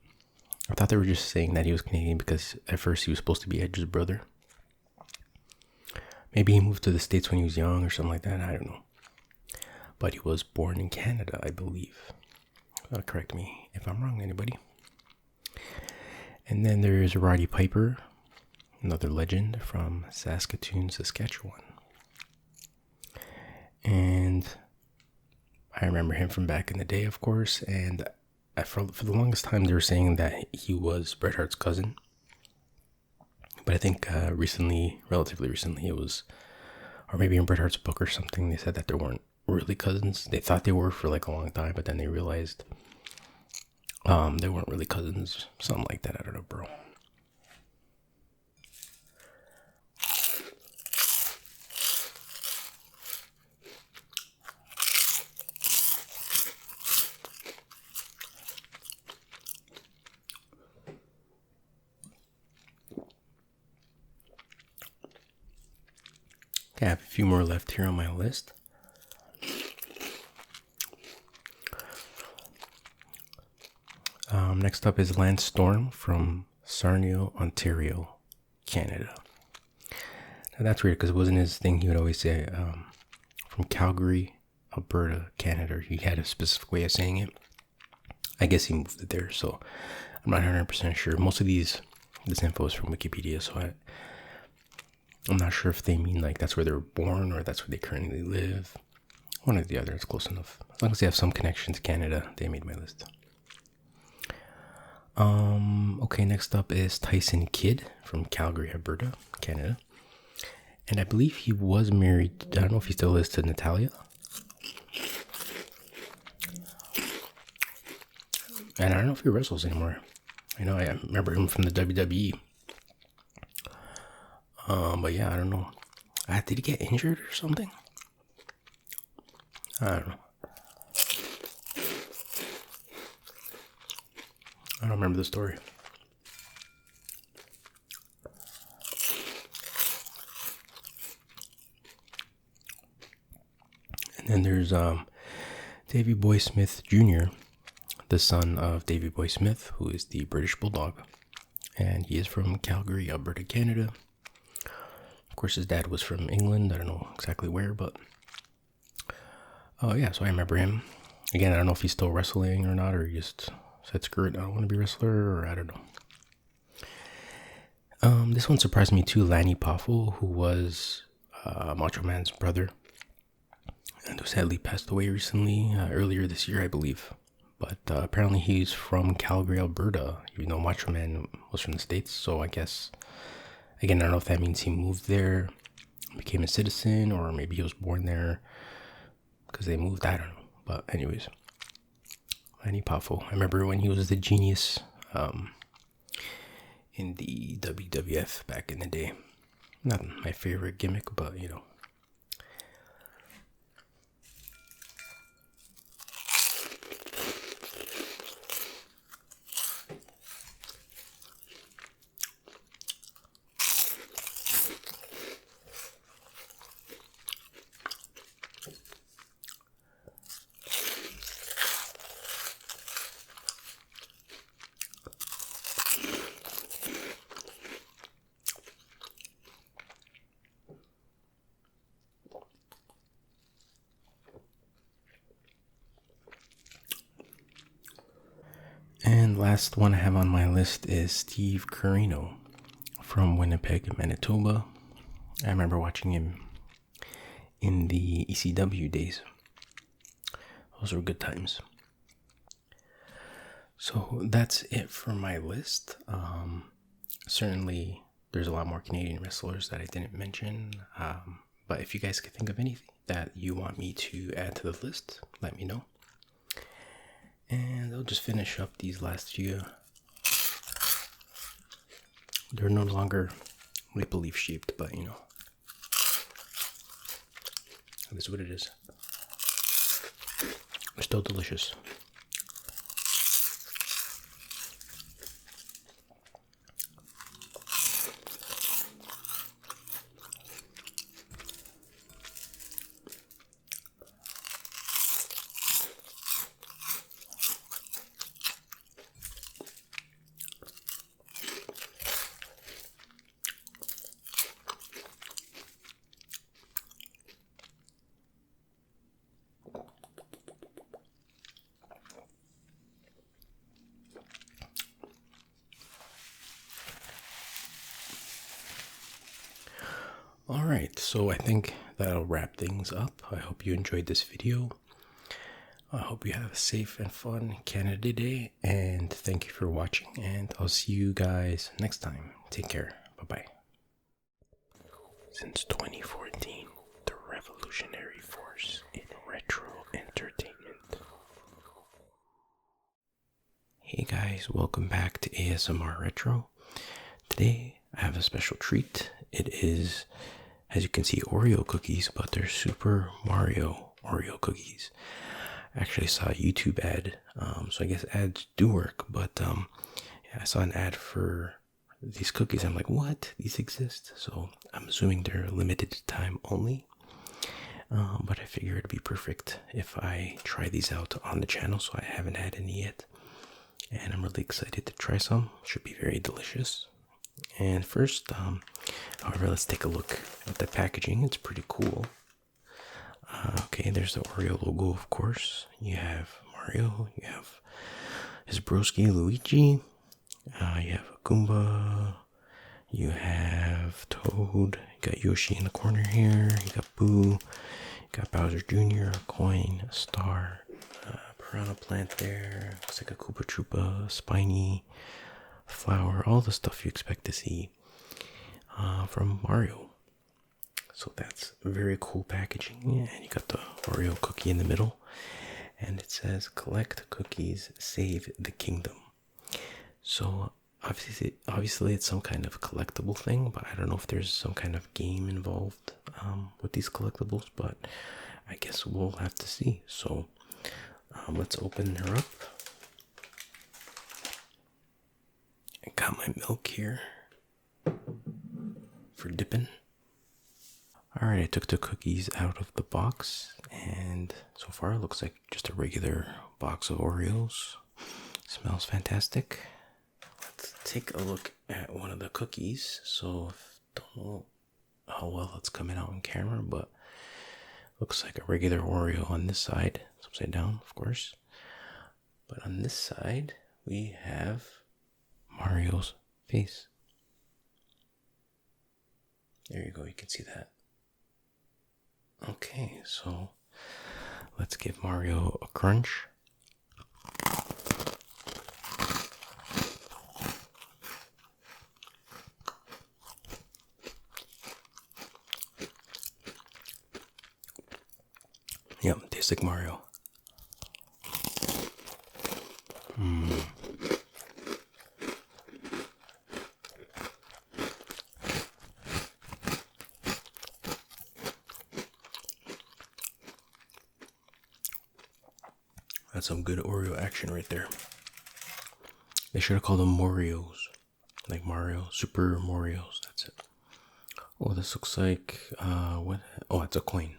I thought they were just saying that he was Canadian because at first he was supposed to be Edge's brother. Maybe he moved to the States when he was young or something like that. I don't know. But he was born in Canada, I believe. Correct me if I'm wrong, anybody. And then there's Roddy Piper, another legend from Saskatoon, Saskatchewan. And I remember him from back in the day, of course. And for the longest time, they were saying that he was Bret Hart's cousin. But I think relatively recently, it was, or maybe in Bret Hart's book or something, they said that they weren't really cousins. They thought they were for like a long time, but then they realized they weren't really cousins. Something like that. I don't know, bro. I have a few more left here on my list. Next up is Lance Storm from Sarnia, Ontario, Canada. Now that's weird because it wasn't his thing. He would always say from Calgary, Alberta, Canada. He had a specific way of saying it. I guess he moved it there, so I'm not 100% sure. Most of this info is from Wikipedia, so I'm not sure if they mean like that's where they were born or that's where they currently live. One or the other, it's close enough. As long as they have some connection to Canada, they made my list. Okay, next up is Tyson Kidd from Calgary, Alberta, Canada. And I believe he was married, I don't know if he still is, to Natalia. And I don't know if he wrestles anymore. I know I remember him from the WWE. But yeah, I don't know. Did he get injured or something? I don't know. I don't remember the story. And then there's Davy Boy Smith Jr., the son of Davy Boy Smith, who is the British Bulldog. And he is from Calgary, Alberta, Canada. Of course, his dad was from England. I don't know exactly where, but yeah, so I remember him. Again, I don't know if he's still wrestling or not, or he just said, screw it, I don't want to be a wrestler, or I don't know. This one surprised me too. Lanny Poffo, who was Macho Man's brother, and who sadly passed away recently, earlier this year, I believe. But apparently he's from Calgary, Alberta, even though Macho Man was from the States. So I guess, again, I don't know if that means he moved there, became a citizen, or maybe he was born there because they moved, I don't know. But anyways, Lanny Poffo. I remember when he was the genius in the WWF back in the day. Not my favorite gimmick, but you know. And last one I have on my list is Steve Corino from Winnipeg, Manitoba. I remember watching him in the ECW days. Those were good times. So that's it for my list. Certainly there's a lot more Canadian wrestlers that I didn't mention. But if you guys can think of anything that you want me to add to the list, let me know. And I'll just finish up these last few. They're no longer maple leaf shaped, but you know, that's what it is. They're still delicious. Alright, so I think that'll wrap things up. I hope you enjoyed this video. I hope you have a safe and fun Canada Day, and thank you for watching, and I'll see you guys next time. Take care. Bye-bye. Since 2014, the revolutionary force in retro entertainment. Hey guys, welcome back to ASMR Retro. Today, I have a special treat. It is, as you can see, Oreo cookies, but they're Super Mario Oreo cookies. I actually saw a YouTube ad, so I guess ads do work, but yeah, I saw an ad for these cookies. I'm like, what? These exist? So I'm assuming they're limited time only, but I figure it'd be perfect if I try these out on the channel, so I haven't had any yet, and I'm really excited to try some. Should be very delicious. And first, however, let's take a look at the packaging. It's pretty cool. Okay, there's the Oreo logo, of course. You have Mario, you have his broski Luigi, you have a Goomba, you have Toad, you got Yoshi in the corner here, you got Boo, you got Bowser Jr., a coin, a star, piranha plant there, looks like a Koopa Troopa, Spiny, flower, all the stuff you expect to see from Mario. So that's very cool packaging, and you got the Oreo cookie in the middle, and it says collect cookies, save the kingdom. So obviously it's some kind of collectible thing, but I don't know if there's some kind of game involved with these collectibles, but I guess we'll have to see. So let's open her up. I got my milk here for dipping. Alright, I took the cookies out of the box, and so far it looks like just a regular box of Oreos. Smells fantastic. Let's take a look at one of the cookies. So I don't know how well it's coming out on camera, but looks like a regular Oreo on this side. It's upside down, of course. But on this side, we have Mario's face. There you go, you can see that. Okay, so let's give Mario a crunch. Yep, tastes like Mario. That's some good Oreo action right there. They should have called them Morios. Like Mario, Super Morios, that's it. Oh, this looks like, what? Oh, it's a coin.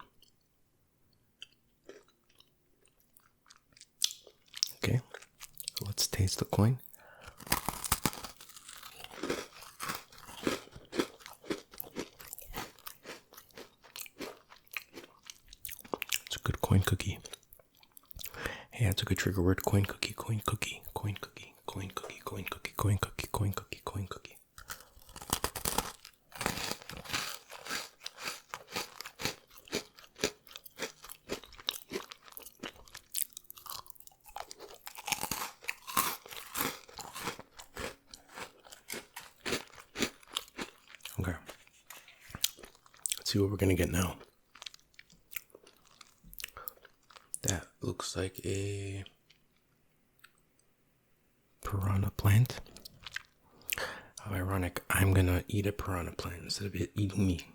Okay, so let's taste the coin. It's a good coin cookie. Yeah, it's a good trigger word. Coin cookie, coin cookie, coin cookie, coin cookie, coin cookie, coin cookie, coin cookie, coin cookie. Okay. Let's see what we're gonna get now. That looks like a piranha plant. How ironic, I'm gonna eat a piranha plant instead of it eating me.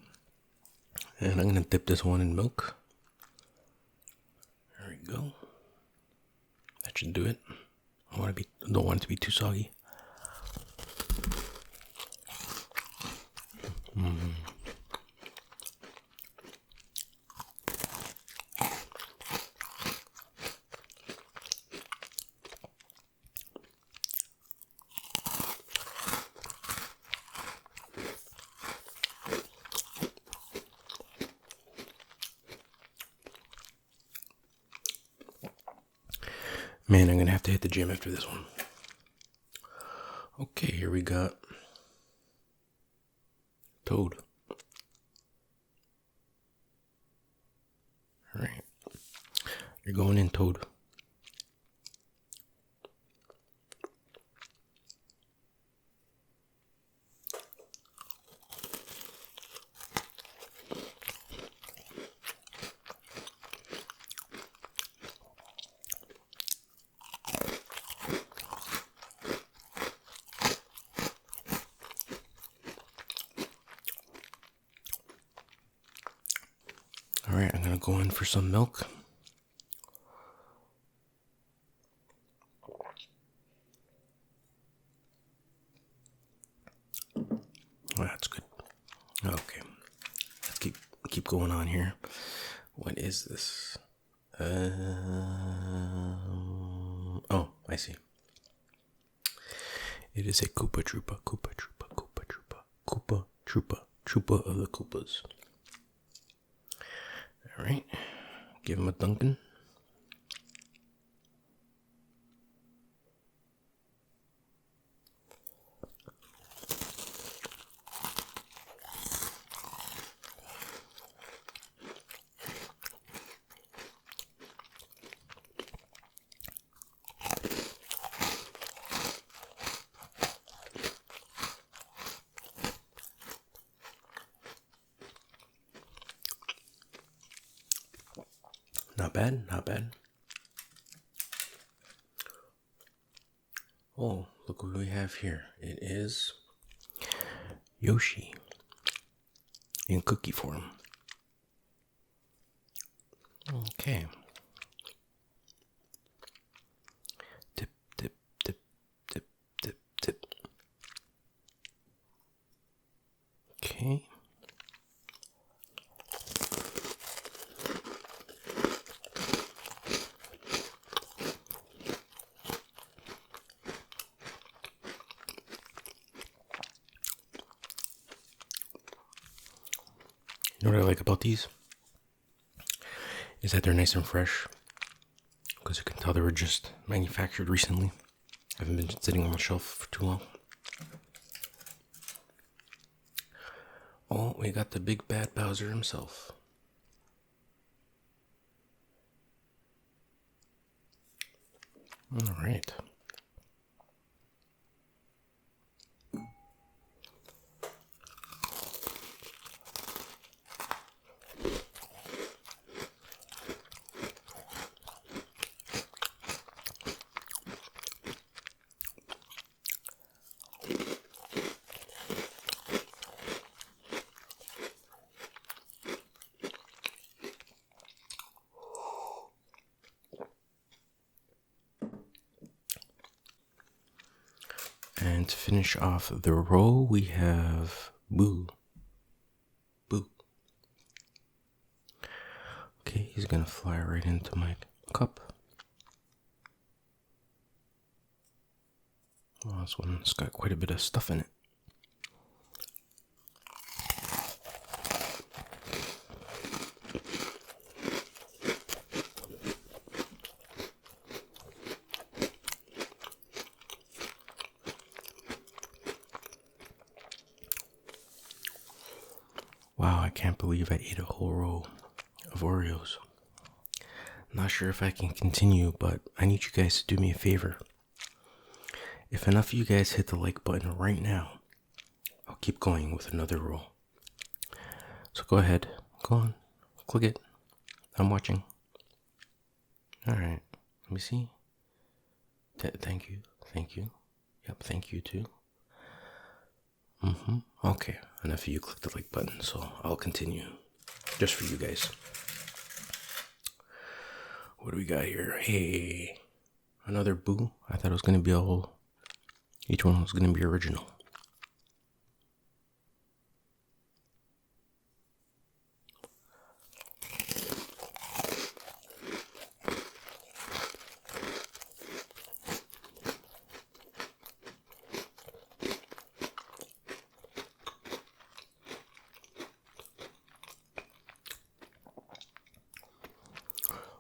And I'm gonna dip this one in milk. There we go. That should do it. I don't want it to be too soggy. Man, I'm gonna have to hit the gym after this one. Okay, here we got Toad. You're going in, Toad. Alright, I'm gonna go in for some milk. Oh, that's good. Okay. Let's keep going on here. What is this? Oh, I see. It is a Koopa Troopa, Koopa Troopa, Koopa Troopa, Koopa Troopa, Troopa of the Koopas. Alright, give him a Dunkin'. Not bad, not bad. Oh, look what we have here. It is Yoshi in cookie form. Okay. Dip, dip, dip, dip, dip, dip. Okay. You know what I like about these? Is that they're nice and fresh. Because you can tell they were just manufactured recently. Haven't been sitting on the shelf for too long. Oh, we got the big bad Bowser himself. Alright. And to finish off the row, we have Boo. Boo. Okay, he's gonna fly right into my cup. Well, this one's got quite a bit of stuff in it. Wow, I can't believe I ate a whole row of Oreos. Not sure if I can continue, but I need you guys to do me a favor. If enough of you guys hit the like button right now, I'll keep going with another roll. So go ahead, go on, click it. I'm watching. Alright, let me see. Thank you, thank you. Yep, thank you too. Okay, enough of you click the like button, so I'll continue. Just for you guys. What do we got here? Hey, another Boo. I thought it was going to be a whole... Each one was going to be original.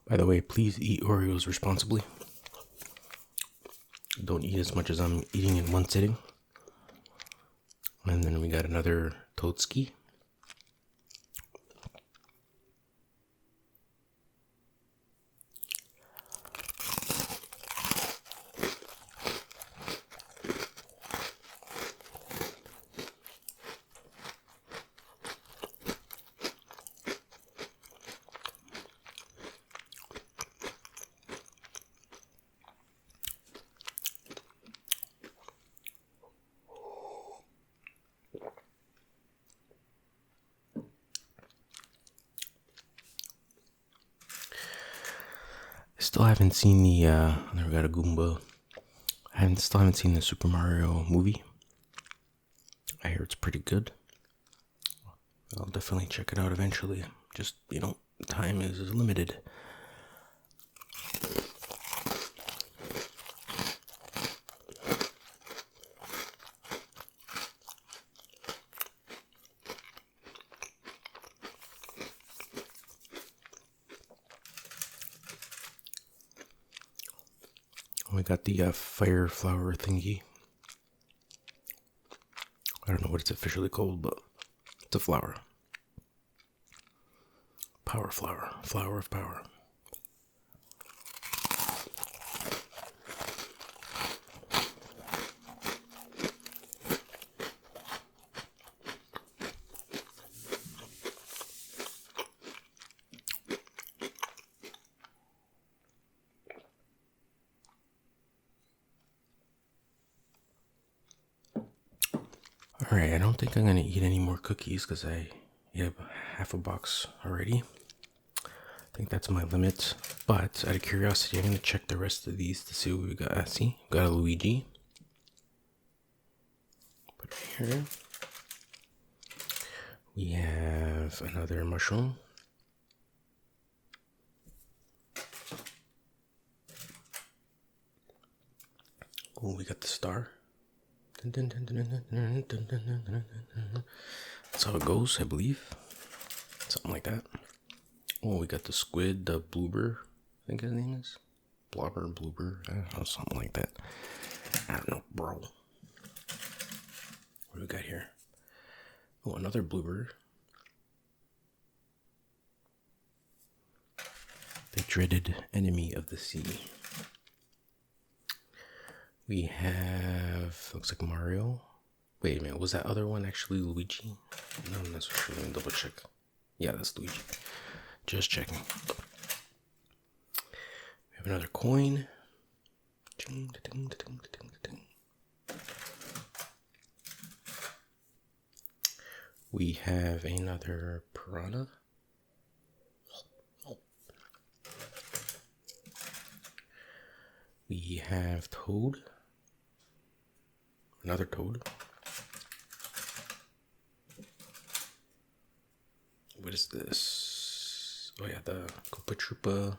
By the way, please eat Oreos responsibly. Don't eat as much as I'm eating in one sitting. And then we got another Toadski. still haven't seen the, I never got a Goomba. Still haven't seen the Super Mario movie. I hear it's pretty good. I'll definitely check it out eventually. Just, time is limited. We got the fire flower thingy. I don't know what it's officially called, but it's a flower. Power flower. Flower of power. Alright, I don't think I'm going to eat any more cookies because I have half a box already. I think that's my limit. But out of curiosity, I'm going to check the rest of these to see what we got. See, we got a Luigi. Put it here. We have another mushroom. Oh, we got the star. That's how it goes, I believe. Something like that. Oh, we got the squid, the bloober, I think his name is. Blobber, bloober, I don't know, something like that. I don't know, bro. What do we got here? Oh, another bloober. The dreaded enemy of the sea. We have, looks like Mario. Wait a minute, was that other one actually Luigi? No, I'm not so sure. Let me double check. Yeah, that's Luigi. Just checking. We have another coin. We have another piranha. We have Toad. Another Toad. What is this? Oh yeah, the Koopa Troopa.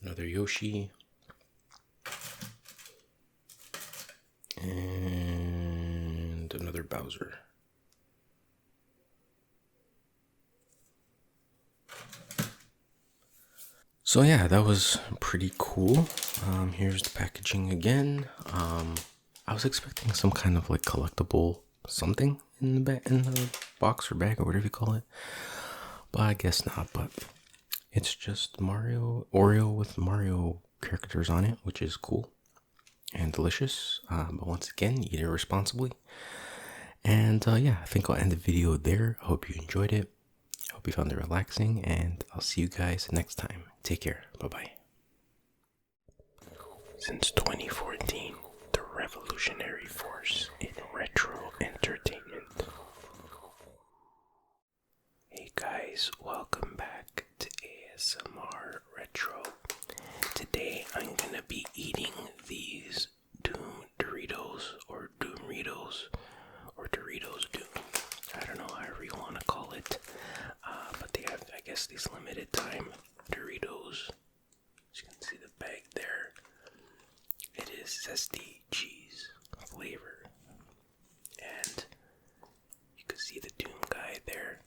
Another Yoshi. And another Bowser. So yeah, that was pretty cool. Here's the packaging again. I was expecting some kind of like collectible something in the box or bag or whatever you call it, but I guess not. But it's just Oreo with Mario characters on it, which is cool and delicious. But once again, eat it responsibly. And yeah, I think I'll end the video there. I hope you enjoyed it. I hope you found it relaxing, and I'll see you guys next time. Take care. Bye-bye. Since 2014, the revolutionary force in retro entertainment. Hey guys, welcome back to ASMR Retro. Today I'm gonna be eating these Doom Doritos or Doomritos or Doritos Doom. I don't know, however you want to call it. But they have, I guess, these limited time Doritos. As you can see the bag there. It is Zesty cheese flavor. And you can see the Doom guy there.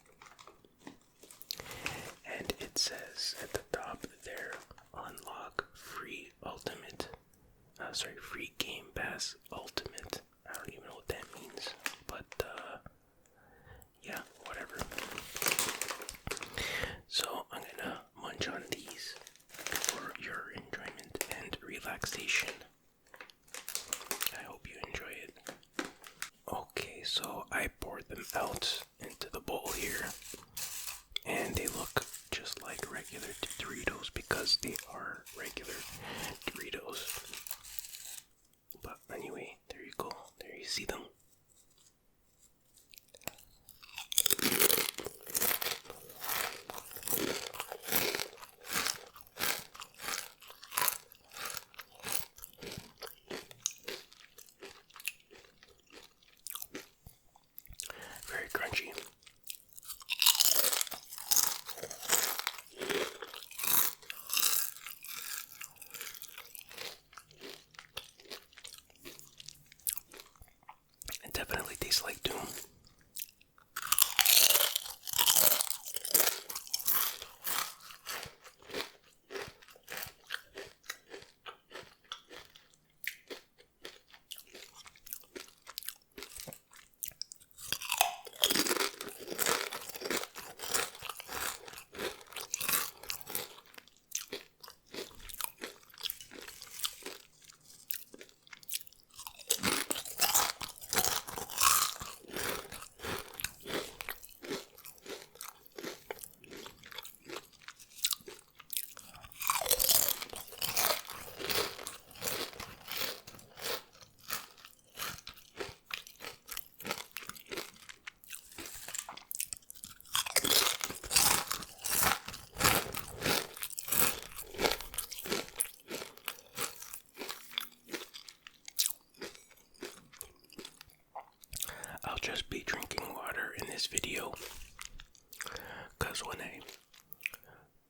And it says at the top there, unlock free free Game Pass Ultimate. I don't even know what that means. But, yeah, whatever. So I'm gonna munch on these for your enjoyment and relaxation. I hope you enjoy it. Okay, so I poured them out into the bowl here, and they look just like regular Doritos because they are regular Doritos. But anyway, there you go. There you see them. like Doom. I'll just be drinking water in this video, because when I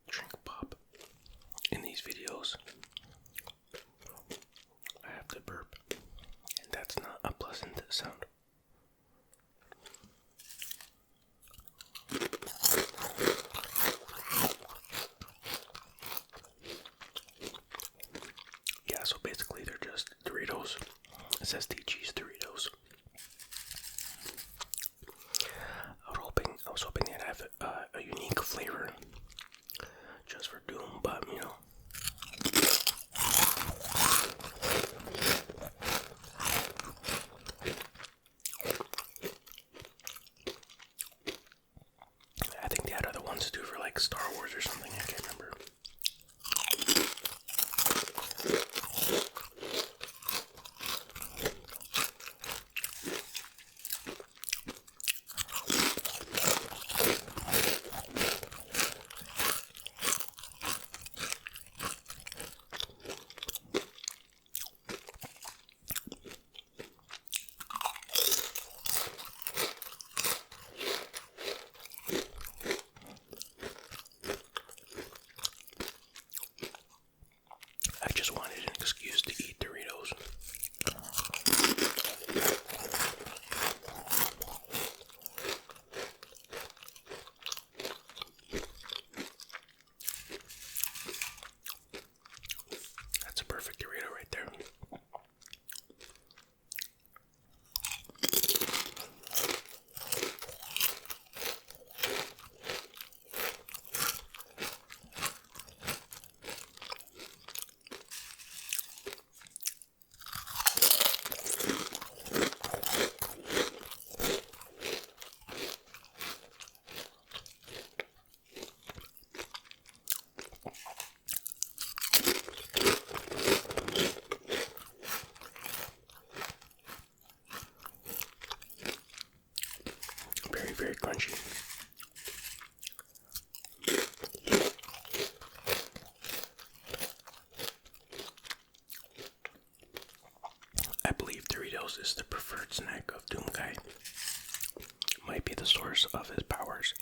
drink pop in these videos, I have to burp, and that's not a pleasant sound. Yeah, so basically they're just Doritos, Zesty cheese Doritos. I was hoping they'd have a unique flavor just for Doom, but you know. I think they had other ones too for like Star Wars or something, I can't remember. I just wanted an excuse to eat Doritos. That's a perfect Dorito right there. Very, very crunchy. I believe Doritos is the preferred snack of Doomguy. Might be the source of his powers.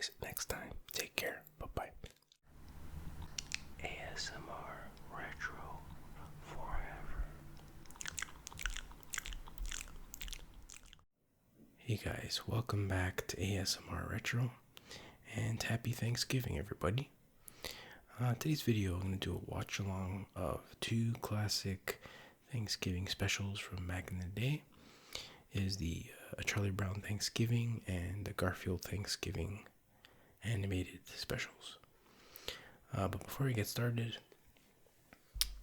guys next time. Take care. Bye-bye. ASMR Retro forever. Hey guys, welcome back to ASMR Retro, and happy Thanksgiving, everybody. Today's video, I'm going to do a watch along of two classic Thanksgiving specials from back in the day. It is the Charlie Brown Thanksgiving and the Garfield Thanksgiving animated specials. But before we get started,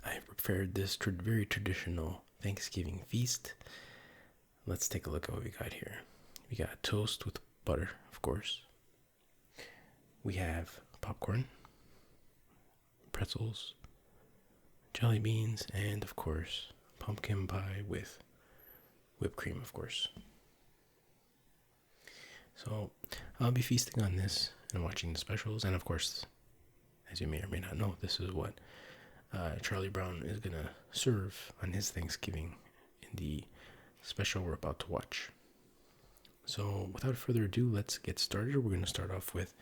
I prepared this very traditional Thanksgiving feast. Let's take a look at what we got here. We got toast with butter, of course. We have popcorn, pretzels, jelly beans, and of course, pumpkin pie with whipped cream, of course. So I'll be feasting on this and watching the specials, and of course, as you may or may not know, this is what Charlie Brown is gonna serve on his Thanksgiving in the special we're about to watch. So without further ado, let's get started. We're gonna start off with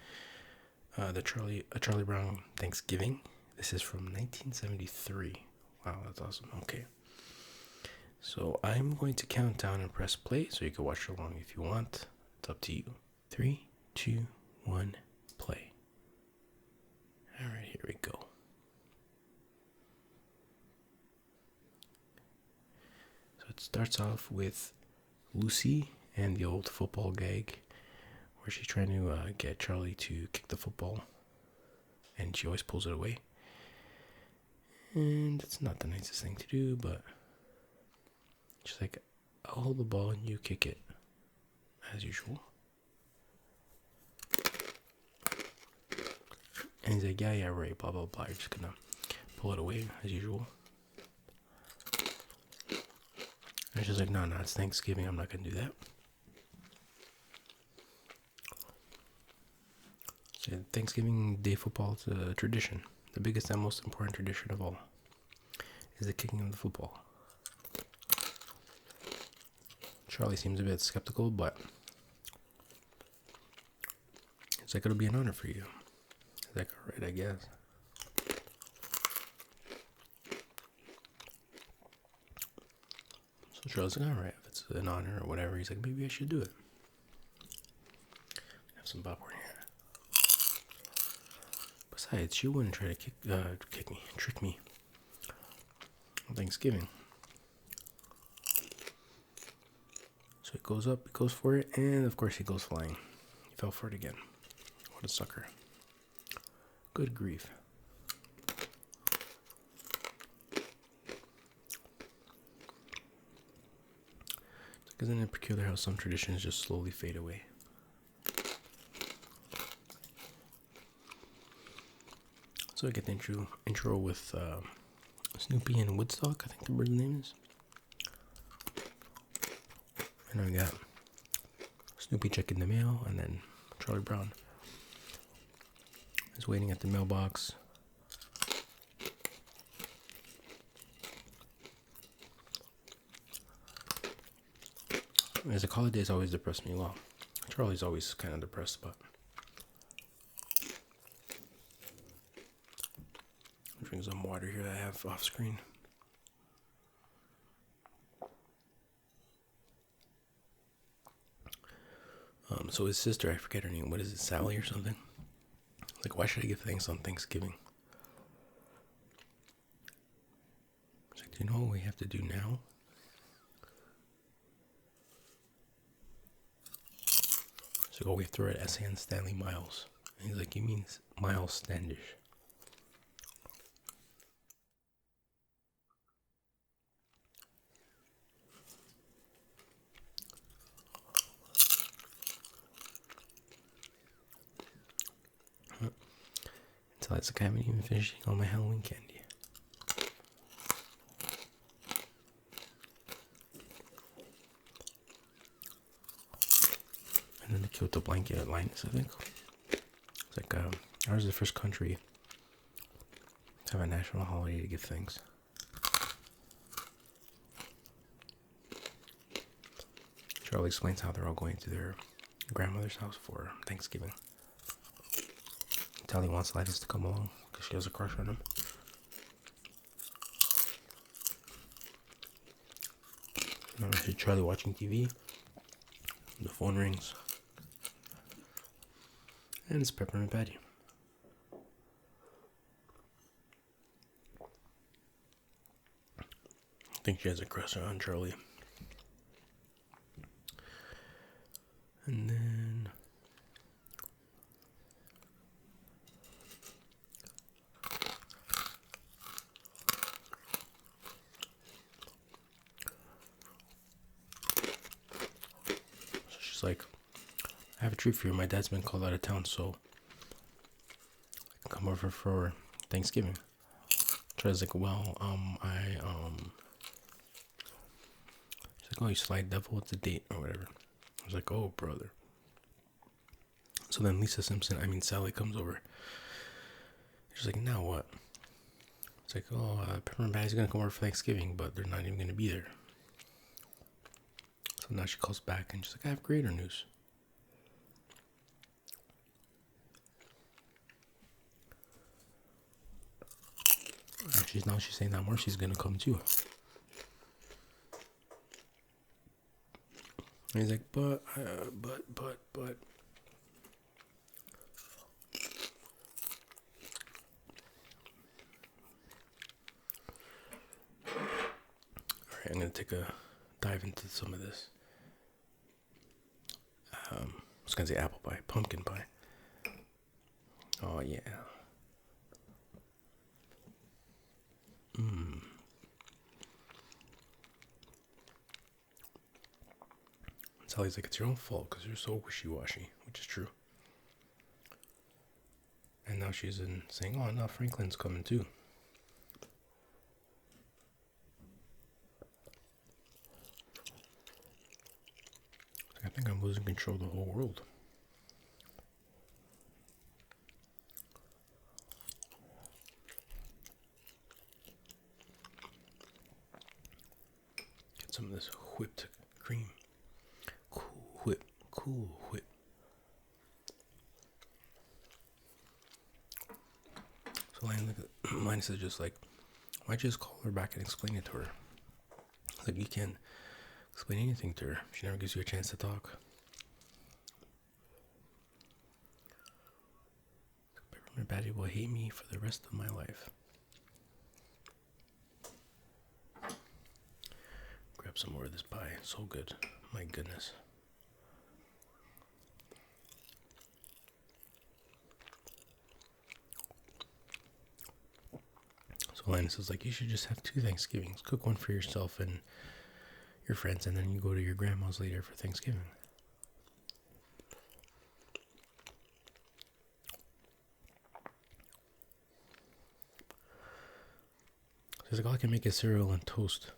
the Charlie Brown Thanksgiving. This is from 1973. Wow, that's awesome. Okay. So I'm going to count down and press play, so you can watch along if you want. It's up to you. 3, 2, 1, play. All right, here we go. So it starts off with Lucy and the old football gag, where she's trying to get Charlie to kick the football, and she always pulls it away. And it's not the nicest thing to do, but she's like, I'll hold the ball and you kick it, as usual. And he's like, yeah, right, blah, blah, blah. You're just gonna pull it away, as usual. And she's like, no, it's Thanksgiving. I'm not gonna do that. So Thanksgiving Day football is a tradition. The biggest and most important tradition of all is the kicking of the football. Charlie seems a bit skeptical, but it's like, it'll be an honor for you. He's like, all right, I guess. So Charlie's like, all right, if it's an honor or whatever, he's like, maybe I should do it. Have some popcorn here. Besides, she wouldn't try to trick me on Thanksgiving. So he goes up, he goes for it, and of course he goes flying. He fell for it again. What a sucker. Good grief. Isn't it peculiar how some traditions just slowly fade away? So I get the intro with Snoopy and Woodstock, I think the bird's name is. And then we got Snoopy checking the mail, and then Charlie Brown is waiting at the mailbox. As the holidays always depress me. Well, Charlie's always kind of depressed, but I'll drink some water here that I have off screen. So his sister, I forget her name. What is it, Sally or something? Like, why should I give thanks on Thanksgiving? She's like, do you know what we have to do now? So we have to write an essay on Stanley Miles. And he's like, you mean Miles Standish? Until it's like I haven't even finished all my Halloween candy. And then the Kyoto blanket at Linus, I think. It's like, ours is the first country to have a national holiday to give thanks. Charlie explains how they're all going to their grandmother's house for Thanksgiving. Tally wants Linus to come along because she has a crush on him. I see Charlie watching TV. The phone rings. And it's Peppermint Patty. I think she has a crush on Charlie. And then so she's like, I have a treat for you. My dad's been called out of town, so I can come over for Thanksgiving. Charlie's like, well, she's like, oh, you sly devil, what's the date or whatever. I was like, oh, brother. So then Sally comes over. She's like, now what? It's like, oh, Peppermint Patty's gonna come over for Thanksgiving, but they're not even gonna be there. So now she calls back and she's like, I have greater news. And she's saying that Marcy's gonna come too. And he's like, but. Alright, I'm gonna take a dive into some of this. I was gonna say apple pie, pumpkin pie. Oh yeah. Sally's like, it's your own fault because you're so wishy-washy, which is true. And now she's saying, oh, now Franklin's coming too. I think I'm losing control of the whole world. Get some of this whipped cream. Cool whip. So Linus is just like, why'd you just call her back and explain it to her? Like, you can't explain anything to her. She never gives you a chance to talk. Peppermint Patty will hate me for the rest of my life. Grab some more of this pie. So good. My goodness. So Linus is like, you should just have 2 Thanksgivings. Cook one for yourself and your friends, and then you go to your grandma's later for Thanksgiving. So he's like, oh, I can make a cereal and toast.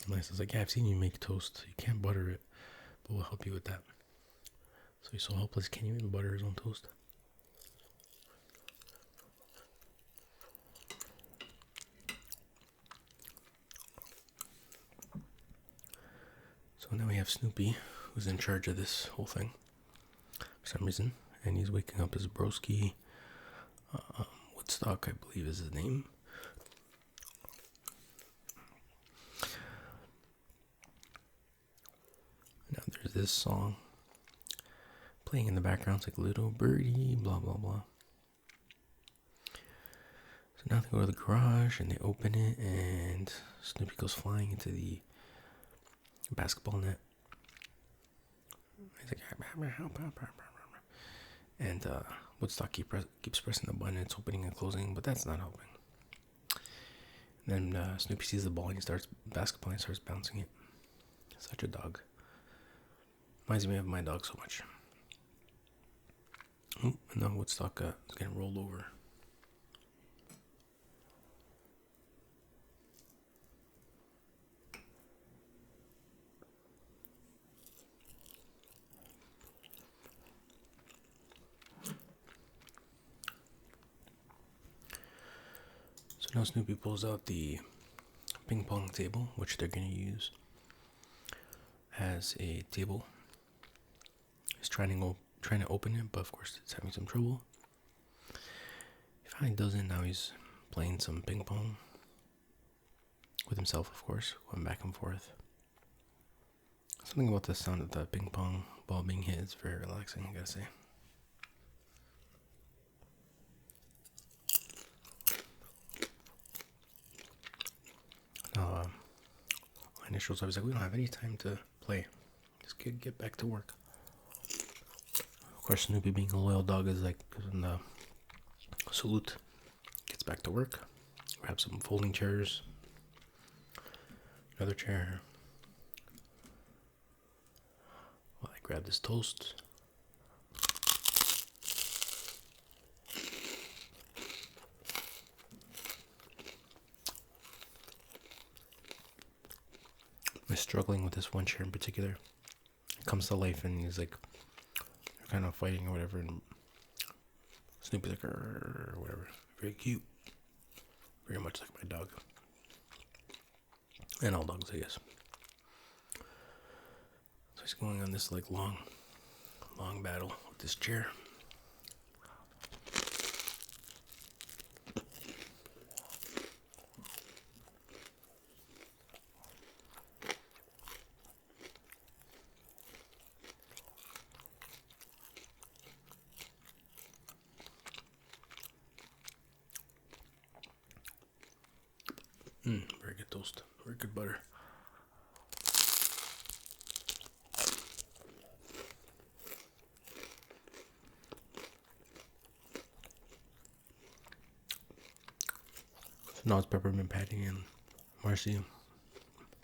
And Linus is like, yeah, I've seen you make toast. You can't butter it, but we'll help you with that. So he's so helpless, can't even butter his own toast. So now we have Snoopy, who's in charge of this whole thing for some reason, and he's waking up his broski. Woodstock, I believe, is his name. Now there's this song playing in the background. It's like, little birdie, blah blah blah. So now they go to the garage and they open it, and Snoopy goes flying into the basketball net. He's like, and Woodstock keeps pressing the button. It's opening and closing, but that's not helping. And then Snoopy sees the ball and he starts basketballing and starts bouncing it. Such a dog. Reminds me of my dog so much. Oh, and now Woodstock is getting rolled over. So now Snoopy pulls out the ping pong table, which they're going to use as a table. He's trying to open it, but of course it's having some trouble. He doesn't. Now he's playing some ping pong with himself, of course, going back and forth. Something about the sound of the ping pong ball being hit is very relaxing, I gotta say. Now, my initials, I was like, we don't have any time to play. Just get back to work. Of course, Snoopy, being a loyal dog, is like in the salute. Gets back to work. Grab some folding chairs. Another chair. While I grab this toast. I'm struggling with this one chair in particular. It comes to life and he's like, they're kind of fighting or whatever, and Snoopy's like, or whatever. Very cute. Very much like my dog. And all dogs, I guess. So he's going on this like long battle with this chair. Very good toast. Very good butter. So now it's Peppermint Patty and Marcy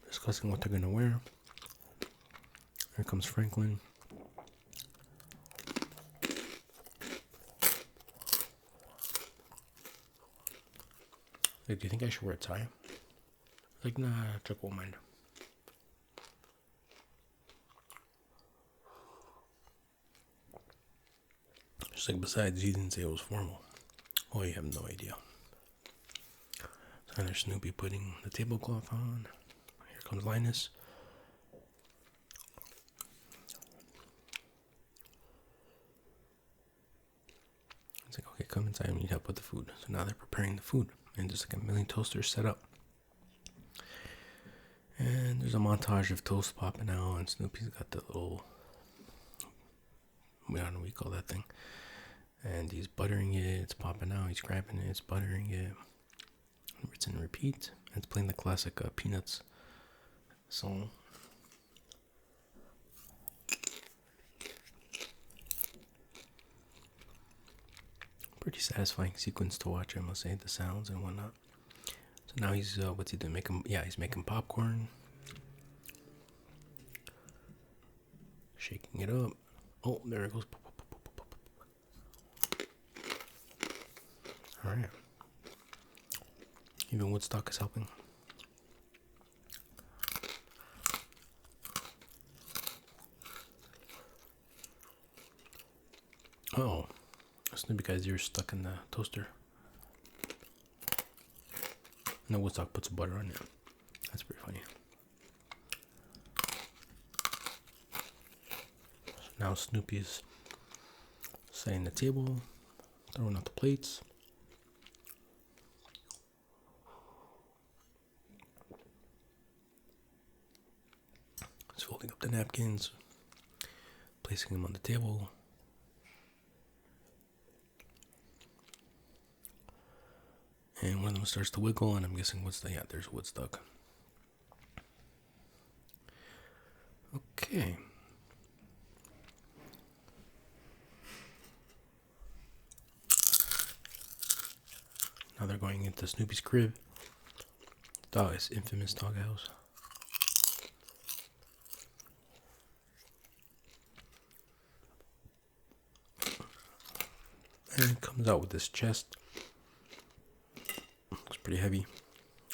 discussing what they're gonna wear. Here comes Franklin. Like, do you think I should wear a tie? Like, nah, Chuck won't mind. Just like, besides, you didn't say it was formal. Oh, you have no idea. So there's Snoopy putting the tablecloth on. Here comes Linus. It's like, okay, come inside, we need help with the food. So now they're preparing the food. And there's like a million toasters set up. And there's a montage of toast popping out, and Snoopy's got the little, I don't know what you call that thing. And he's buttering it, it's popping out, he's grabbing it, it's buttering it. Rinse and repeat. And it's playing the classic Peanuts song. Pretty satisfying sequence to watch, I must say, the sounds and whatnot. So now he's, what's he doing? He's making popcorn. Shaking it up. Oh, there it goes. Alright. Even Woodstock is helping. Oh. Snoopy guy's ears stuck in the toaster. And then Woodstock puts butter on it. That's pretty funny. So now Snoopy's setting the table, throwing out the plates. He's folding up the napkins, placing them on the table. And one of them starts to wiggle, and I'm guessing there's Woodstock. Okay. Now they're going into Snoopy's crib. His infamous doghouse. And it comes out with this chest. Looks pretty heavy.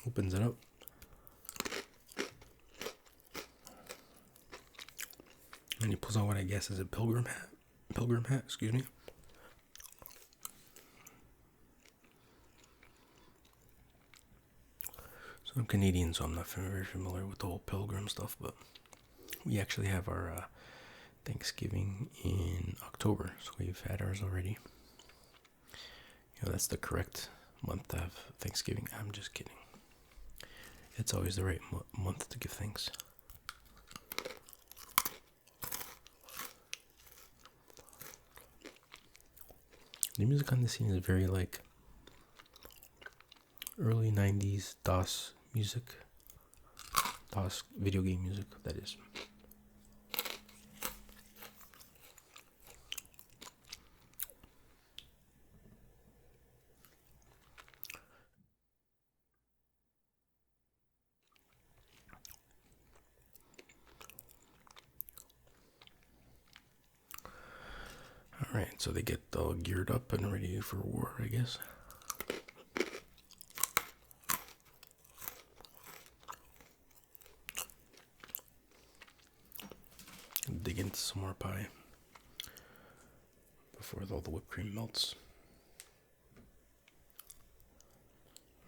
Opens it up. And he pulls out what I guess is a pilgrim hat. Excuse me. So I'm Canadian, so I'm not very familiar with the whole pilgrim stuff, but we actually have our Thanksgiving in October, so we've had ours already. That's the correct month to have Thanksgiving. I'm just kidding. It's always the right month to give thanks. The music on this scene is very like early 90s DOS music. DOS video game music, that is. Alright, so they get all geared up and ready for war, I guess. Dig into some more pie before all the whipped cream melts.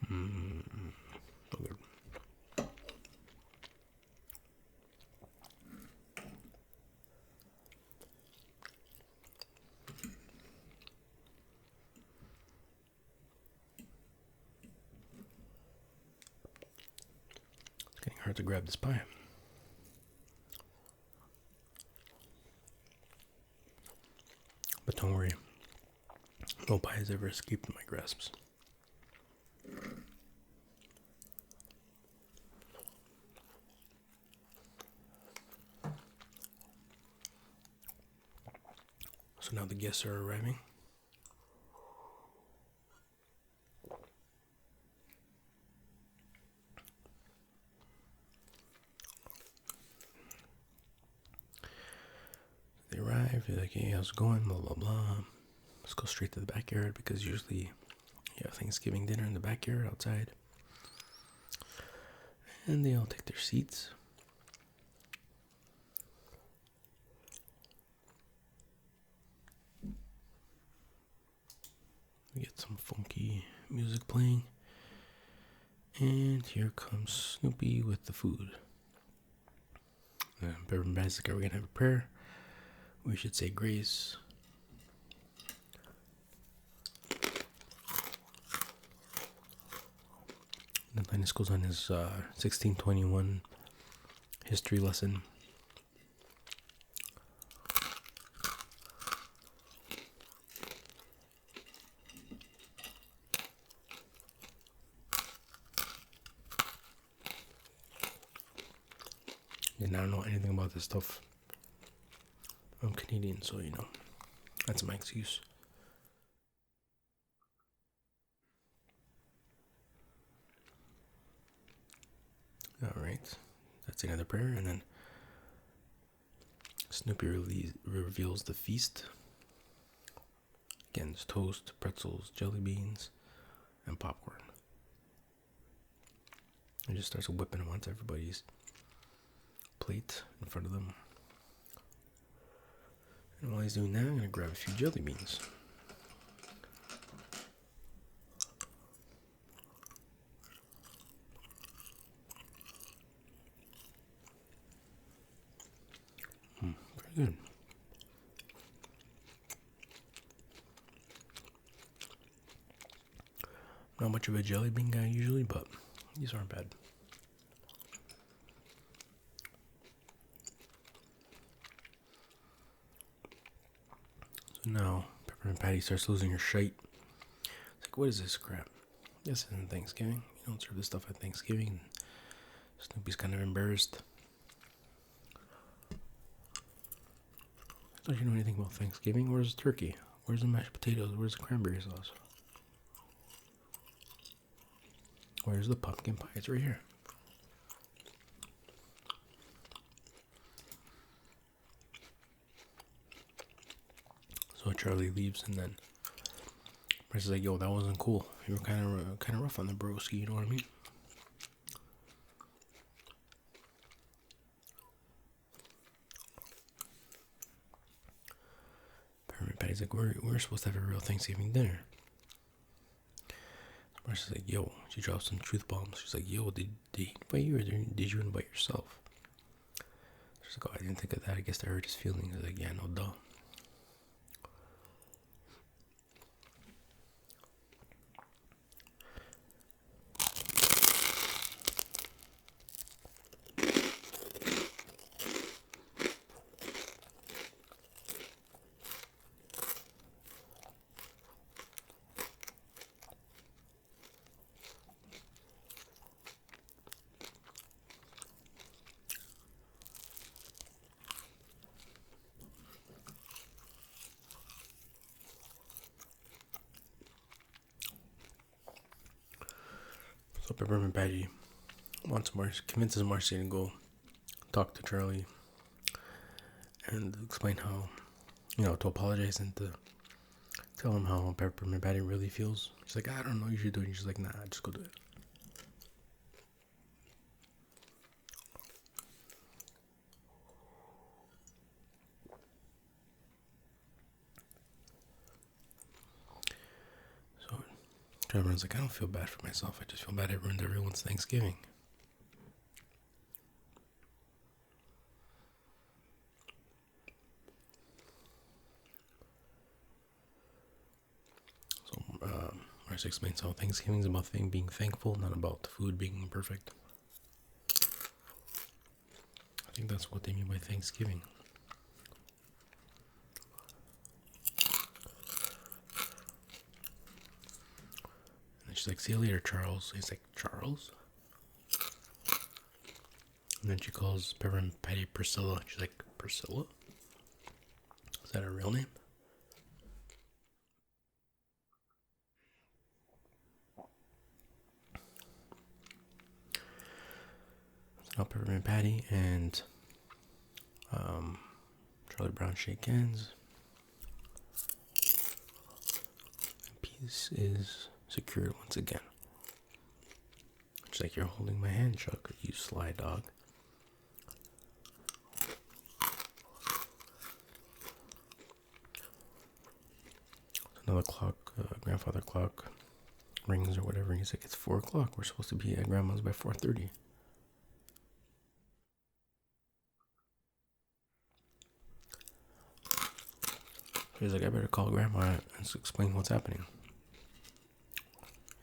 So good. It's getting hard to grab this pie. But don't worry, no pie has ever escaped my grasps. So now the guests are arriving. They arrive, you're like, hey, how's it going? Blah, blah, blah. Let's go straight to the backyard because usually you have Thanksgiving dinner in the backyard outside. And they all take their seats. We get some funky music playing. And here comes Snoopy with the food. Everybody's like, are we going to have a prayer? We should say grace. Then Linus goes on his 1621 history lesson. And I don't know anything about this stuff. I'm Canadian, so you know, that's my excuse. Alright, that's another prayer, and then Snoopy reveals the feast. Again, it's toast, pretzels, jelly beans, and popcorn. He just starts whipping them onto everybody's plate in front of them. And while he's doing that, I'm going to grab a few jelly beans. Pretty good. Not much of a jelly bean guy usually, but these aren't bad. So now, Peppermint Patty starts losing her shite. It's like, what is this crap? This isn't Thanksgiving. You don't serve this stuff at Thanksgiving. Snoopy's kind of embarrassed. Don't you know anything about Thanksgiving? Where's the turkey? Where's the mashed potatoes? Where's the cranberry sauce? Where's the pumpkin pie? It's right here. So Charlie leaves, and then Bryce is like, "Yo, that wasn't cool. You were kind of rough on the broski. You know what I mean?" Peppermint Patty's like, "We're supposed to have a real Thanksgiving dinner." Bryce is like, "Yo," she drops some truth bombs. She's like, "Yo, did he invite you, or did you invite yourself?" She's like, "Oh, I didn't think of that. I guess I hurt his feelings." He's like, "Yeah, no duh." So Peppermint Patty convinces Marcy to go talk to Charlie and explain how, to apologize and to tell him how Peppermint Patty really feels. She's like, I don't know, you should do it. And she's like, nah, just go do it. So Trevor's like, I don't feel bad for myself. I just feel bad I ruined everyone's Thanksgiving. Marcy explains how Thanksgiving is about being thankful, not about the food being perfect. I think that's what they mean by Thanksgiving. And she's like, see you later, Charles. He's like, Charles? And then she calls Peppermint Patty Priscilla. She's like, Priscilla? Is that her real name? Now Peppermint Patty and Charlie Brown shake hands. Peace is secured once again. It's like, you're holding my hand, Chuck, you sly dog. Another clock, grandfather clock rings or whatever, and he's like, it's 4 o'clock. We're supposed to be at grandma's by 4:30. He's like, I better call grandma and explain what's happening.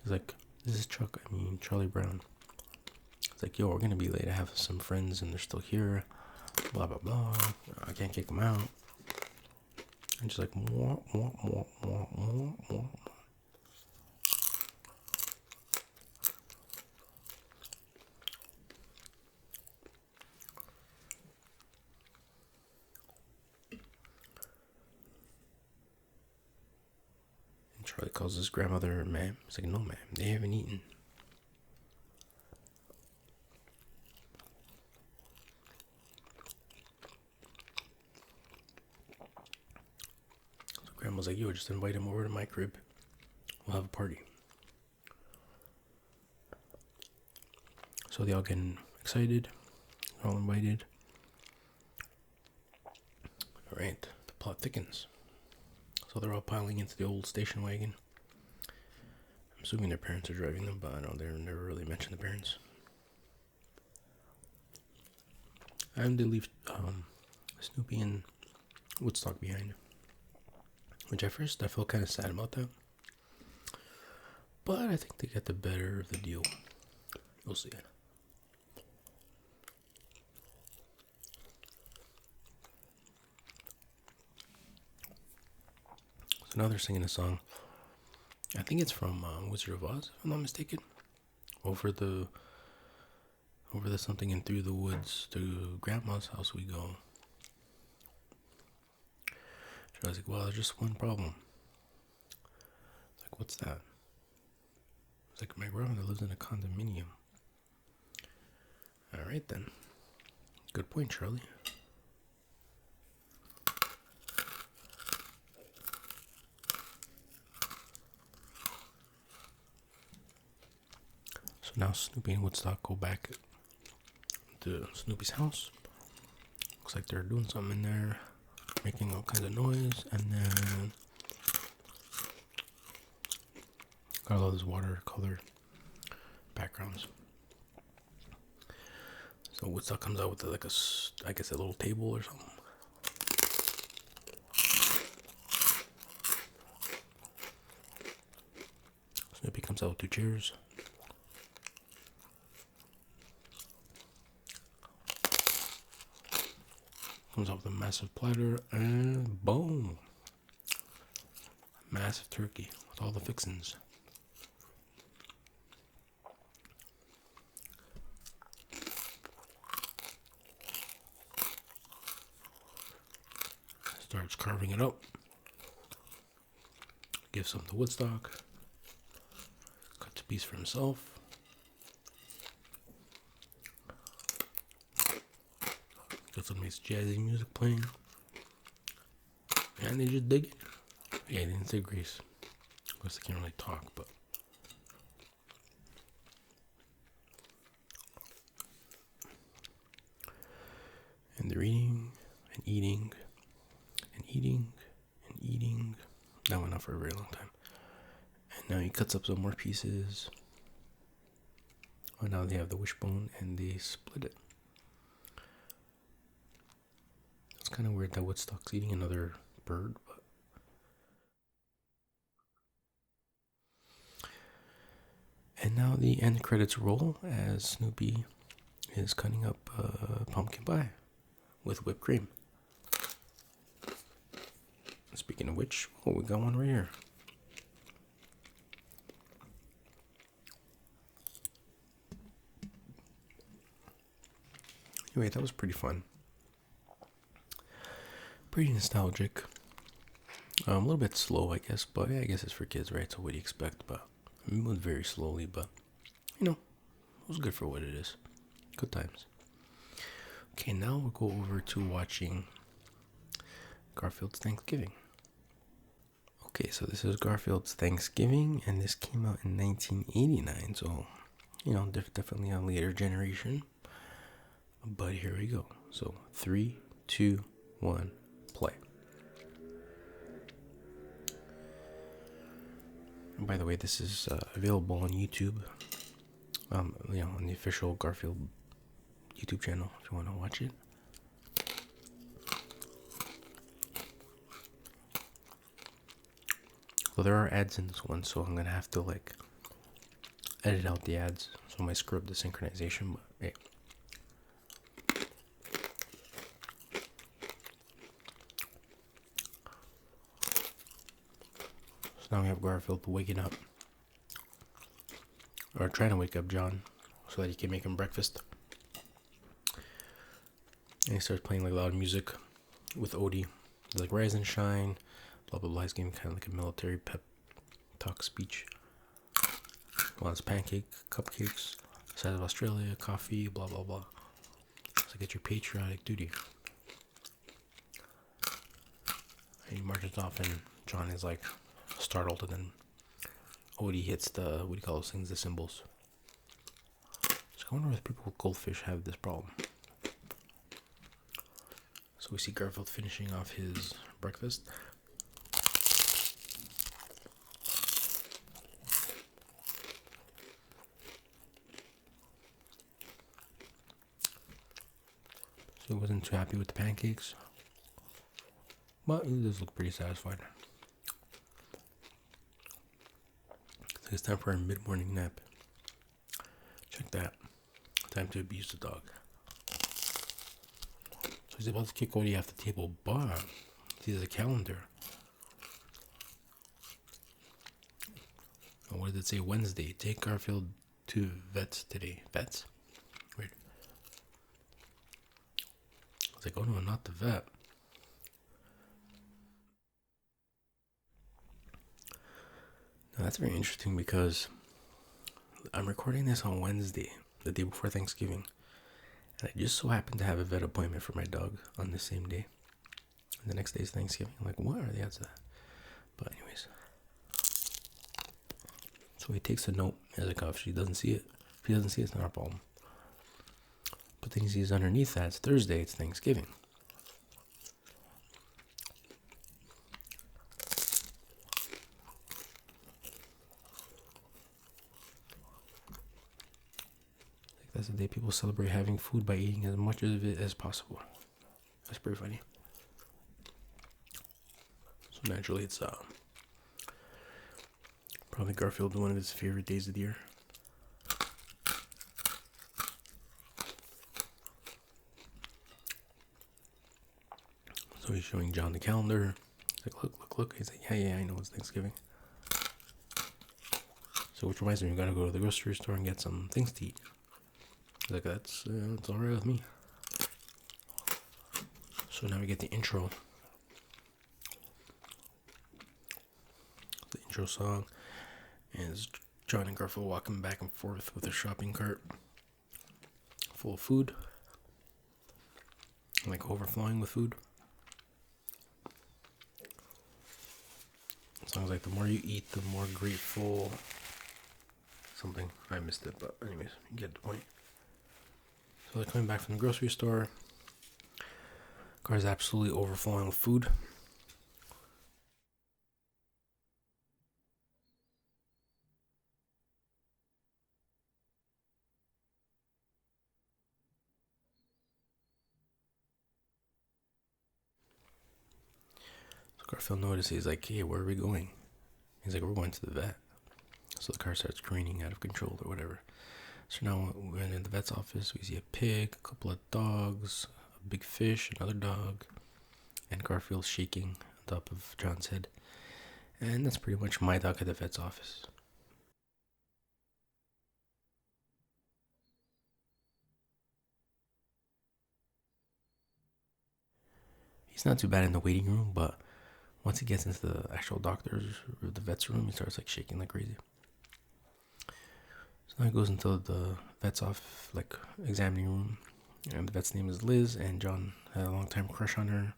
He's like, this is Charlie Brown. It's like, yo, we're gonna be late. I have some friends and they're still here. Blah, blah, blah. I can't kick them out. And she's like, mwah, mwah, mwah, mwah, mwah, mwah. And Charlie calls his grandmother ma'am. He's like, no, ma'am, they haven't eaten. Grandma's like, yo, just invite him over to my crib. We'll have a party. So they all get excited. They're all invited. Alright, the plot thickens. So they're all piling into the old station wagon. I'm assuming their parents are driving them, but I know they never really mention the parents. And they leave Snoopy and Woodstock behind. Which at first I felt kind of sad about that. But I think they get the better of the deal. We'll see. So now they're singing a song. I think it's from Wizard of Oz, if I'm not mistaken. Over the something and through the woods to Grandma's house we go. I was like, well, there's just one problem. It's like, what's that? It's like, my grandmother lives in a condominium. Alright then. Good point, Charlie. So now Snoopy and Woodstock go back to Snoopy's house. Looks like they're doing something in there, making all kinds of noise, and then got all those watercolor backgrounds. So Woodstock comes out with like I guess a little table or something. Snoopy comes out with 2 chairs. Comes out with a massive platter, and boom! Massive turkey with all the fixins. Starts carving it up. Gives some to Woodstock. Cuts a piece for himself. Got some nice jazzy music playing. And they just dig it. Yeah, they didn't say Greece. Of course, they can't really talk, but. And they're eating and eating and eating and eating. That went on for a very long time. And now he cuts up some more pieces. Oh, now they have the wishbone and they split it. It's kind of weird that Woodstock's eating another bird, but. And now the end credits roll as Snoopy is cutting up pumpkin pie with whipped cream. Speaking of which, oh, we got one right here. Anyway, that was pretty fun. Pretty nostalgic. A little bit slow, I guess, but yeah, I guess it's for kids, right? So what do you expect? But it moved very slowly, but you know, it was good for what it is. Good times. Okay, now we'll go over to watching Garfield's Thanksgiving. Okay, so this is Garfield's Thanksgiving, and this came out in 1989, so, you know, definitely a later generation. But here we go. So, 3, 2, 1, play. And by the way, this is available on YouTube, you know, on the official Garfield YouTube channel if you want to watch it. Well, there are ads in this one, so I'm gonna have to like edit out the ads, so I might screw up the synchronization, but hey. So now we have Garfield waking up, or trying to wake up John, so that he can make him breakfast. And he starts playing like loud music with Odie, like rise and shine, blah blah blah. He's giving kind of like a military pep talk speech. Wants pancake, cupcakes, size of Australia, coffee, blah blah blah. So get your patriotic duty. And he marches off, and John is like startled, and then Odie hits the, what do you call those things, the cymbals. So I wonder if people with Goldfish have this problem. So we see Garfield finishing off his breakfast. So he wasn't too happy with the pancakes, but he does look pretty satisfied. So it's time for a mid-morning nap. Check that. Time to abuse the dog. So he's about to kick Odie off the table, but he sees a calendar. And what does it say? Wednesday. Take Garfield to vets today. Vets? Weird. I was like, oh no, not the vet. Now that's very interesting because I'm recording this on Wednesday, the day before Thanksgiving. And I just so happened to have a vet appointment for my dog on the same day. And the next day is Thanksgiving. I'm like, what are the odds of that? But anyways. So he takes a note as a cuff. She doesn't see it. If he doesn't see it, it's not our problem. But then he sees underneath that, it's Thursday, it's Thanksgiving. That's the day people celebrate having food by eating as much of it as possible. That's pretty funny. So naturally, it's probably Garfield, one of his favorite days of the year. So he's showing John the calendar. He's like, look. He's like, yeah, I know it's Thanksgiving. So which reminds me, we gotta go to the grocery store and get some things to eat. He's like, that's alright with me. So now we get the intro. The intro song. And it's John and Garfield walking back and forth with a shopping cart full of food. like overflowing with food. Sounds like the more you eat, the more grateful. Something I missed it, but anyways, you get the point. So they're coming back from the grocery store. Car's absolutely overflowing with food. So Garfield notices, he's like, hey, where are we going? He's like, we're going to the vet. So the car starts greening out of control or whatever. So now we're in the vet's office. We see a pig, a couple of dogs, a big fish, another dog, and Garfield shaking on top of John's head. And that's pretty much my dog at the vet's office. He's not too bad in the waiting room, but once he gets into the actual doctor's or the vet's room, he starts like shaking like crazy. So now he goes into the vet's off like examining room, and the vet's name is Liz, and John had a long time crush on her.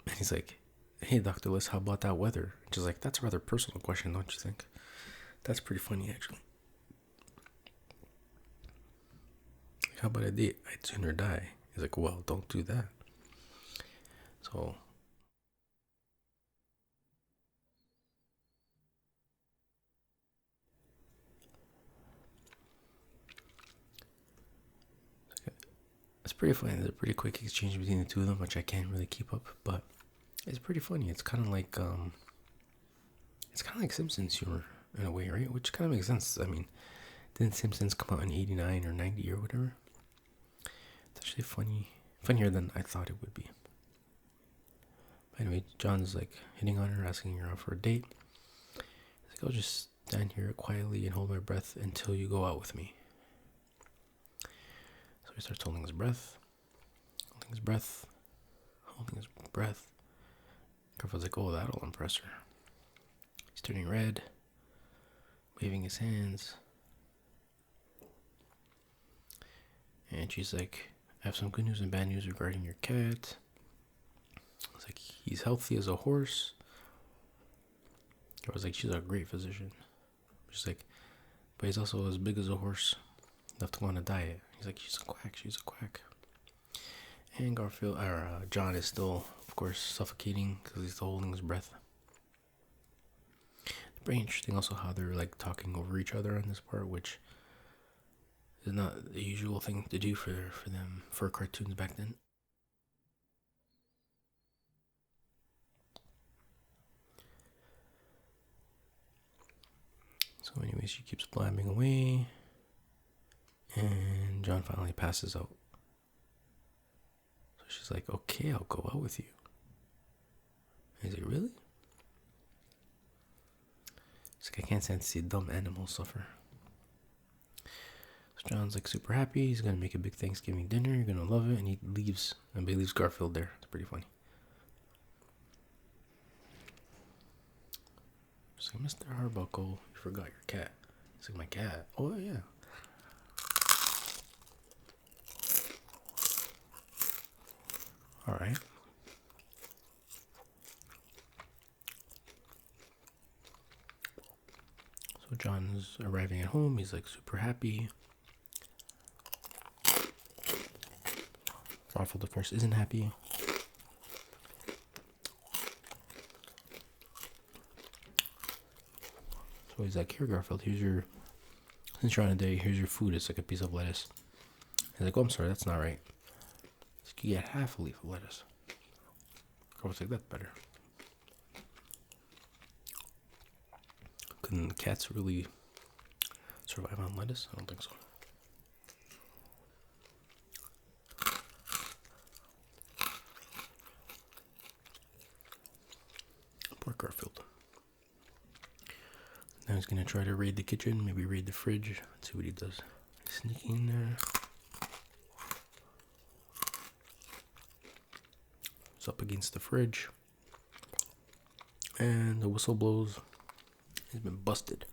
And he's like, hey, Dr. Liz, how about that weather? And she's like, that's a rather personal question, don't you think? That's pretty funny, actually. How about a date? I'd sooner die. He's like, well, don't do that. So it's pretty funny. There's a pretty quick exchange between the two of them, which I can't really keep up, but it's pretty funny. It's kind of like Simpsons humor in a way, right? Which kind of makes sense. I mean, didn't Simpsons come out in '89 or '90 or whatever? It's actually funnier than I thought it would be. But anyway, John's like hitting on her, asking her out for a date. He's like, I'll just stand here quietly and hold my breath until you go out with me. So he starts holding his breath. Garfield's like, oh, that'll impress her. He's turning red, waving his hands. And she's like, I have some good news and bad news regarding your cat. It's like, he's healthy as a horse. I was like, she's a great physician. She's like, but he's also as big as a horse, enough to go on a diet. He's like, she's a quack. And John is still, of course, suffocating because he's still holding his breath. It's very interesting also how they're like talking over each other on this part, which is not the usual thing to do for them, for cartoons back then. So anyway, she keeps blabbing away, and John finally passes out. So she's like, okay, I'll go out with you. And he's like, really? She's like, I can't stand to see dumb animals suffer. So John's like super happy. He's going to make a big Thanksgiving dinner. You're going to love it. And he leaves. And he leaves Garfield there. It's pretty funny. She's like, Mr. Harbuncle, you forgot your cat. He's like, my cat? Oh, yeah. All right. So John's arriving at home. He's like super happy. Garfield, of course, isn't happy. So he's like, here, Garfield, since you're on a date, here's your food. It's like a piece of lettuce. He's like, oh, I'm sorry, that's not right. He's like, you get half a leaf of lettuce. Garfield's like, that's better. Couldn't cats really survive on lettuce? I don't think so. Poor Garfield. Now he's gonna try to raid the kitchen, maybe raid the fridge. Let's see what he does. Sneaking in there. It's up against the fridge. And the whistle blows. He's been busted.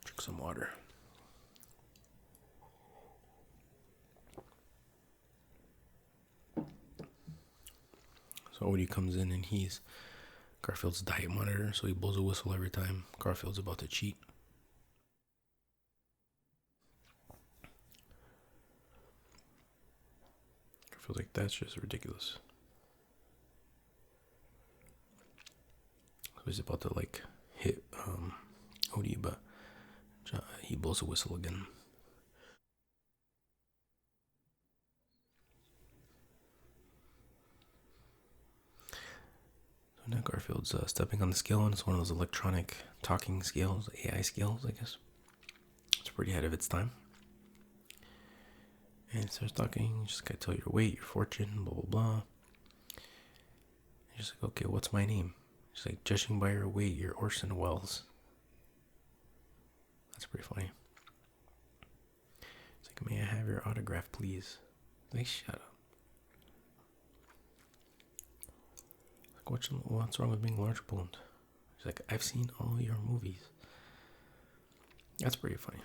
Drink some water. So Odie comes in and he's Garfield's diet monitor, so he blows a whistle every time Garfield's about to cheat. Garfield's like, that's just ridiculous. So he's about to like hit Odie, but he blows a whistle again. So now Garfield's stepping on the scale, and it's one of those electronic talking scales, AI scales, I guess. It's pretty ahead of its time. And he starts talking, just gotta tell your weight, your fortune, blah blah blah. He's like, okay, what's my name? She's like, judging by your weight, you're Orson Welles. That's pretty funny. He's like, may I have your autograph, please? Like, shut up. Like, what's wrong with being large boned? She's like, I've seen all your movies. That's pretty funny.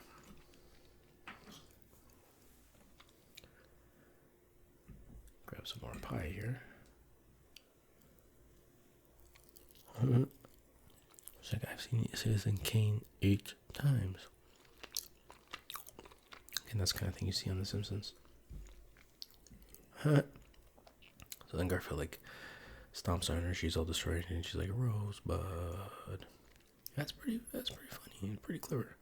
Grab some more pie here. She's like, I've seen Citizen Kane 8 times. And that's the kind of thing you see on The Simpsons. So then Garfield like stomps on her. She's all destroyed, and she's like, Rosebud. That's pretty funny and pretty clever.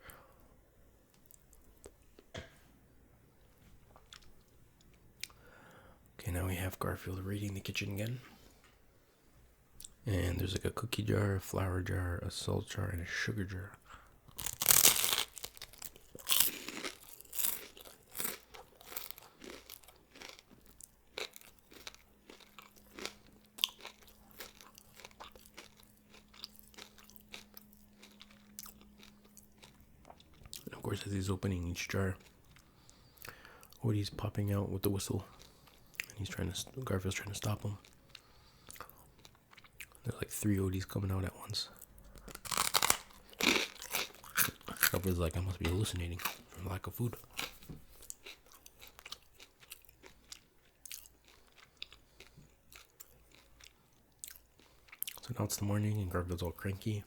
Okay, now we have Garfield raiding the kitchen again. And there's like a cookie jar, a flour jar, a salt jar, and a sugar jar. And of course, as he's opening each jar, Woody's popping out with the whistle. And Garfield's trying to stop him. There's like 3 Odies coming out at once. Garfield's like, I must be hallucinating from lack of food. So now it's the morning and Garfield's all cranky.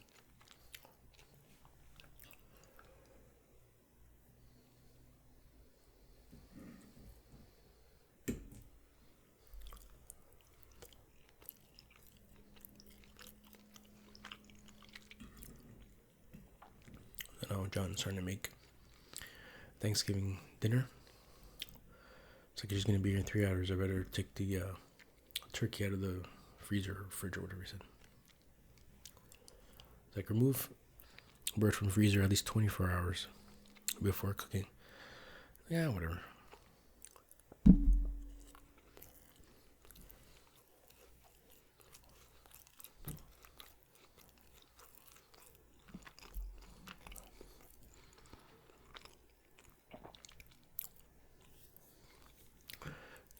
Now John's starting to make Thanksgiving dinner. It's like, he's going to be here in 3 hours. I better take the turkey out of the freezer or fridge or whatever he said. It's like, remove bird from freezer at least 24 hours before cooking. Yeah, whatever.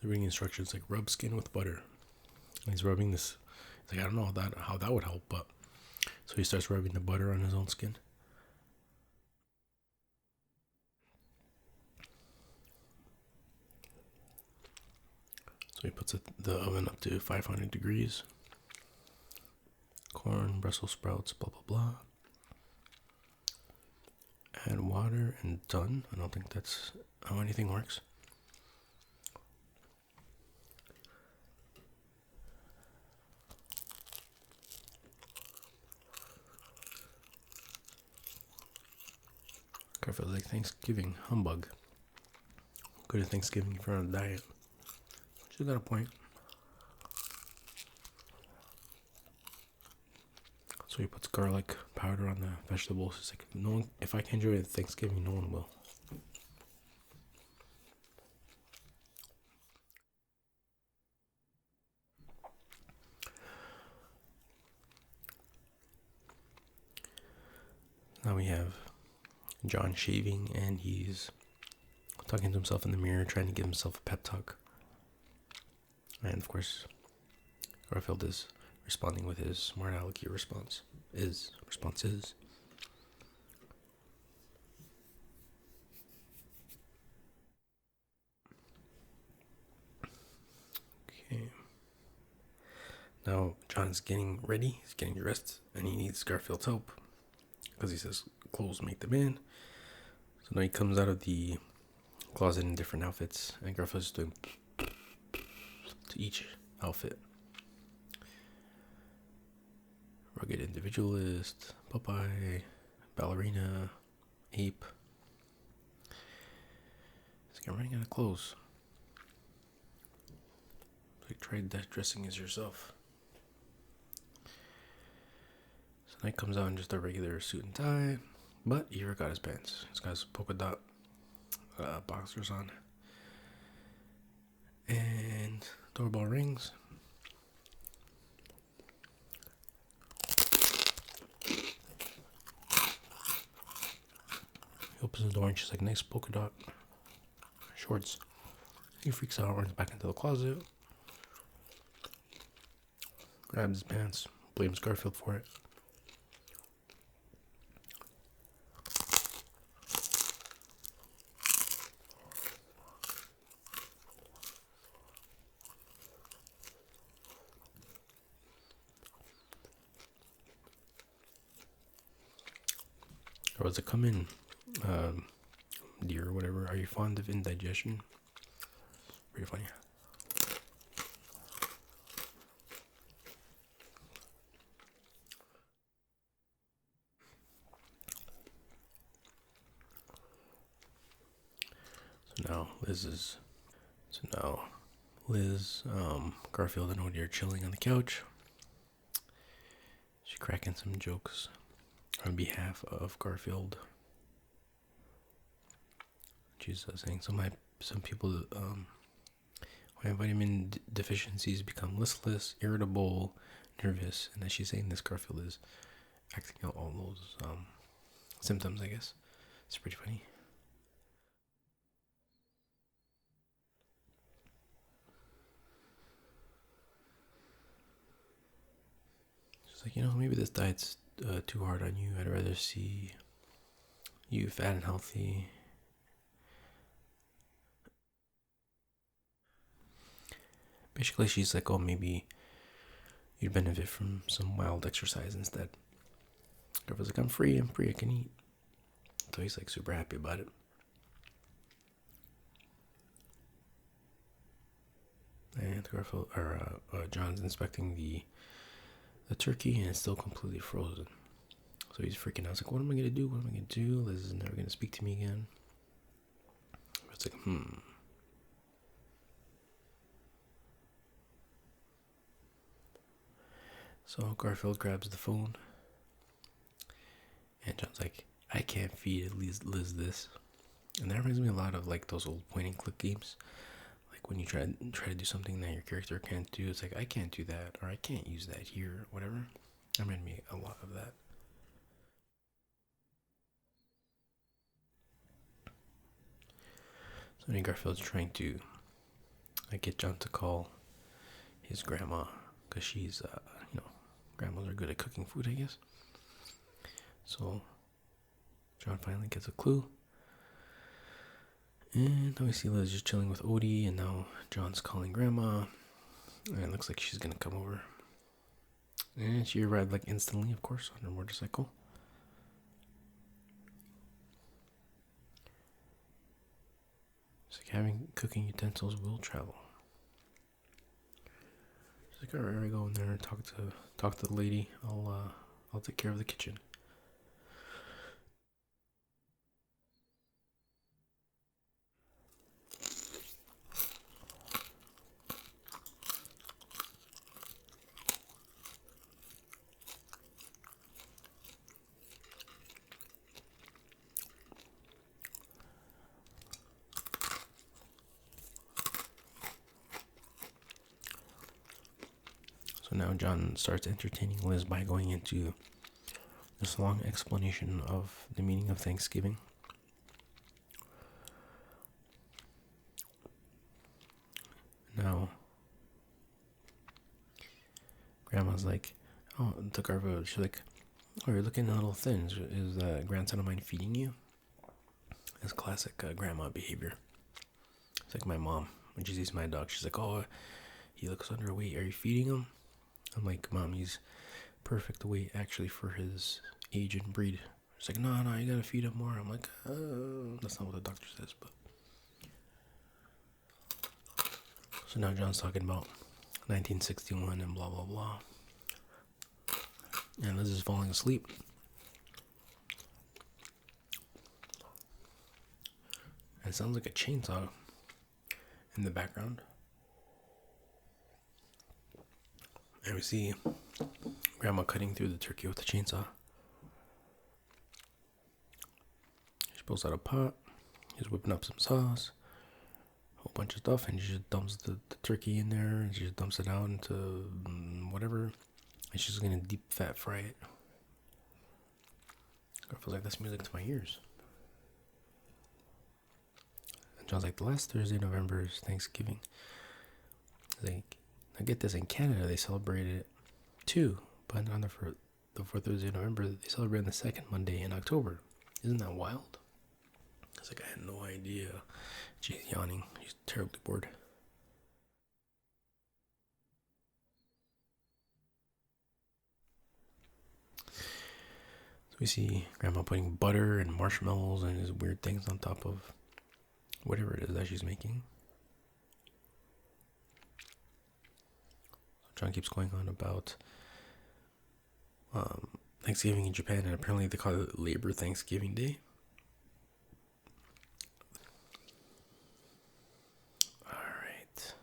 They're reading instructions like rub skin with butter. And he's rubbing this. He's like, I don't know how that would help, but so he starts rubbing the butter on his own skin. So he puts the oven up to 500 degrees. Corn, Brussels sprouts, blah blah blah. Add water and done. I don't think that's how anything works. Garfield's like, Thanksgiving, humbug. Go to Thanksgiving if you're on a diet. She's got a point. So he puts garlic powder on the vegetables. It's like, no one, if I can enjoy it at Thanksgiving, no one will. Now we have John shaving, and he's talking to himself in the mirror, trying to give himself a pep talk. And of course, Garfield is responding with his smart alecky response. Responses. Okay. Now John's getting ready, he's getting dressed, and he needs Garfield's help because he says clothes make the man. So now he comes out of the closet in different outfits, and Garfield's doing to each outfit. Rugged individualist, Popeye, ballerina, ape. It's like I'm running out of clothes. Like, try that dressing as yourself. So now he comes out in just a regular suit and tie, but he forgot his pants. He's got his polka dot boxers on. And doorbell rings. He opens the door and she's like, nice polka dot shorts. He freaks out, runs back into the closet, grabs his pants, blames Garfield for it. Or was it come in, dear, or whatever? Are you fond of indigestion? Pretty funny. So now Liz, Garfield and Odie are chilling on the couch. She's cracking some jokes on behalf of Garfield. She's saying some people who have vitamin deficiencies become listless, irritable, nervous, and as she's saying this, Garfield is acting out all those symptoms, I guess. It's pretty funny. She's like, maybe this diet's too hard on you. I'd rather see you fat and healthy. Basically, she's like, oh, maybe you'd benefit from some wild exercise instead. Garfield's like, I'm free, I can eat. So he's like super happy about it. And John's inspecting the turkey, and it's still completely frozen. So he's freaking out. He's like, what am I gonna do? Liz is never gonna speak to me again. It's like, So Garfield grabs the phone, and John's like, I can't feed Liz this. And that reminds me a lot of like those old point and click games. Like when you try to do something that your character can't do, it's like, I can't do that, or I can't use that here, whatever. That reminded me a lot of that. So then Garfield's trying to get John to call his grandma, because she's, grandmas are good at cooking food, I guess. So John finally gets a clue. And now we see Liz just chilling with Odie, and now John's calling grandma. And it looks like she's gonna come over. And she arrived like instantly, of course, on her motorcycle. She's like, having cooking utensils will travel. She's like, alright, I go in there and talk to the lady. I'll take care of the kitchen. So now John starts entertaining Liz by going into this long explanation of the meaning of Thanksgiving. Now, Grandma's like, oh, took our vote. She's like, oh, you're looking a little thin. Is a grandson of mine feeding you? It's classic grandma behavior. It's like my mom, when she sees my dog, she's like, oh, he looks underweight. Are you feeding him? I'm like, Mom, he's perfect weight actually for his age and breed. She's like, no, you gotta feed him more. I'm like, that's not what the doctor says, but. So now John's talking about 1961 and blah, blah, blah. And Liz is falling asleep. And it sounds like a chainsaw in the background. And we see Grandma cutting through the turkey with the chainsaw. She pulls out a pot. She's whipping up some sauce. A whole bunch of stuff. And she just dumps the turkey in there. And she just dumps it out into whatever. And she's going to deep fat fry it. I feel like that's music to my ears. And John's like, the last Thursday in November is Thanksgiving. Like, I get this, in Canada they celebrated it too, but on the fourth Thursday in November they celebrate the second Monday in October. Isn't that wild? It's like, I had no idea. She's yawning. She's terribly bored. So we see Grandma putting butter and marshmallows and these weird things on top of whatever it is that she's making. John keeps going on about Thanksgiving in Japan, and apparently they call it Labor Thanksgiving Day. Alright.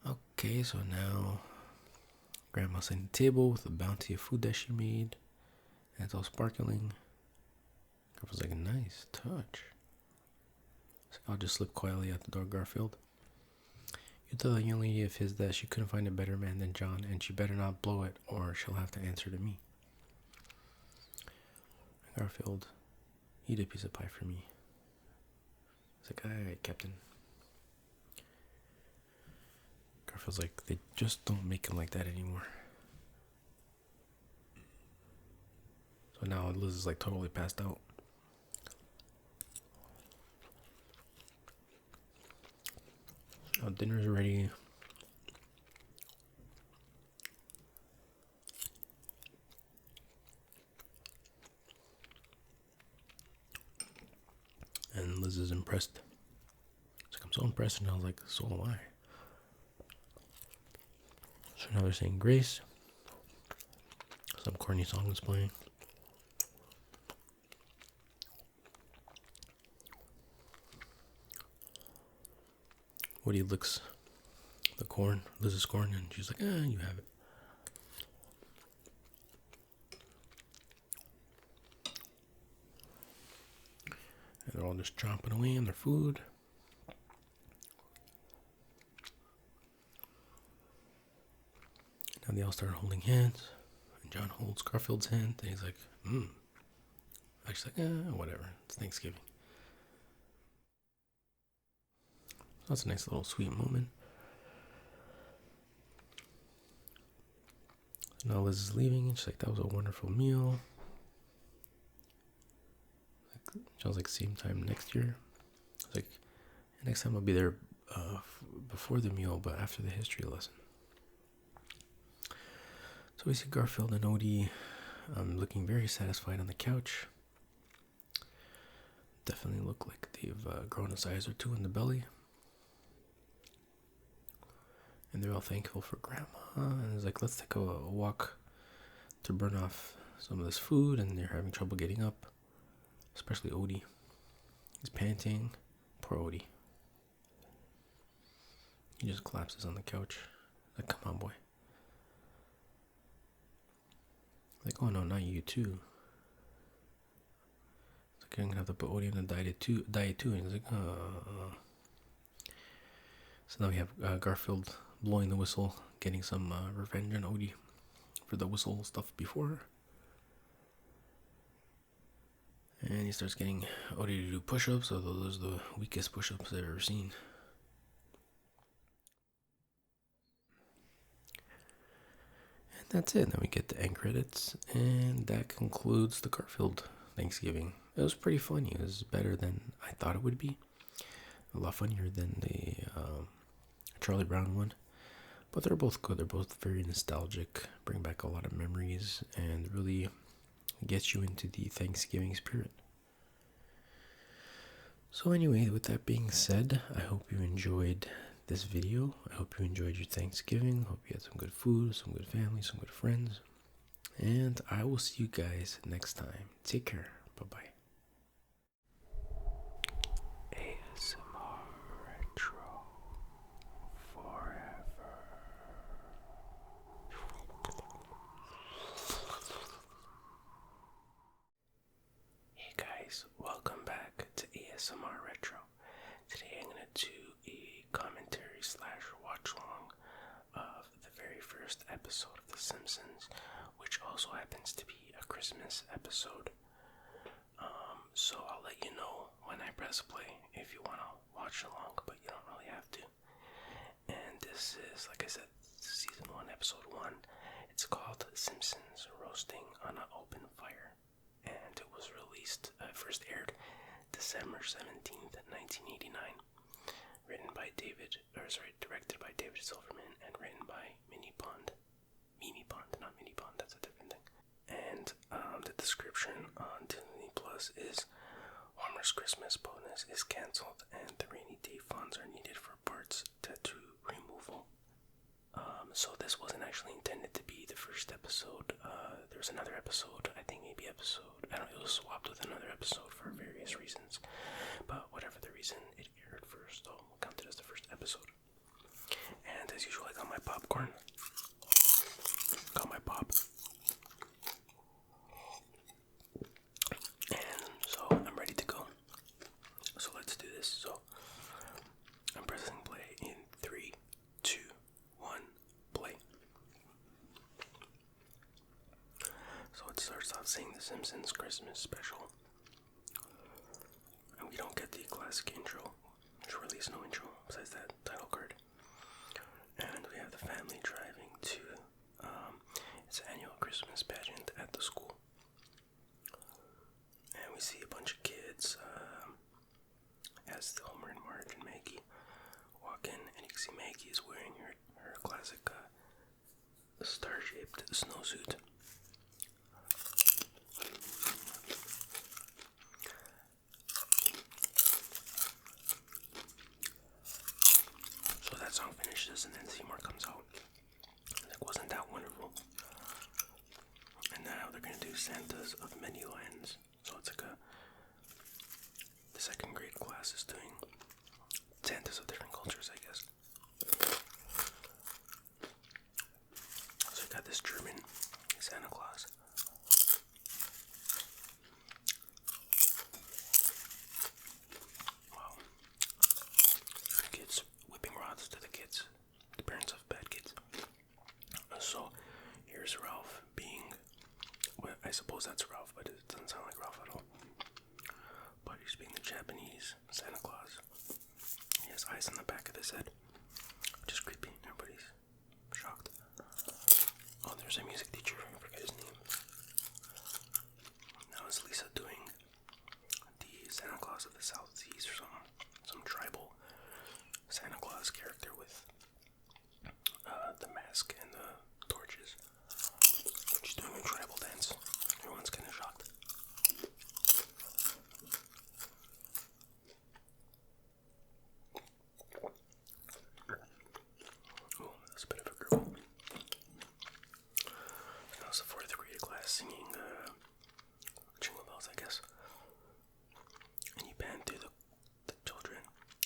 Okay, so now Grandma's setting the table with a bounty of food that she made. And it's all sparkling. Grandpa's like, a nice touch. So I'll just slip quietly out the door, Garfield. You tell the young lady of his that she couldn't find a better man than John, and she better not blow it, or she'll have to answer to me. Garfield, eat a piece of pie for me. He's like, alright, Captain. Garfield's like, they just don't make him like that anymore. So now Liz is like totally passed out. Now dinner's ready. And Liz is impressed. She's like, I'm so impressed, and I was like, so am I. So now they're saying grace. Some corny song is playing. Woody licks the corn, Liz's corn, and she's like, you have it. And they're all just chomping away on their food. Now they all start holding hands. And John holds Garfield's hand, and he's like, She's like, whatever, it's Thanksgiving. That's a nice little sweet moment. So now Liz is leaving, and she's like, that was a wonderful meal. John's like, same time next year. It's like, next time I'll be there before the meal, but after the history lesson. So we see Garfield and Odie looking very satisfied on the couch. Definitely look like they've grown a size or two in the belly. And they're all thankful for Grandma. And it's like, let's take a walk to burn off some of this food. And they're having trouble getting up. Especially Odie. He's panting. Poor Odie. He just collapses on the couch. Like, come on, boy. Like, oh no, not you too. It's like, I'm gonna have to put Odie on the diet too. And he's like, So now we have Garfield blowing the whistle, getting some revenge on Odie for the whistle stuff before. And he starts getting Odie to do push-ups, although those are the weakest push-ups I've ever seen. And that's it. Then we get the end credits, and that concludes the Garfield Thanksgiving. It was pretty funny. It was better than I thought it would be. A lot funnier than the Charlie Brown one. But they're both good. They're both very nostalgic, bring back a lot of memories, and really get you into the Thanksgiving spirit. So anyway, with that being said, I hope you enjoyed this video. I hope you enjoyed your Thanksgiving. Hope you had some good food, some good family, some good friends. And I will see you guys next time. Take care. Bye-bye. ASMR Retro Forever. Hey guys, welcome back to ASMR Retro. Today I'm going to do a commentary / watch along of the very first episode of The Simpsons, which also happens to be a Christmas episode. So I'll let you know when I press play if you want to watch along, but you don't really have to. And this is, like I said, season 1, episode 1. It's called Simpsons Roasting on an Open Fire. And it was released, first aired December 17th, 1989. Directed by David Silverman and written by Mimi Pond, not Mini Pond, that's a different thing. And the description on Disney Plus is Homer's Christmas bonus is cancelled and the rainy day funds are needed for Bart's tattoo removal. So this wasn't actually intended to be the first episode. There was another episode, I think maybe it was swapped with another episode for various reasons. But whatever the reason, it aired first, so we'll count it as the first episode. And as usual, I got my popcorn. Got my pop. And so I'm ready to go. So let's do this. So I'm pressing play in 3, 2, 1, play. So it starts off saying The Simpsons Christmas Special. And we don't get the classic intro. There's really no intro besides that title card. And we have the family driving to its annual Christmas pageant at the school. And we see a bunch of kids as Homer and Marge and Maggie walk in, and you can see Maggie is wearing her classic star-shaped snowsuit. So that song finishes and then Seymour comes out. Like, wasn't that wonderful? And now they're gonna do Santas of Many Lands. So it's like the second grade class is doing Santas of different cultures, I guess. So you got this German Santa Claus. Wow. Kids whipping rods to the kids, the parents of bad kids. So here's Ralph being, well, I suppose that's Ralph, but it doesn't sound like Ralph at all. But he's being the Japanese Santa Claus. He has eyes on the back of his head, which is creepy. Everybody's shocked. Oh, there's a music teacher. I forget his name. Now is Lisa doing the Santa Claus of the South Seas or something. Some tribal Santa Claus character with the mask and the torches. She's doing a tribal dance. Everyone's kind of shocked. Oh, that's a bit of a gurgle. That was the 4th grade class singing Jingle Bells, I guess. And you pan through the children,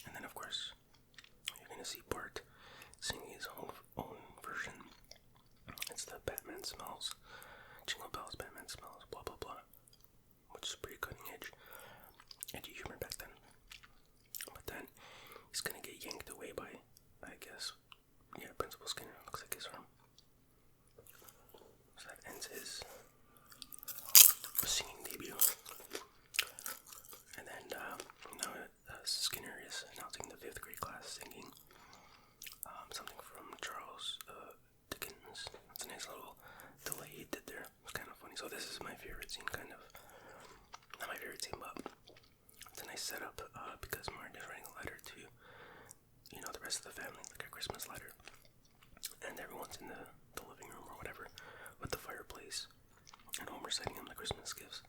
and then of course you're gonna see Bart singing his own version. It's the Batman Smells, Jingle Bells, Batman Smells, blah blah blah, which is pretty cutting edge humor back then. But then he's gonna get yanked away by, I guess, yeah, Principal Skinner. Looks like his arm. So that ends his singing debut. And then now Skinner is announcing the 5th grade class singing something from Charles Dickens. That's a nice little delay he did there. It's kind of funny. So this is my favorite scene, kind of. setup because Martin is writing a letter to, the rest of the family, like a Christmas letter. And everyone's in the living room or whatever with the fireplace. And Homer's setting him the Christmas gifts.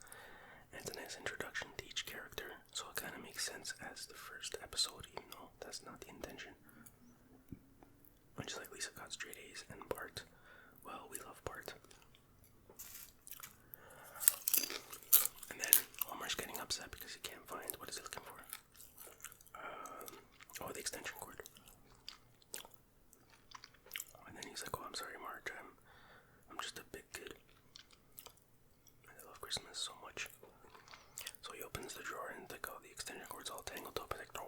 And it's a nice introduction to each character, so it kind of makes sense as the first episode, even though that's not the intention. Just like Lisa got straight A's and Bart, well, we love Bart. And then Homer's getting upset because he can't find, what is he looking for? The extension cord. And then he's like, oh, I'm sorry, Marge, I'm just a big kid. And I love Christmas so much. So he opens the drawer and like, oh, the extension cord's all tangled up. He's like, no.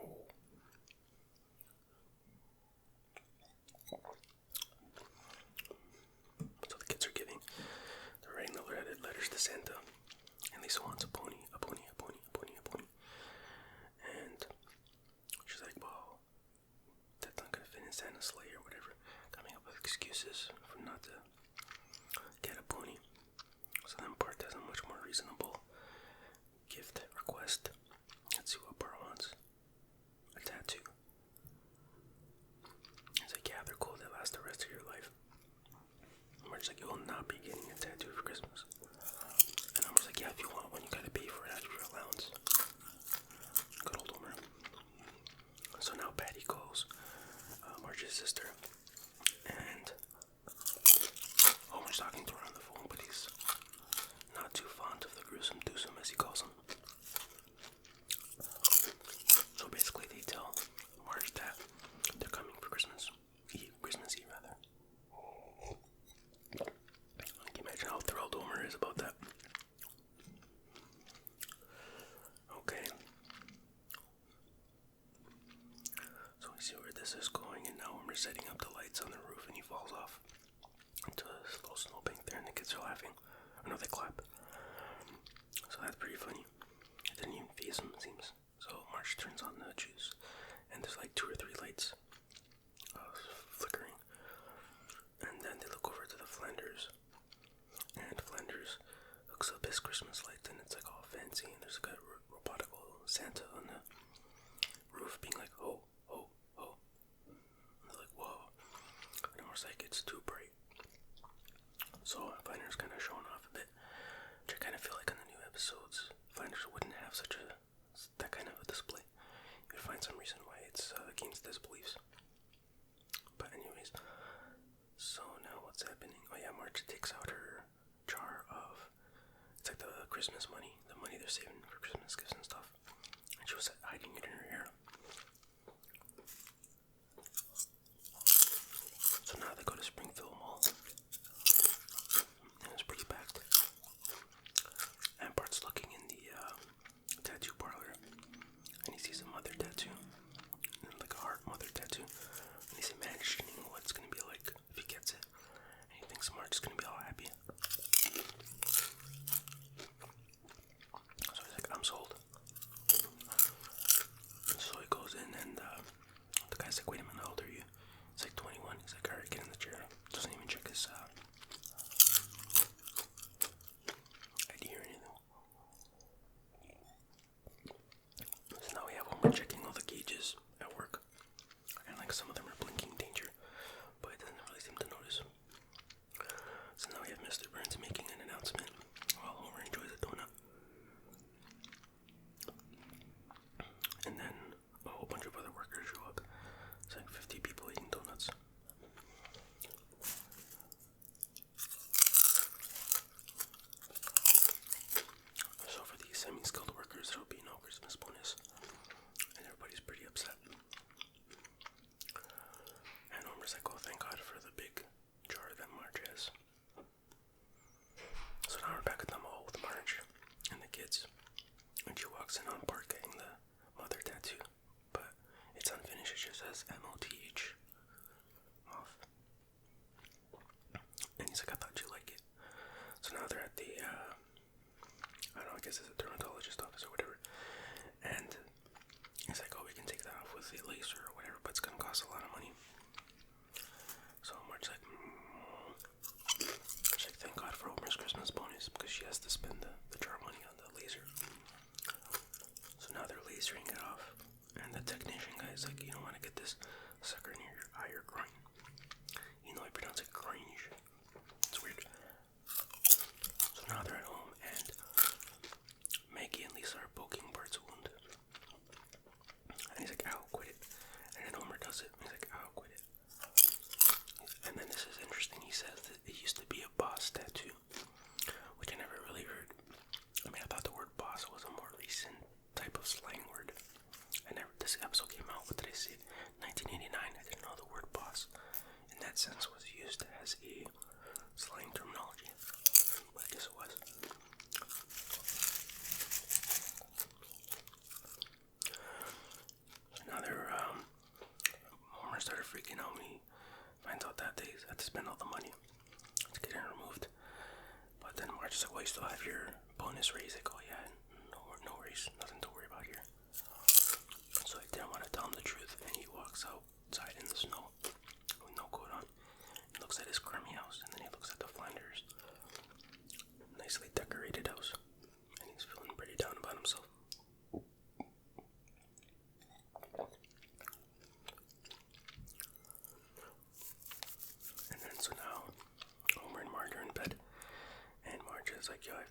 So the kids are they're writing the letters to Santa. And Lisa wants a pony. And she's like, well, that's not gonna fit in Santa's sleigh or whatever. Coming up with excuses for not to get a pony. So then Bart has a much more reasonable gift request. Let's see what Bart wants. A tattoo. He's like, yeah, they're cool. They last the rest of your life. Marge's like, you will not be getting a tattoo for Christmas. And Homer's like, yeah, if you want one, you gotta pay for it out of your allowance. Good old Homer. So now Patty calls Marge's sister. And Homer's talking to her on the phone, but he's not too fond of the gruesome twosome, as he calls him. So basically they tell Marge that they're coming for Christmas Eve rather. Can you imagine how thrilled Homer is about that? Okay. So we see where this is going, and now Homer's setting up the lights on the roof and he falls off into a slow snowbank there, and the kids are laughing. Or no, they clap. So that's pretty funny. It didn't even phase him, it seems. So Marge turns on the juice, and there's like 2 or 3 lights flickering. And then they look over to the Flanders, and Flanders hooks up his Christmas lights, and it's like all fancy, and there's like a robotical Santa on the roof being like, oh, oh, oh. And they're like, whoa. And Homer's like, it's too bright. So Flanders kind of showing off a bit, which I kind of feel like in the new episodes, Flanders wouldn't have that kind of a display. You would find some reason why it's against his beliefs. But anyways, so now what's happening? Oh yeah, Marge takes out her jar of, it's like the Christmas money, the money they're saving for Christmas gifts and stuff. And she was hiding it in her hair. So now they go to Springfield Mall. And it's pretty packed. And Bart's looking in the tattoo parlor. And he sees a mother tattoo. Like a heart mother tattoo. And he's imagining what it's going to be like if he gets it. And he thinks Marge's going to be all happy. So he's like, I'm sold. So he goes in and the guy's like, wait a minute, how old are you? He's like 21. He's like, alright, get in the chair. Doesn't even check his ID or anything. So now we have Homer checking all the gauges at work. And like some of them are blinking danger, but it doesn't really seem to notice. So now we have Mr. Burns making an announcement while Homer enjoys a donut. And then a whole bunch of other workers show up. It's like 50 people eating donuts. So for the semi-skilled workers, there will be no Christmas bonus. And everybody's pretty upset. And Homer's like, oh, thank God for the big jar that Marge has. So now we're back at the mall with Marge and the kids. And she walks in on Bart getting the mother tattoo. But it's unfinished, it just says M-O-T-H. Off. And he's like, I thought you like it. So now they're at the, I don't know, I guess it's a dermatologist office or whatever. And he's like, oh, we can take that off with the laser or whatever, but it's going to cost a lot of money. So Marge's like, she's like, thank God for Homer's Christmas bonus, because she has to spend the jar money on the laser. So now they're he's turning it off. And the technician guy's like, you don't want to get this sucker near your eye or groin. You know, I pronounce it cringe. It's weird. So now they're at home, and Maggie and Lisa are poking Bart's wound. And he's like, ow, quit it. And then Homer does it, and he's like, ow, quit it. And then this is interesting. He says that it used to be a boss tattoo, which I never really heard. I mean, I thought the word boss was a more recent type of slang word. This episode came out, what did I say? 1989. I didn't know the word boss in that sense was used as a slang terminology. But I guess it was. So now Homer started freaking out when he finds out that they had to spend all the money to get it removed. But then Marge is like, well, you still have your bonus raise. Like, oh yeah, no worries, nothing to worry about here. So I didn't want to tell him the truth, and he walks outside in the snow with no coat on. He looks at his crummy house, and then he looks at the Flanders' nicely decorated house, and he's feeling pretty down about himself. And then so now Homer and Marge are in bed, and Marge is like, yo, I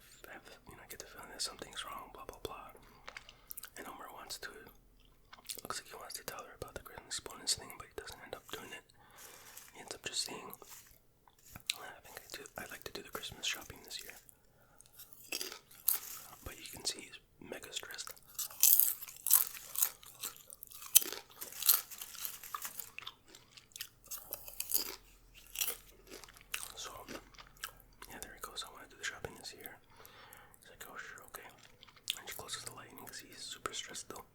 get the feeling that something's wrong, blah blah blah. And Homer looks like he wants to tell her about the Christmas bonus thing, but he doesn't end up doing it. He ends up just saying, I'd like to do the Christmas shopping this year. But you can see he's mega stressed. So, yeah, there he goes. I want to do the shopping this year. He's like, oh, sure, okay. And she closes the lighting because he's super stressed though.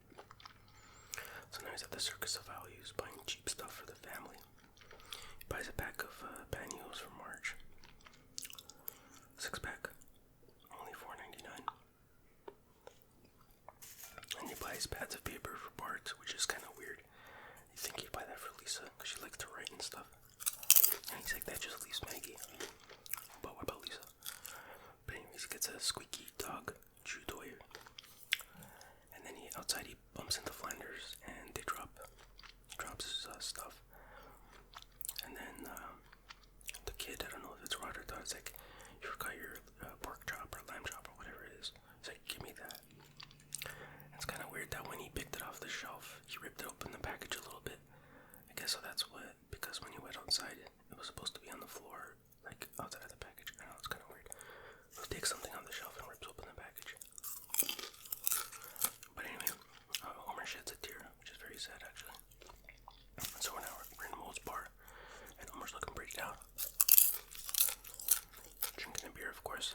So now he's at the Circus of Values buying cheap stuff for the family. He buys a pack of pantyhose for Marge. 6-pack. Only $4.99. And he buys pads of paper for Bart, which is kind of weird. You think he'd buy that for Lisa, because she likes to write and stuff. And he's like, that just leaves Maggie. But what about Lisa? But anyways, he gets a squeaky dog chew toy. And then outside he bumps into Flanders, and he drops his stuff. And then the kid, I don't know if it's Rod or Todd, it's like, you forgot your pork chop or lamb chop or whatever it is. He's like, give me that. And it's kind of weird that when he picked it off the shelf, he ripped it open the package a little bit. I guess so that's what, because when he went outside, it was supposed to be on the floor, like outside of the package. I don't know, it's kind of weird. He takes something on the shelf and rips open the package. But anyway, Homer sheds a tear, which is very sad actually. So we're in Moe's bar, and Homer's looking pretty down. Drinking a beer, of course.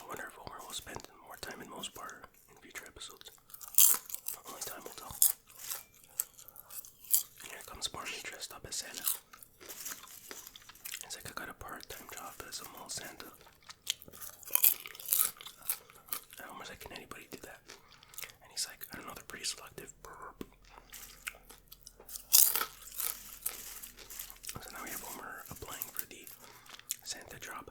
I wonder if Homer will spend more time in Moe's bar in future episodes. Only time will tell. And here comes Barney dressed up as Santa. It's like, I got a part-time job as a mall Santa. And Homer's like, can anybody do that? And he's like, I don't know, they're pretty selective. Burp. So now we have Homer applying for the Santa job.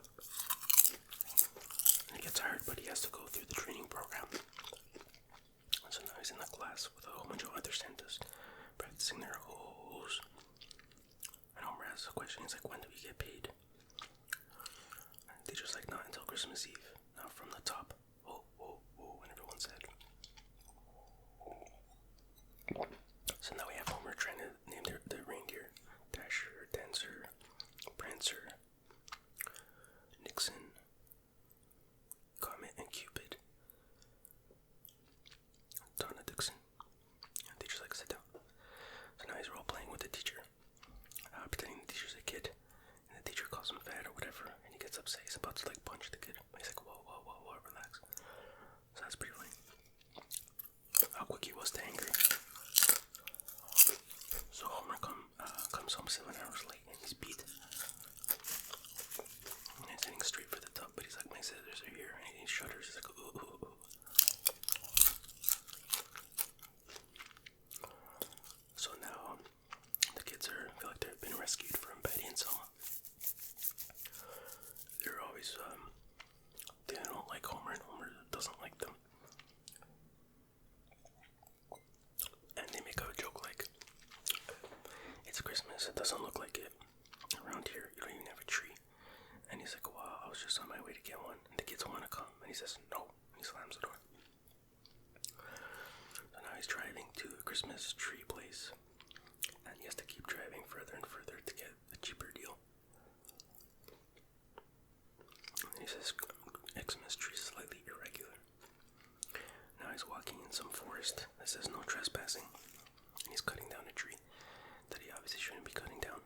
And he gets hired, but he has to go through the training program. So now he's in the class with a whole bunch of other Santas practicing their O's. And Homer asks a question. He's like, when do we get paid? And the teacher's like, not until Christmas Eve. Now from the top. Oh, oh, oh, and everyone said. So now we have Homer trying to name the reindeer. Dasher, Dancer, Prancer, Nixon, Comet, and Cupid. Donna Dixon. And the teacher's like, sit down. So now he's role-playing with the teacher. Pretending the teacher's a kid. And the teacher calls him fat or whatever. And he gets upset. He's about to like punch the kid. He's like, whoa, whoa, whoa, whoa, relax. So that's pretty funny. How quick he was to anger. So Homer comes home 7 hours late and he's beat. And he's heading straight for the tub, but he's like, my scissors are here. And he shudders. He's like, ooh, ooh, ooh. So now the kids feel like they've been rescued from Betty and Selma. They're always, they don't like Homer, and Homer doesn't like them. Christmas tree place, and he has to keep driving further and further to get a cheaper deal. And he says Xmas tree is slightly irregular. Now he's walking in some forest that says no trespassing, and he's cutting down a tree that he obviously shouldn't be cutting down.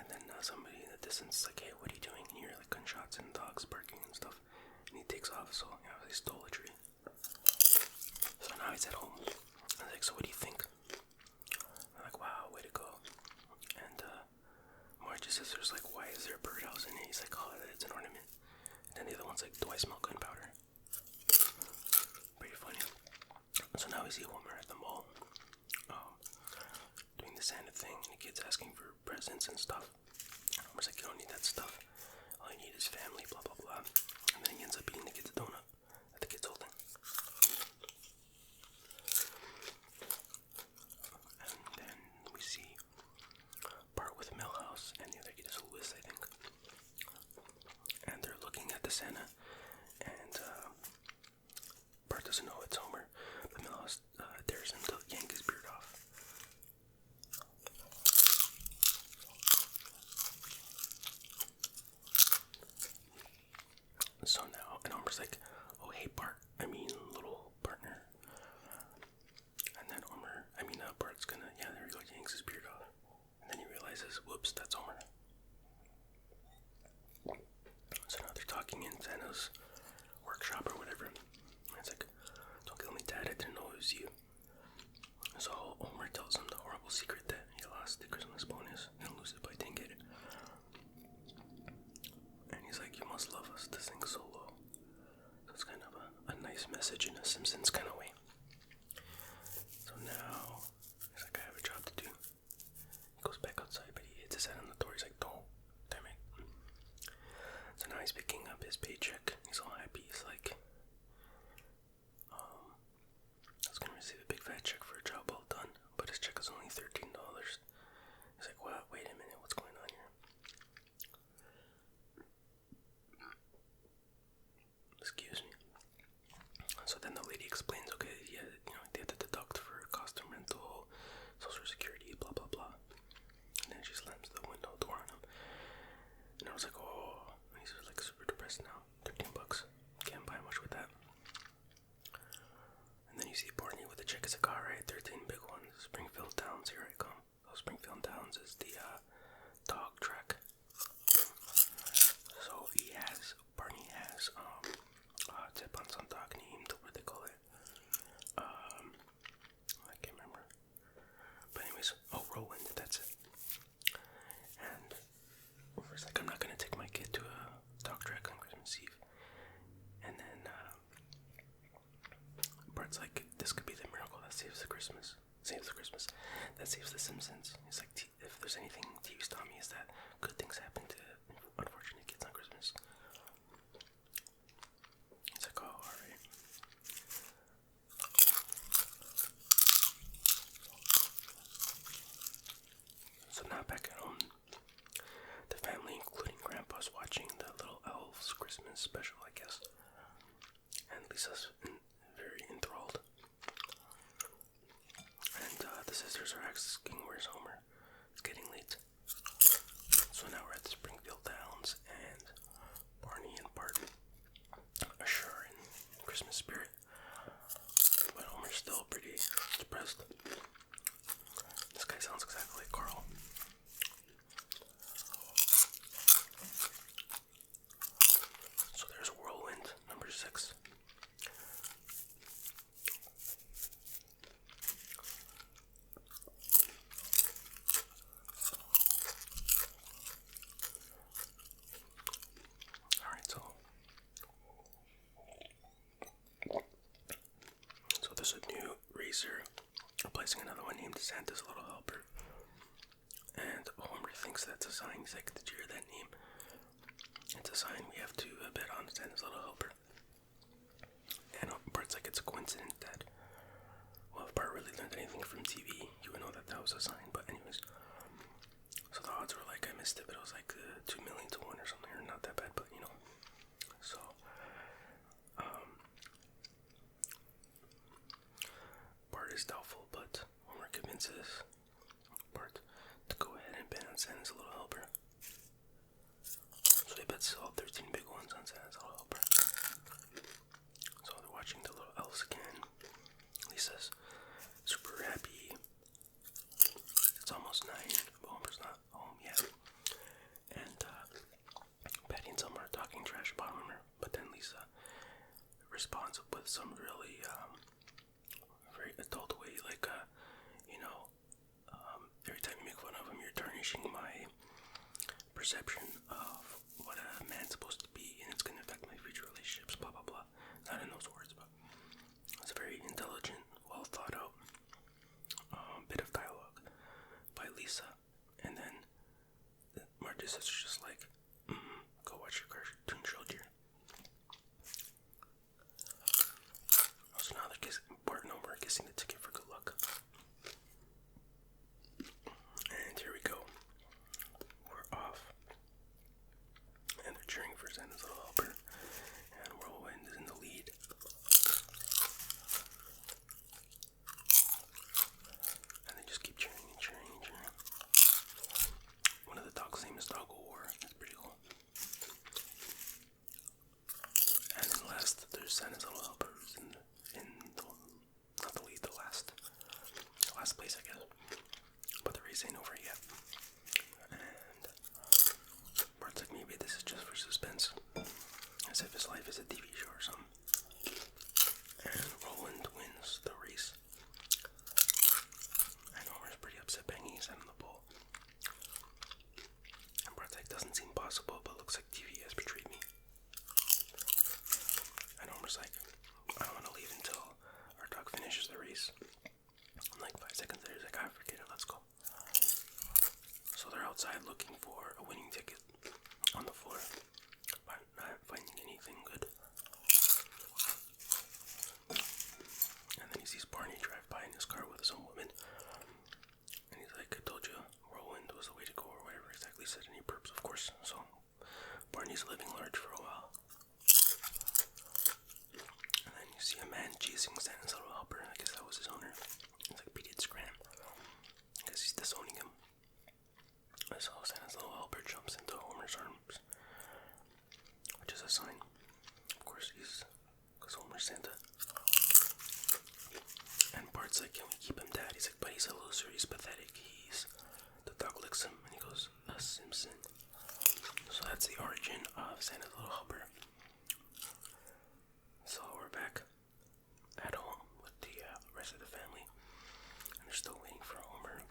And then somebody in the distance is like, hey, what are you doing? And you hear like gunshots and dogs barking and stuff. And he takes off, so he stole a tree. So now he's at home. I was like, so what do you think? I'm like, wow, way to go. And Marge says, there's like, why is there a birdhouse in it? He's like, oh, it's an ornament. And then the other one's like, do I smell gunpowder? Pretty funny. So now we see Homer at the mall, doing the Santa thing, and the kid's asking for presents and stuff. And Homer's like, you don't need that stuff. All you need is family, blah, blah, blah. And then he ends up eating the kid's donut that the kid's holding. And then we see Bart with Milhouse, and the other kid is Louis, I think. And they're looking at the Santa, and Bart doesn't know it's Homer, but Milhouse dares him to yank his beard off. So now, and Homer's like, oh hey Bart, little partner. And then Bart's gonna, yeah, there he goes, yanks his beard off. And then he realizes, whoops, that's Homer. So now they're talking in Santa's workshop or whatever. And it's like, don't kill me, Dad, I didn't know it was you. So Homer tells him the horrible secret that he lost the Christmas bonus and lose it, but he didn't get it. And he's like, you must love us to sing so low. So it's kind of a nice message in a Simpsons kind of way. So now, he's like, I have a job to do. He goes back outside, but he hits his head on the door. He's like, don't, damn it. So now he's picking up his paycheck. He's all happy. He's like, I was gonna receive a big fat check for a job well done, but his check is only $13. He's like, well, wait a minute, what's going on here? Excuse me. So then the lady explains, okay, yeah, they had to deduct for costume rental, social security, blah, blah, blah. And then she slams the window door on him. And I was like, oh, he's like super depressed now. $13. Can't buy much with that. And then you see Barney with the check. It's like, alright, 13 big ones. Springfield Downs, here I come. So Springfield Downs is the dog track. So Barney has tip on some dog named, what do they call it? I can't remember. But anyways, Roland, that's it. And Homer's like, I'm not gonna take my kid to a dog track on Christmas Eve. And then Bart's like, this could be the miracle that saves the Christmas, that saves the Simpsons. He's like, if there's anything TV's taught me is that good things happen to unfortunate kids on Christmas. He's like, oh, alright. So now back at home, the family, including Grandpa's, watching the Little Elves Christmas special, I guess. And Lisa's very enthralled. And the sisters are asking, where's Homer? It's getting late. So now we're at the Springfield Downs, and Barney and Bart are sure in Christmas spirit. But Homer's still pretty depressed. This guy sounds exactly like Carl. So there's Whirlwind, number 6. Alright, so there's a new racer replacing another one named Santa's Little Helper. And Homer thinks that's a sign. He's like, did you hear that name? It's a sign we have to bet on Santa's Little Helper. And Bart's like, it's a coincidence that, well, if Bart really learned anything from TV, you would know that that was a sign. But anyways, so the odds were like, I missed it, but it was like 2 million to 1 or something, or not that bad, but so is doubtful, but Homer convinces Bart to go ahead and bet on Santa's little helper. So they bet all 13 big ones on Santa's little helper. So they're watching the little elves again. Lisa's super happy. It's almost 9, but Homer's not home yet. And Patty and Selma are talking trash about Homer, but then Lisa responds with some really very adult way, like, every time you make fun of him, you're tarnishing my perception of what a man's supposed to be, and it's going to affect my future relationships, blah, blah, blah. Not in those words, but it's a very intelligent, well thought out bit of dialogue by Lisa. And then Marge's sister's just like, go watch your cartoon show, dear. So now Bart and Homer are kissing the ticket for good luck. And here we go. We're off. And they're cheering for Santa's little helper. And Whirlwind is in the lead. And they just keep cheering and cheering and cheering. One of the dogs' name is Dog War. That's pretty cool. And then last, there's Santa's little helper who's in the not the lead, the last place, I guess. But the race ain't over yet. And Bart's like, maybe this is just for suspense, as if his life is a TV show or something. And Roland wins the race. And Homer's pretty upset, banging his head on the pole. And Bart's like, doesn't seem possible, but looks like TV has betrayed me. And Homer's like, I don't want to leave until our dog finishes the race. And like 5 seconds later, he's like, forget it, let's go. So they're outside looking for a winning ticket on the floor, but not finding anything good. And then he sees Barney drive by in his car with some woman. And he's like, I told you Whirlwind was the way to go, or whatever exactly he said, and he burps, of course. So Barney's living large for a while. And then you see a man chasing Santa's little helper. I guess that was his owner. He's like, beat it, scram. I guess he's disowning him. So Santa's little helper jumps into Homer's arms, which is a sign. Of course, because Homer's Santa. And Bart's like, can we keep him, Dad? He's like, but he's a loser, he's pathetic. The dog licks him, and he goes, a Simpson. So that's the origin of Santa's little helper. So we're back at home with the rest of the family, and they're still waiting for Homer.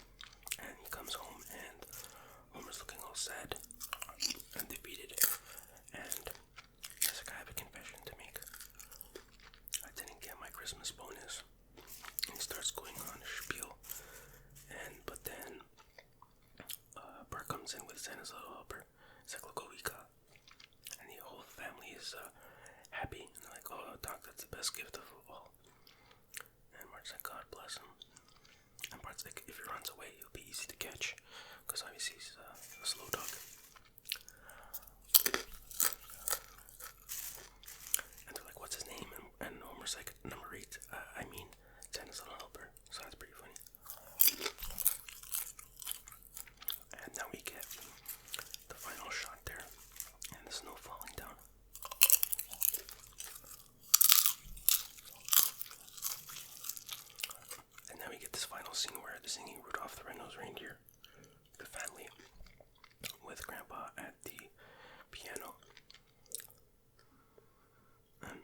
And he comes home, and Homer's looking all sad and defeated. And he's like, I have a confession to make. I didn't get my Christmas bonus. And he starts going on a spiel. But then Bart comes in with Santa's little helper. He's like, look what we got. And the whole family is happy. And they're like, oh, Doc, that's the best gift of all. And Bart's like, God bless him. And Bart's like, if he runs away, he'll be easy to catch. Because obviously he's a slow dog. And they're like, what's his name? And Homer's like, number 8. I mean, Santa's little helper. So that's pretty funny. And now we get the final shot there. And the snow falling down. And now we get this final scene where they're singing Rudolph the Red-Nosed Reindeer. The family with Grandpa at the piano. And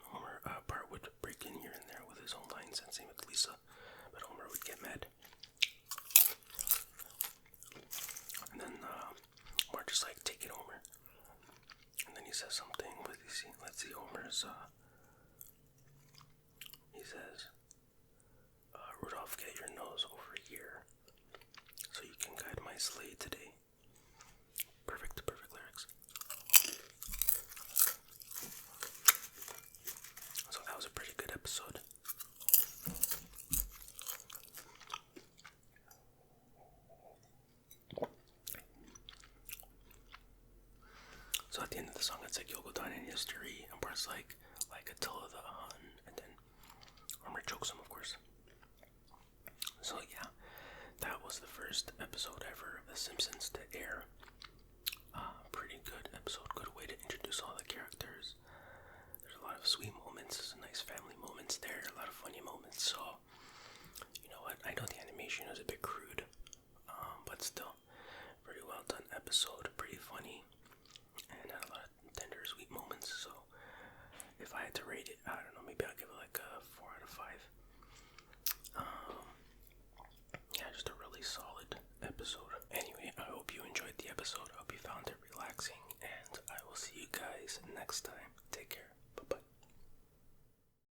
Bart would break in here and there with his own lines, and same with Lisa, but Homer would get mad. And then Bart just like, take it, Homer. And then he says something. Let's see Homer's. He says, Rudolph, get your nose over here so you can guide my sleigh today. Perfect lyrics. So that was a pretty good episode. So at the end of the song, it's like, you'll go down in history, and Bart's like Attila the Hun, and then Homer chokes him, of course. So yeah, that was the first episode ever of The Simpsons to air. Pretty good episode, good way to introduce all the characters. There's a lot of sweet moments, nice family moments there, a lot of funny moments. So, you know what, I know the animation is a bit crude, but still, pretty well done episode, pretty funny, and had a lot of tender, sweet moments. So, if I had to rate it, I don't know, maybe I'll give it like a 4 out of 5. Yeah, just a really solid episode. Anyway, I hope you enjoyed the episode. I hope you found it relaxing, and I will see you guys next time.